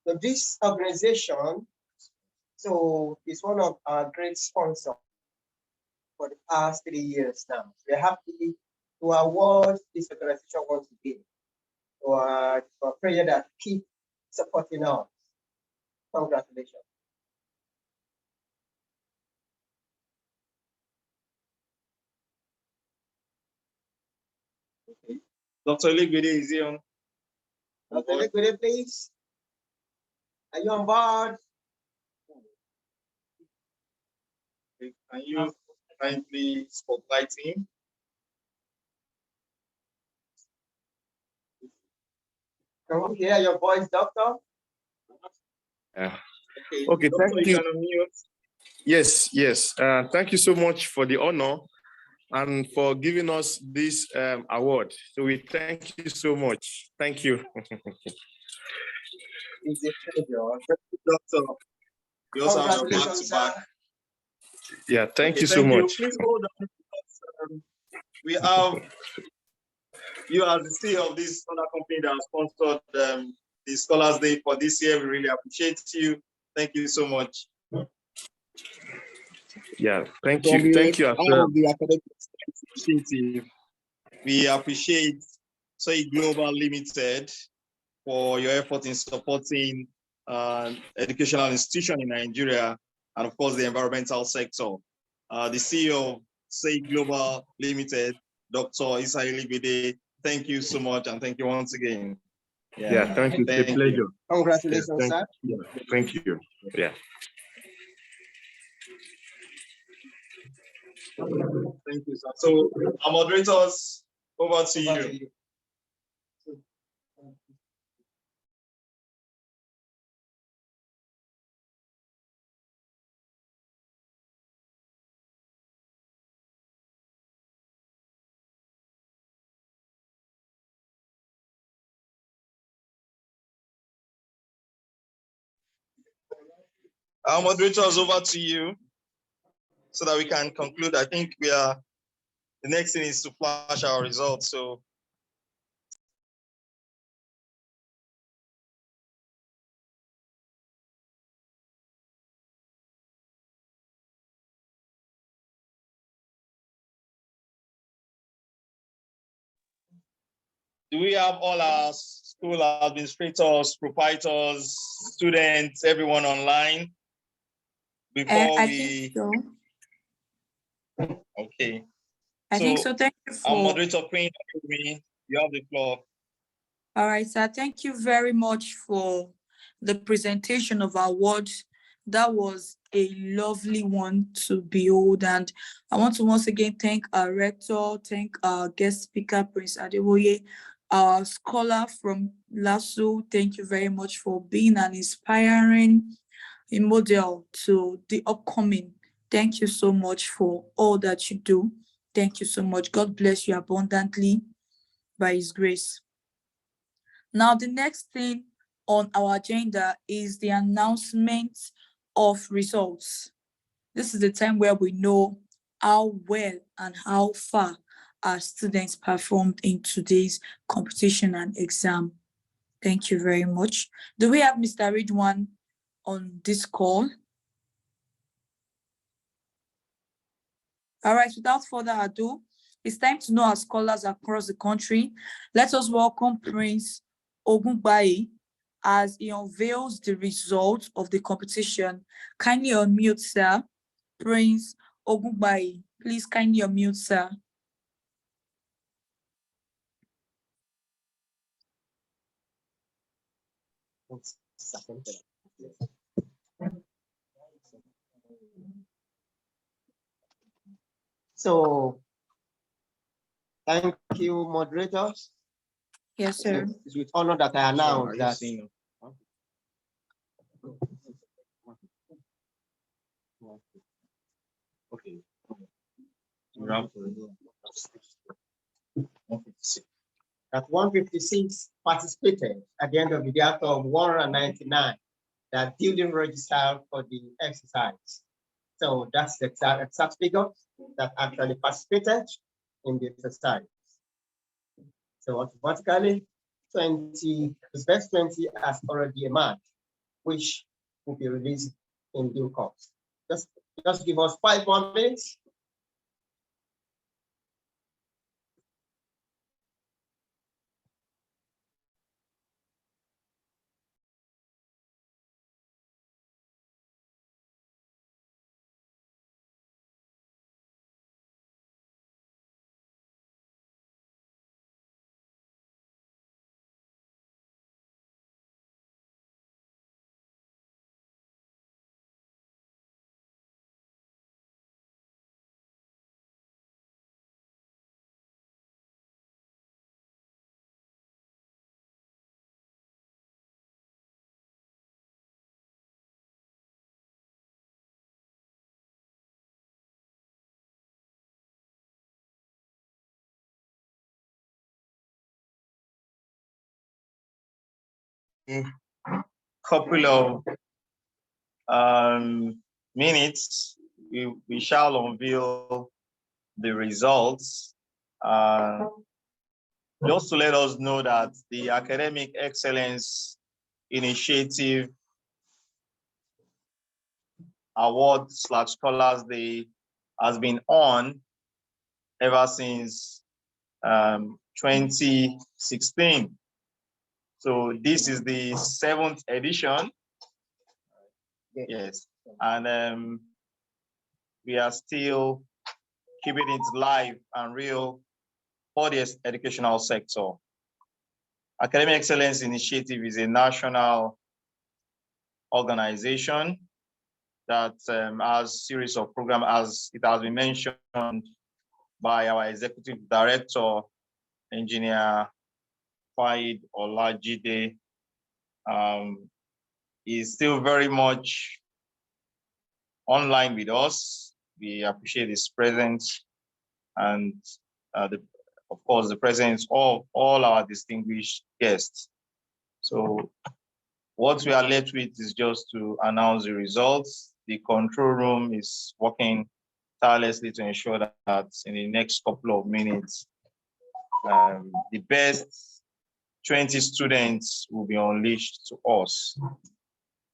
So this organization, is one of our great sponsors for the past 3 years now. We're happy to award this organization once again for a prayer that keep supporting us. Congratulations. Okay. Dr. Eligbede is here on. Dr. Eligbede, please. Are you on board? Okay. Can you kindly spotlight him? Can we hear your voice, doctor? Okay, Doctor, thank you. Can unmute. Yes. Thank you so much for the honor and for giving us this award. So we thank you so much. Thank you. It's a pleasure. Doctor, you also have your back to back. Yeah, thank you so Thank you. much. Please hold on. We have you as the CEO of this other company that has sponsored the Scholars Day for this year. We really appreciate you. Thank you so much. Yeah, thank you. Thank you as well. The Academic Initiative, we appreciate Say Global Limited for your effort in supporting educational institution in Nigeria and of course the environmental sector. The CEO of Say Global Limited, Dr. Aei Award, thank you so much and thank you once again. Yeah, thank you. It's a pleasure. Congratulations, sir. Thank you. Yeah. Thank you, sir. So, our moderators, over to you. Our moderators, over to you so that we can conclude. I think the next thing is to flash our results. So. Do we have all our school administrators, proprietors, students, everyone online before I we? think so. Okay. I think so. Thank you Our for. moderator, Queen, you have the floor. All right, sir. Thank you very much for the presentation of our awards. That was a lovely one to behold. And I want to once again thank our rector, thank our guest speaker, Prince Adewoye, our scholar from LASU. Thank you very much for being an inspiring model to the upcoming. Thank you so much for all that you do. Thank you so much. God bless you abundantly by His grace. Now, the next thing on our agenda is the announcement of results. This is the time where we know how well and how far our students performed in today's competition and exam. Thank you very much. Do we have Mr. Ridwan on this call? All right, without further ado, it's time to know our scholars across the country. Let us welcome Prince Ogungbayi as he unveils the results of the competition. Kindly unmute, sir. Prince Ogungbayi, please kindly unmute, sir. So, thank you, moderators. Yes, sir. It's with honor that I announce that. Okay. That 156 participated at the end of the day out of 199 that didn't register for the exercise. So that's the exact figure that actually participated in the exercise. So automatically, the best 20 has already emerged, which will be released in due course. Just give us 5 more minutes. Couple of minutes, we shall unveil the results. Just to let us know that the Academic Excellence Initiative Award / Scholars Day has been on ever since 2016. So this is the 7th edition. Yes, and we are still keeping it live and real for the educational sector. Academic Excellence Initiative is a national organization that has a series of programs, as it has been mentioned by our Executive Director, Engineer Faid Olajide. Is still very much online with us. We appreciate his presence and of course, the presence of all our distinguished guests. So what we are left with is just to announce the results. The control room is working tirelessly to ensure that in the next couple of minutes, the best 20 students will be unleashed to us.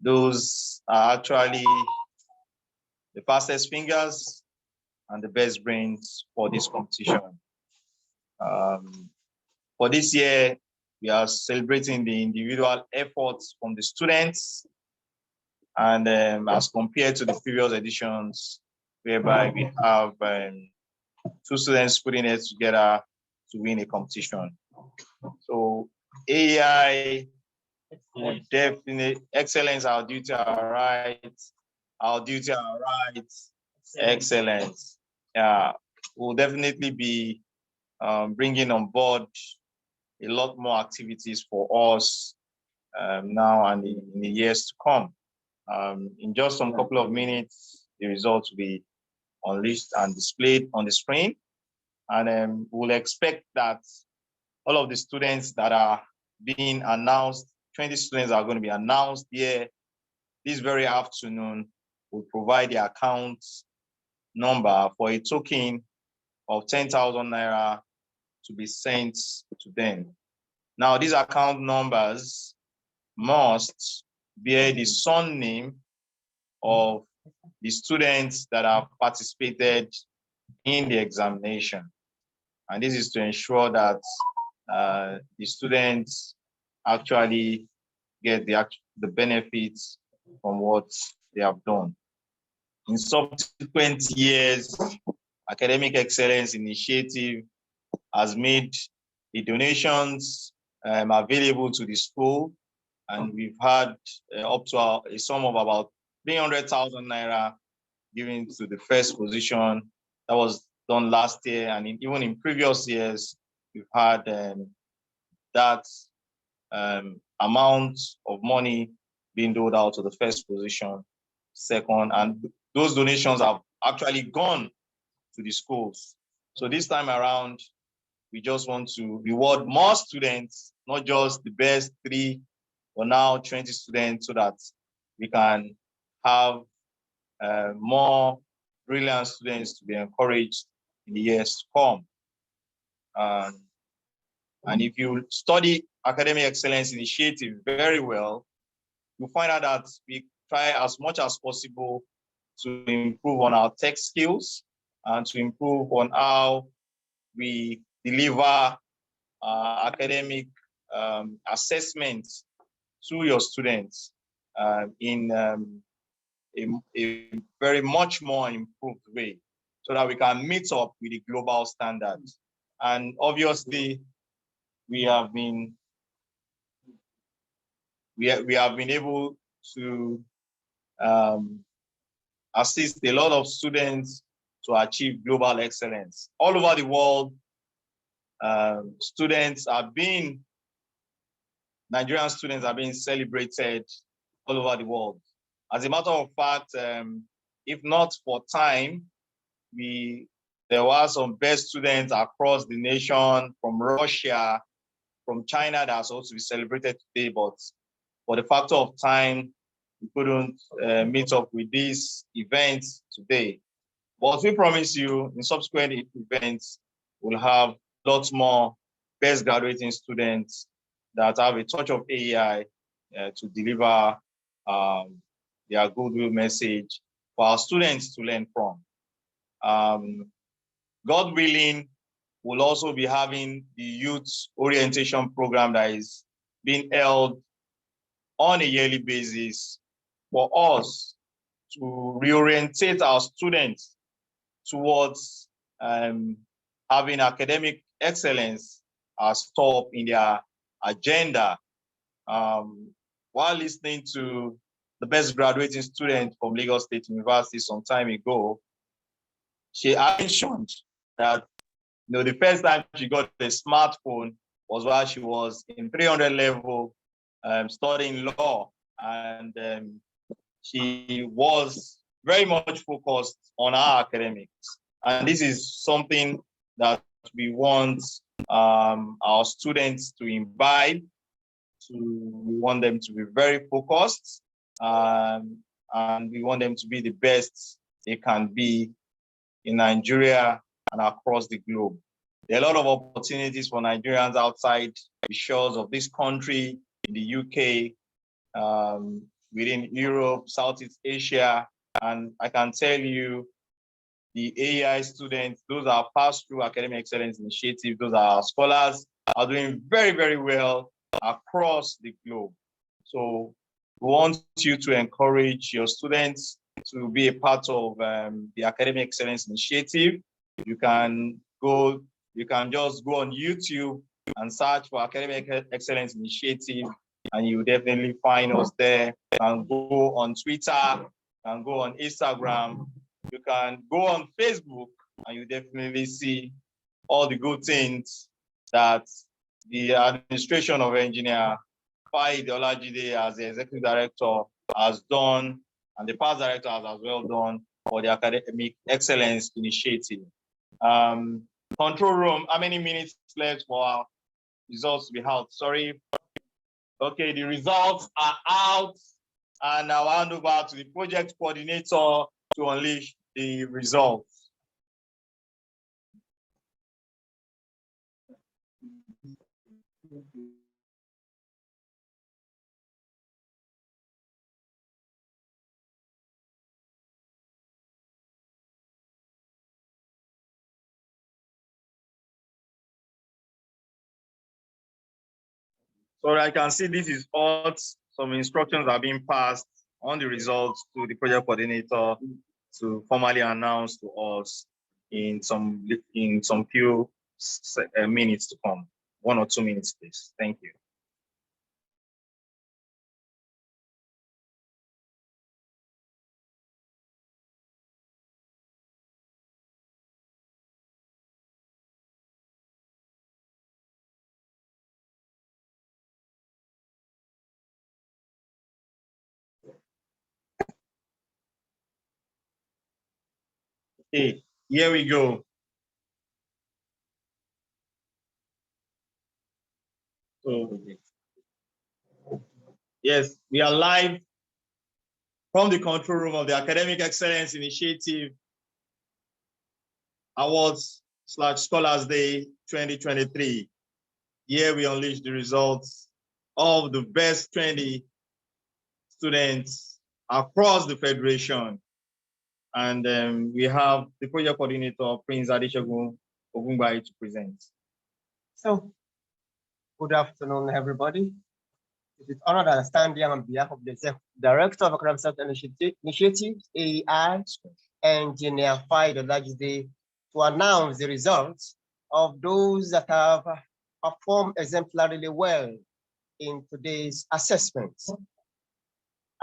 Those are actually the fastest fingers and the best brains for this competition. For this year, we are celebrating the individual efforts from the students, and as compared to the previous editions, whereby we have 2 students putting it together to win a competition. So AI would definitely, excellence, our duty, our rights, our duty, our rights, excellence. Yeah, we'll definitely be bringing on board a lot more activities for us now and in the years to come. In just some couple of minutes, the results will be unleashed and displayed on the screen. And we'll expect that all of the students that are being announced, 20 students are going to be announced here this very afternoon, will provide the account number for a token of 10,000 naira to be sent to them. Now, these account numbers must bear the surname of the students that have participated in the examination. And this is to ensure that the students actually get the benefits from what they have done. In subsequent years, Academic Excellence Initiative has made the donations available to the school, and we've had up to a sum of about 300,000 naira given to the first position. That was done last year, and even in previous years, we've had that amount of money being doled out to the first position, second, and those donations have actually gone to the schools. So this time around, we just want to reward more students, not just the best 3, but now 20 students, so that we can have more brilliant students to be encouraged in the years to come. And if you study Academic Excellence Initiative very well, you'll find out that we try as much as possible to improve on our tech skills and to improve on how we deliver academic assessments to your students in a very much more improved way, so that we can meet up with the global standards. And obviously, we have been able to assist a lot of students to achieve global excellence. All over the world, Nigerian students are being celebrated all over the world. As a matter of fact, if not for time, there were some best students across the nation, from Russia, from China, that are supposed to be celebrated today, but for the factor of time, we couldn't meet up with these events today. But we promise you, in subsequent events, we'll have lots more best graduating students that have a touch of AI to deliver their goodwill message for our students to learn from. God willing, we'll also be having the youth orientation program that is being held on a yearly basis for us to reorientate our students towards having academic excellence as top in their agenda. While listening to the best graduating student from Lagos State University some time ago, she mentioned that the first time she got a smartphone was while she was in 300 level studying law, and she was very much focused on our academics. And this is something that we want our students to imbibe, we want them to be very focused, and we want them to be the best they can be in Nigeria and across the globe. There are a lot of opportunities for Nigerians outside the shores of this country, in the UK, within Europe, Southeast Asia, and I can tell you, the AEI students, those are passed through Academic Excellence Initiative, those are our scholars, are doing very, very well across the globe. So we want you to encourage your students to be a part of the Academic Excellence Initiative. You can just go on YouTube and search for Academic Excellence Initiative, and you will definitely find us there. You can go on Twitter, you can go on Instagram, you can go on Facebook, and you definitely see all the good things that the administration of Engineer Aei Award as the Executive Director has done, and the past director has as well done for the Academic Excellence Initiative. Control room, how many minutes left for our results to be out? Sorry. Okay, the results are out, and I'll hand over to the project coordinator to unleash the results. So I can see this is hot. Some instructions are being passed on the results to the project coordinator to formally announce to us in some few minutes to come. 1 or 2 minutes, please. Thank you. Okay, here we go. So, yes, we are live from the control room of the Academic Excellence Initiative Awards/Scholars Day 2023. Here we unleash the results of the best 20 students across the Federation. And we have the project coordinator, Prince Adeshogun Ogungbai, to present. So, good afternoon, everybody. It is honored that I stand here on behalf of the Director of Academic Excellence Initiative, AEI, Engineer Aei Award, to announce the results of those that have performed exemplarily well in today's assessment.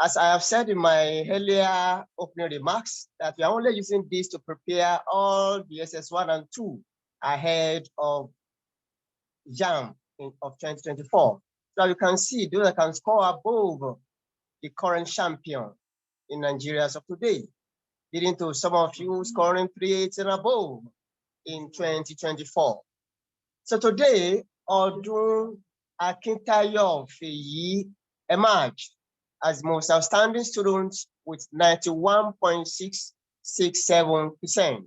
As I have said in my earlier opening remarks, that we are only using this to prepare all the SS1 and 2 ahead of JAM of 2024. So you can see those that can score above the current champion in Nigeria as of today, leading to some of you scoring 380 and above in 2024. So today, Odun Akintayo Feyi emerged as most outstanding students with 91.667%.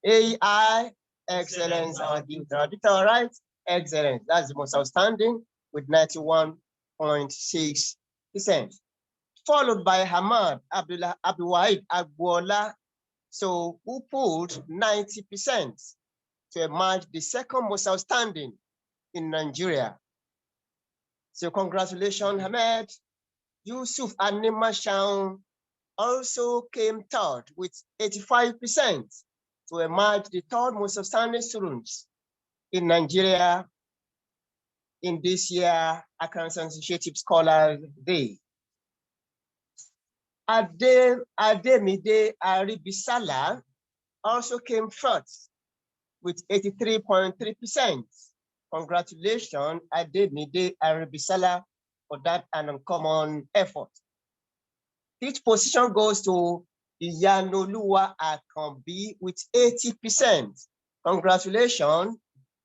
AEI Excellence, our digital rights, excellence, that's the most outstanding with 91.6%. Followed by Hamad Abdulwahid Agbola, so who pulled 90% to emerge the second most outstanding in Nigeria. So congratulations, Hamad. Yusuf Animashan also came third with 85% to emerge the third most outstanding students in Nigeria in this year Academic Initiative Scholars Day. Ademide Aribisala also came first with 83.3%. Congratulations, Ademide Aribisala, for that an uncommon effort. Each position goes to Iyanoluwa Akambi with 80%. Congratulations.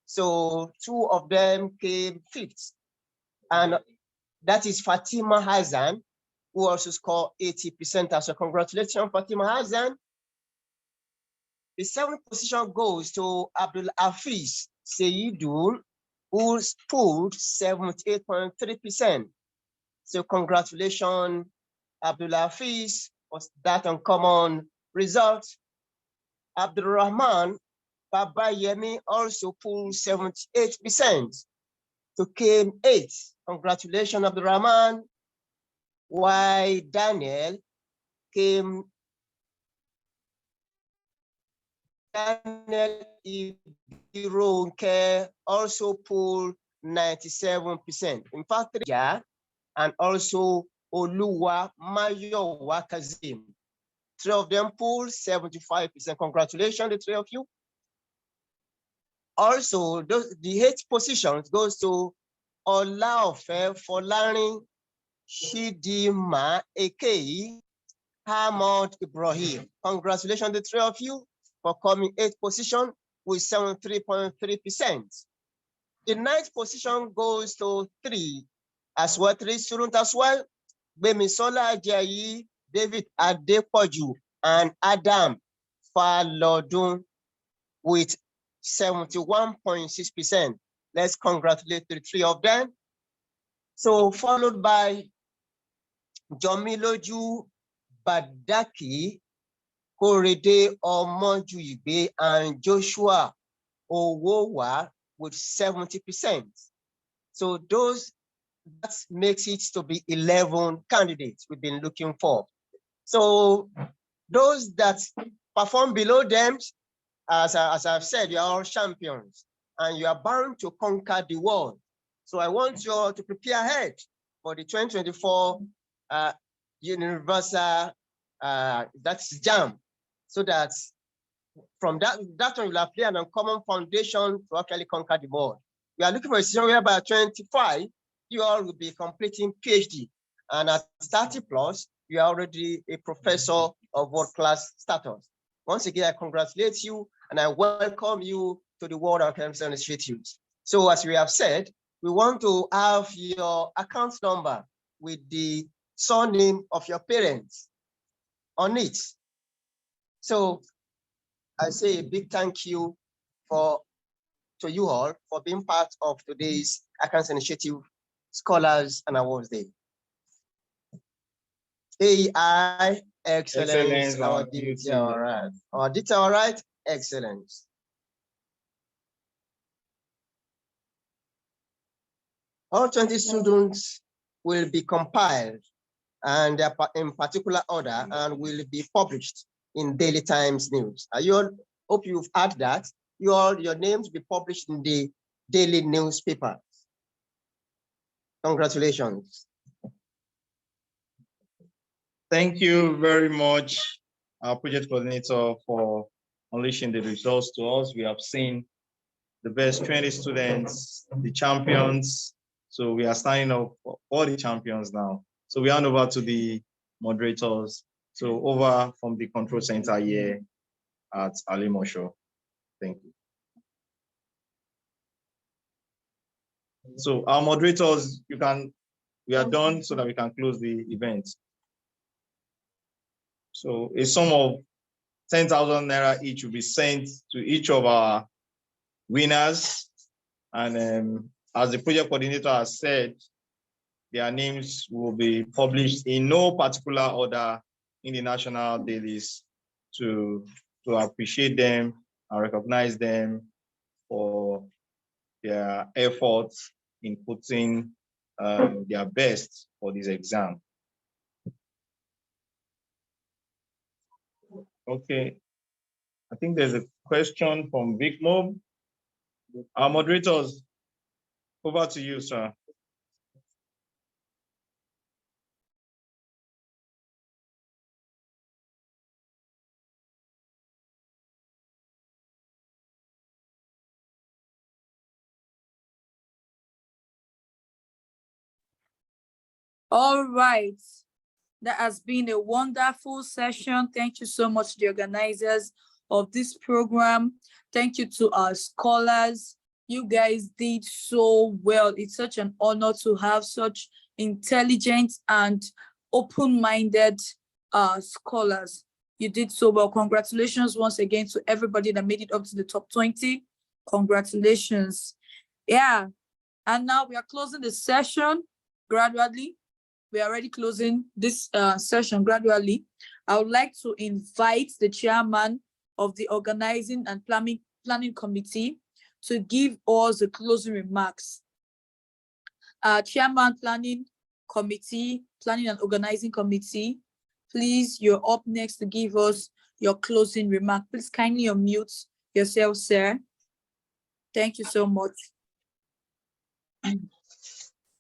So 2 of them came fifth. And That is Fatima Hassan, who also scored 80%. So congratulations, Fatima Hassan. The 7th position goes to Abdul Hafiz Seyidul, who pulled 78.3%. So congratulations, Abdul Hafiz, for that uncommon result. Abdul Rahman Babayemi also pulled 78%. So came 8th. Congratulations, Abdul Rahman. Why Daniel came Daniel Ironke also pulled 97%. In fact, yeah, and also Oluwa Mayowa Kazim. 3 of them pulled 75%. Congratulations, the 3 of you. Also, the 8th position goes to Olaofe Folarin Shidima Ekei Hamad Ibrahim. Congratulations, the 3 of you, for coming 8th position with 73.3%. The 9th position goes to 3 as well, 3 students as well. Bemisola Ajayi, David Adepoju, and Adam Falodun with 71.6%. Let's congratulate the 3 of them. So followed by Jomiloju Badaki, Korede Omonjuibe, and Joshua Owowa with 70%. So that makes it to be 11 candidates we've been looking for. So those that perform below them, as I've said, you are all champions and you are bound to conquer the world. So I want you all to prepare ahead for the 2024 Universal, that's JAM, so that from that one you'll apply an uncommon foundation to actually conquer the world. We are looking for a situation where by 25, you all will be completing PhD. And at 30 plus, you are already a professor of world-class status. Once again, I congratulate you and I welcome you to the World Academic Institutes. So as we have said, we want to have your account number with the surname of your parents on it. So I say a big thank you to you all for being part of today's Accounts Initiative Scholars and Awards Day. AI, excellence, our duty, all right. Our duty, all right, excellence. All 20 students will be compiled and in particular order and will be published in Daily Times News. You all, hope you've had that. Your names will be published in the daily newspaper. Congratulations. Thank you very much, our project coordinator, for unleashing the results to us. We have seen the best 20 students, the champions. So we are signing up for all the champions now. So we hand over to the moderators. So over from the control center here at Alimosho. Thank you. So our moderators, we are done so that we can close the event. So a sum of 10,000 naira each will be sent to each of our winners. And as the project coordinator has said, their names will be published in no particular order in the national dailies to appreciate them and recognize them for their efforts in putting their best for this exam. Okay, I think there's a question from Vic Mob. Our moderators, over to you, sir. All right. That has been a wonderful session. Thank you so much to the organizers of this program. Thank you to our scholars. You guys did so well. It's such an honor to have such intelligent, and open-minded scholars. You did so well. Congratulations once again to everybody that made it up to the top 20. Congratulations. Yeah. And now we are closing the session gradually. We are already closing this session gradually. I would like to invite the chairman of the organizing and planning committee to give us the closing remarks. Chairman, planning and organizing committee, please, you're up next to give us your closing remark. Please kindly unmute yourself, sir. Thank you so much.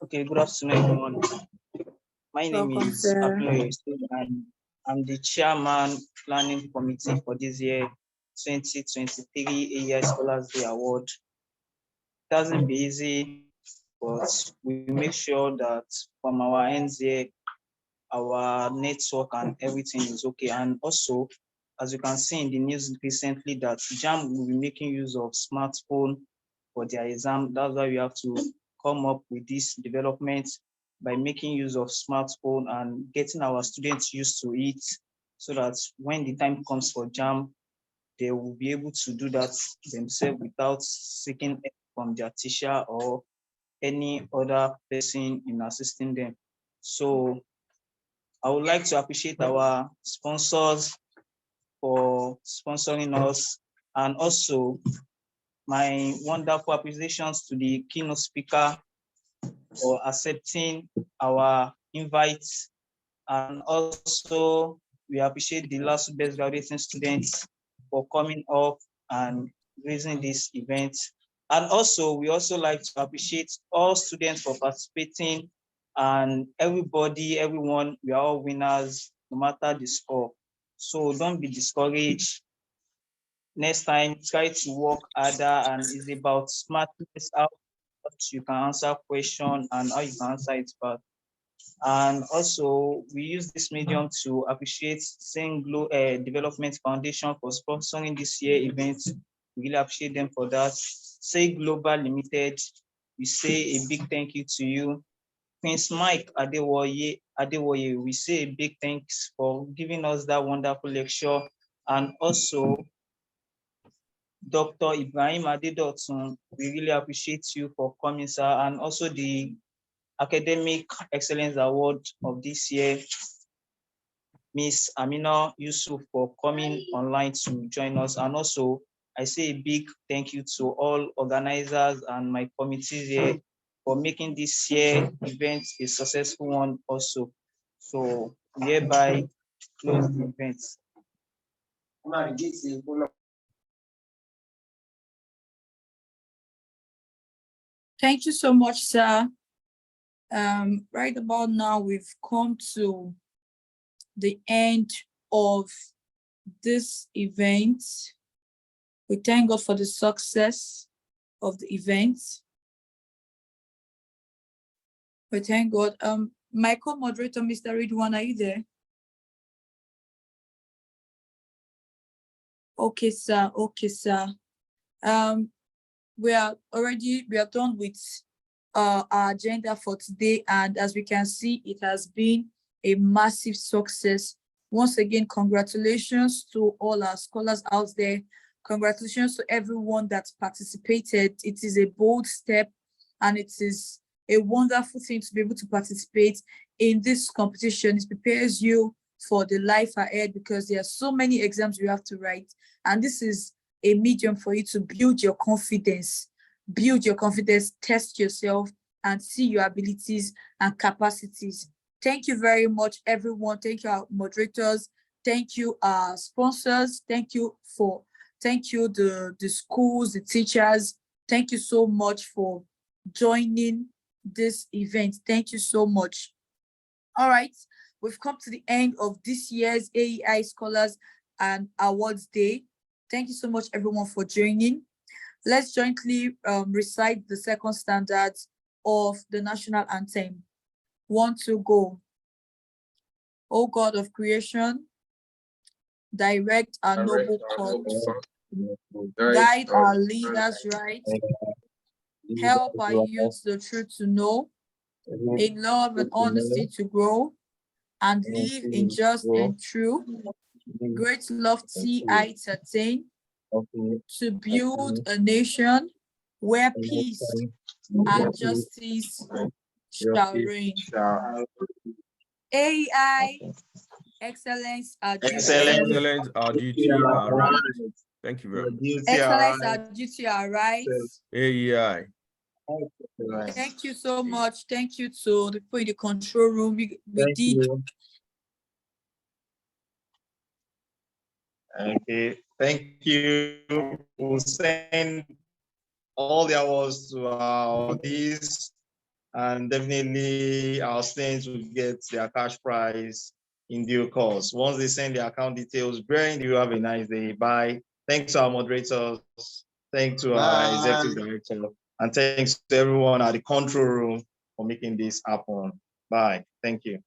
Okay, good afternoon, everyone. My name Welcome, is sir. Aei Award, and I'm the chairman planning committee for this year 2023 AEI Scholars Day Award. It hasn't been easy, but we make sure that from our ends here, our network and everything is okay. And also, as you can see in the news recently, that JAM will be making use of smartphone for their exam. That's why we have to come up with this development by making use of smartphone and getting our students used to it, so that when the time comes for JAM, they will be able to do that themselves without seeking help from their teacher or any other person in assisting them. So I would like to appreciate our sponsors for sponsoring us, and also my wonderful appreciations to the keynote speaker for accepting our invites. And also we appreciate the last best graduating students for coming up and raising this event. And also we also like to appreciate all students for participating, and everybody, everyone, we are all winners no matter the score. So don't be discouraged. Next time, try to work harder, and it's about smartness, how you can answer questions and how you can answer it back. And also, we use this medium to appreciate St. Development Foundation for sponsoring this year event. We really appreciate them for that. Say Global Limited, we say a big thank you to you. Prince Mike Adewoye, we say a big thanks for giving us that wonderful lecture. And also, Dr. Ibrahim Adedotun, we really appreciate you for coming, sir. And also the Academic Excellence Award of this year, Miss Amina Yusuf, for coming online to join us. And also, I say a big thank you to all organizers and my committees here for making this year event a successful one also. So we hereby close the event. Thank you so much, sir. Right about now, we've come to the end of this event. We thank God for the success of the event. We thank God. My co-moderator, Mr. Ridwan, are you there? Okay, sir. Okay, sir. We are done with our agenda for today, and as we can see, it has been a massive success. Once again, congratulations to all our scholars out there. Congratulations to everyone that participated. It is a bold step, and it is a wonderful thing to be able to participate in this competition. It prepares you for the life ahead, because there are so many exams you have to write, and this is a medium for you to build your confidence, test yourself, and see your abilities and capacities. Thank you very much, everyone. Thank you, our moderators. Thank you, our sponsors. Thank you, the schools, the teachers. Thank you so much for joining this event. Thank you so much. All right, we've come to the end of this year's AEI Scholars and Awards Day. Thank you so much, everyone, for joining. Let's jointly recite the second standards of the national anthem. 1, 2, go. O God of creation, direct our noble course, guide our leaders right, help our youth the truth to know, in love and honesty to grow, and live in just and true, great lofty heights attain, to build a nation where peace and justice shall reign. AI, excellence, our duty. Excellence, our duty, our right. Thank you very much. Excellence, our duty, our rights. AEI. Thank you so much. Thank you to the people in the control room. We did. Okay, thank you. We'll send all the awards to our these, and definitely our students will get their cash prize in due course. Once they send their account details, Brian, you have a nice day. Bye. Thanks to our moderators. Thanks to our executive director. And thanks to everyone at the control room for making this happen. Bye. Thank you.